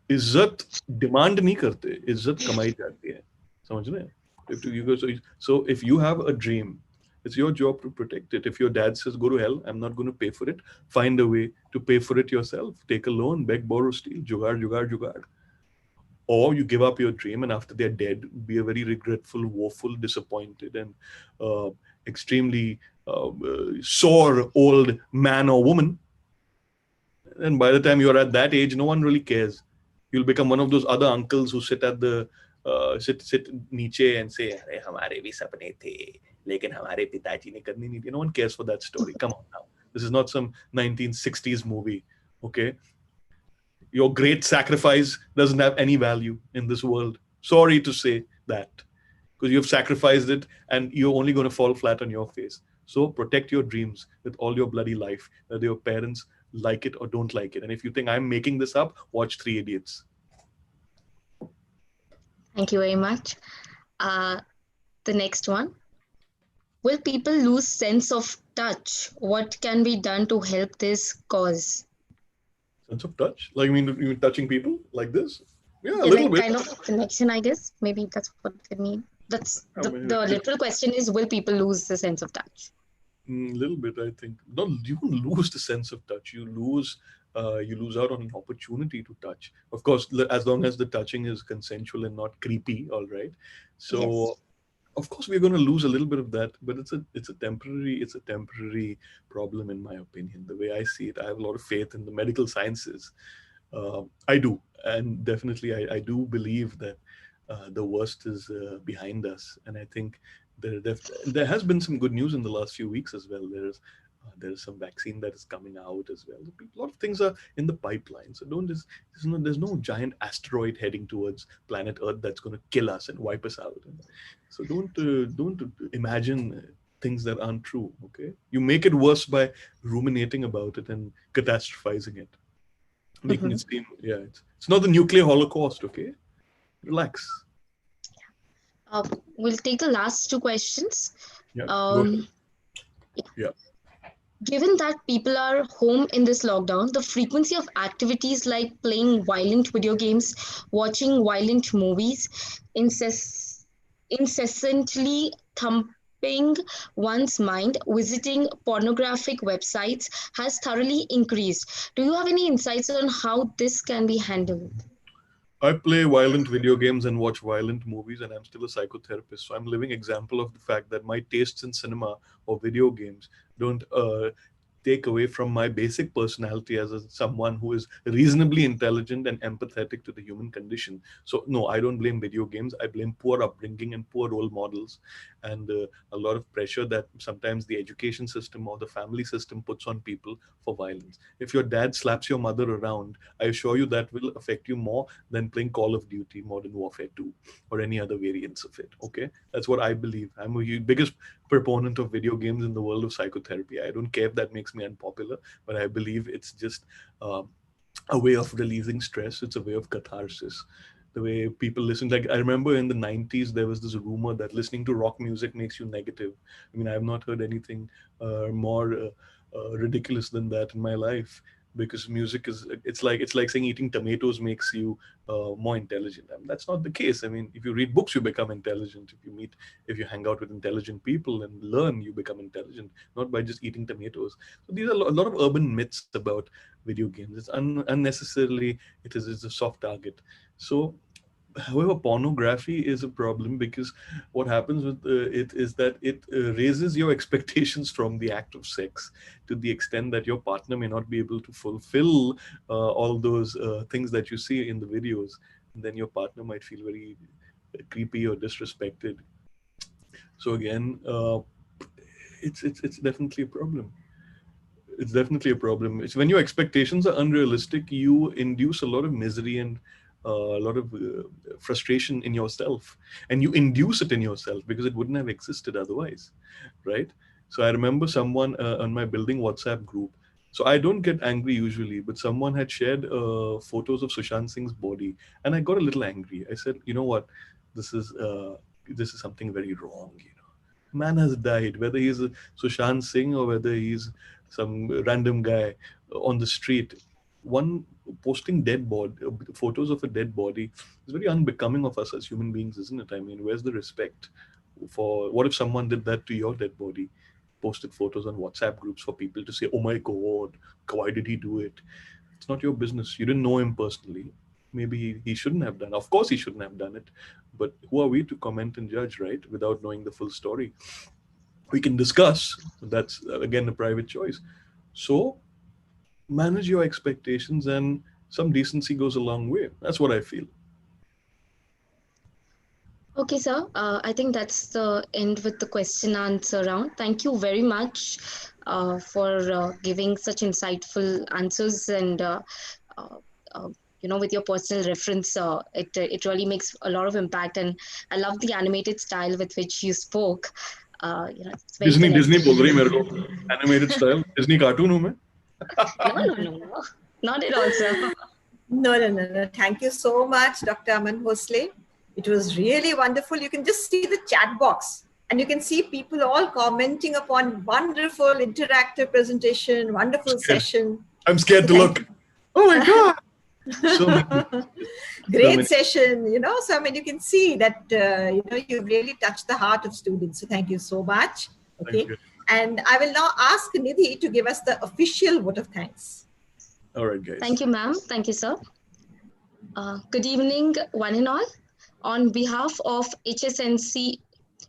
इज्जत demand नहीं करते, इज्जत कमाई जाती है, समझ रहे हैं? If you go, so if you have a dream, it's your job to protect it. If your dad says go to hell, I'm not going to pay for it, find a way to pay for it yourself. Take a loan, beg, borrow, steal, jugaad. Or you give up your dream, and after they're dead, be a very regretful, woeful, disappointed, and extremely sore old man or woman. And by the time you're at that age, no one really cares. You'll become one of those other uncles who sit at the sit niche and say, "Arey, hamare bhi sapne the, lekin hamare pitaji ne karni nahi thi." No one cares for that story. Come on now. This is not some 1960s movie, okay? Your great sacrifice doesn't have any value in this world. Sorry to say that, because you've sacrificed it and you're only going to fall flat on your face. So protect your dreams with all your bloody life, whether your parents like it or don't like it. And if you think I'm making this up, watch Three Idiots. Thank you very much. The next one. Will people lose sense of touch? What can be done to help this cause? Sense of touch? Like, you mean touching people like this? Yeah, a Yeah, little like bit. kind of connection, I guess. Maybe that's what they mean. That's the literal question is, will people lose the sense of touch? Little bit, I think. No, you don't lose the sense of touch. You lose out on an opportunity to touch. Of course, as long as the touching is consensual and not creepy, all right. So, Yes. of course, we're going to lose a little bit of that, but it's a temporary problem, in my opinion. The way I see it, I have a lot of faith in the medical sciences. I do, and definitely, I do believe that the worst is behind us, and I think there has been some good news in the last few weeks as well. There's some vaccine that is coming out as well. A lot of things are in the pipeline. So there's no giant asteroid heading towards planet Earth that's going to kill us and wipe us out. So don't imagine things that aren't true. Okay, you make it worse by ruminating about it and catastrophizing it, making it seem it's not the nuclear holocaust. Okay, relax. We'll take the last two questions. Yeah. Go ahead. Yeah. Given that people are home in this lockdown, the frequency of activities like playing violent video games, watching violent movies, incessantly thumping one's mind, visiting pornographic websites has thoroughly increased. Do you have any insights on how this can be handled? I play violent video games and watch violent movies, and I'm still a psychotherapist. So I'm a living example of the fact that my tastes in cinema or video games don't take away from my basic personality as someone who is reasonably intelligent and empathetic to the human condition. So no, I don't blame video games. I blame poor upbringing and poor role models, and a lot of pressure that sometimes the education system or the family system puts on people for violence. If your dad slaps your mother around, I assure you that will affect you more than playing Call of Duty, Modern Warfare 2, or any other variants of it. Okay, that's what I believe. I'm a biggest proponent of video games in the world of psychotherapy. I don't care if that makes me unpopular, but I believe it's just a way of releasing stress. It's a way of catharsis. The way people listen, like I remember in the 90s, there was this rumor that listening to rock music makes you negative. I mean, I have not heard anything more ridiculous than that in my life, because music is, it's like saying eating tomatoes makes you more intelligent. I mean, that's not the case. I mean, if you read books, you become intelligent. If you hang out with intelligent people and learn, you become intelligent, not by just eating tomatoes. So these are a lot of urban myths about video games. It's unnecessarily, it's a soft target. So however, pornography is a problem because what happens with it is that it raises your expectations from the act of sex to the extent that your partner may not be able to fulfill all those things that you see in the videos. And then your partner might feel very creepy or disrespected. So again, it's definitely a problem. It's definitely a problem. It's when your expectations are unrealistic, you induce a lot of misery and a lot of frustration in yourself, and you induce it in yourself because it wouldn't have existed otherwise, right? So I remember someone on my building WhatsApp group. So I don't get angry usually, but someone had shared photos of Sushant Singh's body, and I got a little angry. I said, you know what, this is something very wrong. Man has died, whether he's Sushant Singh or whether he's some random guy on the street. One posting dead body, photos of a dead body, is very unbecoming of us as human beings, isn't it? I mean, where's the respect for? What if someone did that to your dead body? Posted photos on WhatsApp groups for people to say, "Oh my God, why did he do it?" It's not your business. You didn't know him personally. Maybe he shouldn't have done. Of course, he shouldn't have done it. But who are we to comment and judge, right? Without knowing the full story, we can discuss. But that's again a private choice. So manage your expectations, and some decency goes a long way. That's what I feel. Okay, sir. I think that's the end with the question answer round. Thank you very much for giving such insightful answers, and with your personal reference, it really makes a lot of impact. And I love the animated style with which you spoke. It's very Disney बोल रही मेरे को animated style. Disney cartoon हूँ मैं. No, not at all, sir. No. Thank you so much, Dr. Aman Bhosle. It was really wonderful. You can just see the chat box and you can see people all commenting upon wonderful interactive presentation, wonderful session. I'm scared to look. Oh my God. So great session, so I mean, you can see that, you've really touched the heart of students. So thank you so much. Okay. And I will now ask Nidhi to give us the official vote of thanks. All right, guys. Thank you, ma'am. Thank you, sir. Good evening, one and all. On behalf of HSNC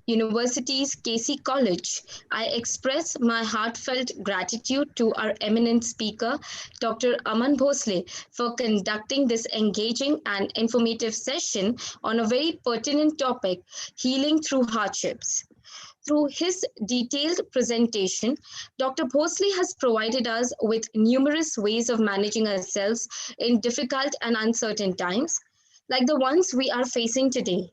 University's KC College, I express my heartfelt gratitude to our eminent speaker, Dr. Aman Bhosle, for conducting this engaging and informative session on a very pertinent topic, healing through hardships. Through his detailed presentation, Dr. Bhosle has provided us with numerous ways of managing ourselves in difficult and uncertain times, like the ones we are facing today.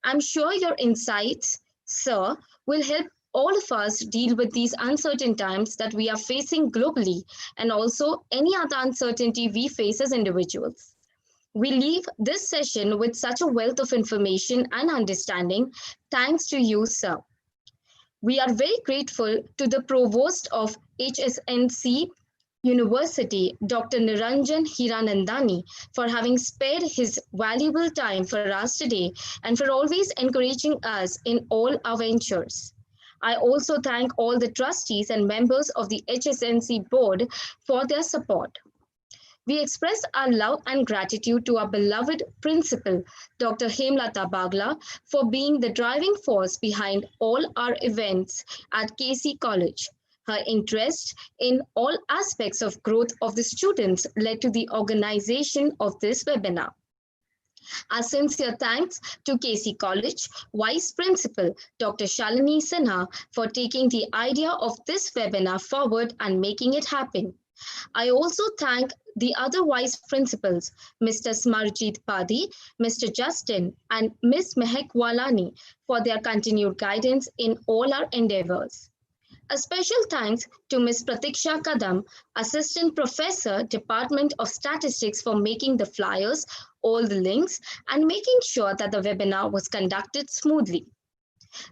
I'm sure your insights, sir, will help all of us deal with these uncertain times that we are facing globally, and also any other uncertainty we face as individuals. We leave this session with such a wealth of information and understanding, thanks to you, sir. We are very grateful to the Provost of HSNC University, Dr. Niranjan Hiranandani, for having spared his valuable time for us today and for always encouraging us in all our ventures. I also thank all the trustees and members of the HSNC board for their support. We express our love and gratitude to our beloved principal, Dr. Hemlata Bagla, for being the driving force behind all our events at KC College. Her interest in all aspects of growth of the students led to the organization of this webinar. Our sincere thanks to KC College Vice Principal Dr. Shalini Sinha for taking the idea of this webinar forward and making it happen. I also thank the other vice principals, Mr. Smarjit Padi, Mr. Justin, and Ms. Mehek Walani for their continued guidance in all our endeavors. A special thanks to Ms. Pratiksha Kadam, Assistant Professor, Department of Statistics, for making the flyers, all the links, and making sure that the webinar was conducted smoothly.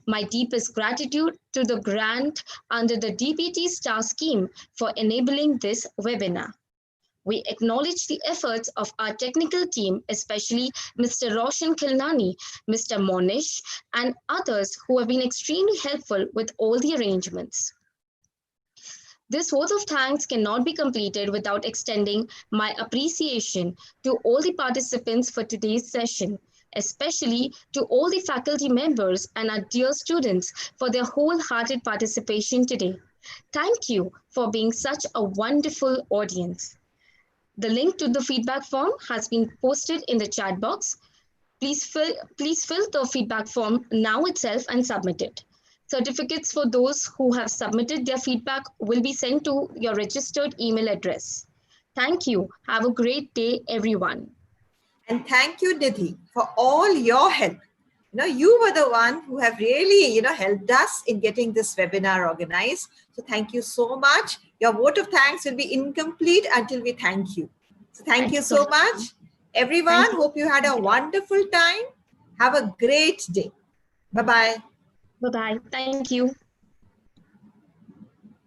My deepest gratitude to the grant under the DPT STAR scheme for enabling this webinar. We acknowledge the efforts of our technical team, especially Mr. Roshan Khilnani, Mr. Monish, and others who have been extremely helpful with all the arrangements. This vote of thanks cannot be completed without extending my appreciation to all the participants for today's session, especially to all the faculty members and our dear students for their wholehearted participation today. Thank you for being such a wonderful audience. The link to the feedback form has been posted in the chat box. Please fill the feedback form now itself and submit it. Certificates for those who have submitted their feedback will be sent to your registered email address. Thank you. Have a great day, everyone. And thank you, Nidhi, for all your help You were the one who have really, helped us in getting this webinar organized. So thank you so much. Your vote of thanks will be incomplete until we thank you. So thank you so much. Everyone, hope you had a wonderful time. Have a great day. Bye-bye. Bye-bye. Thank you.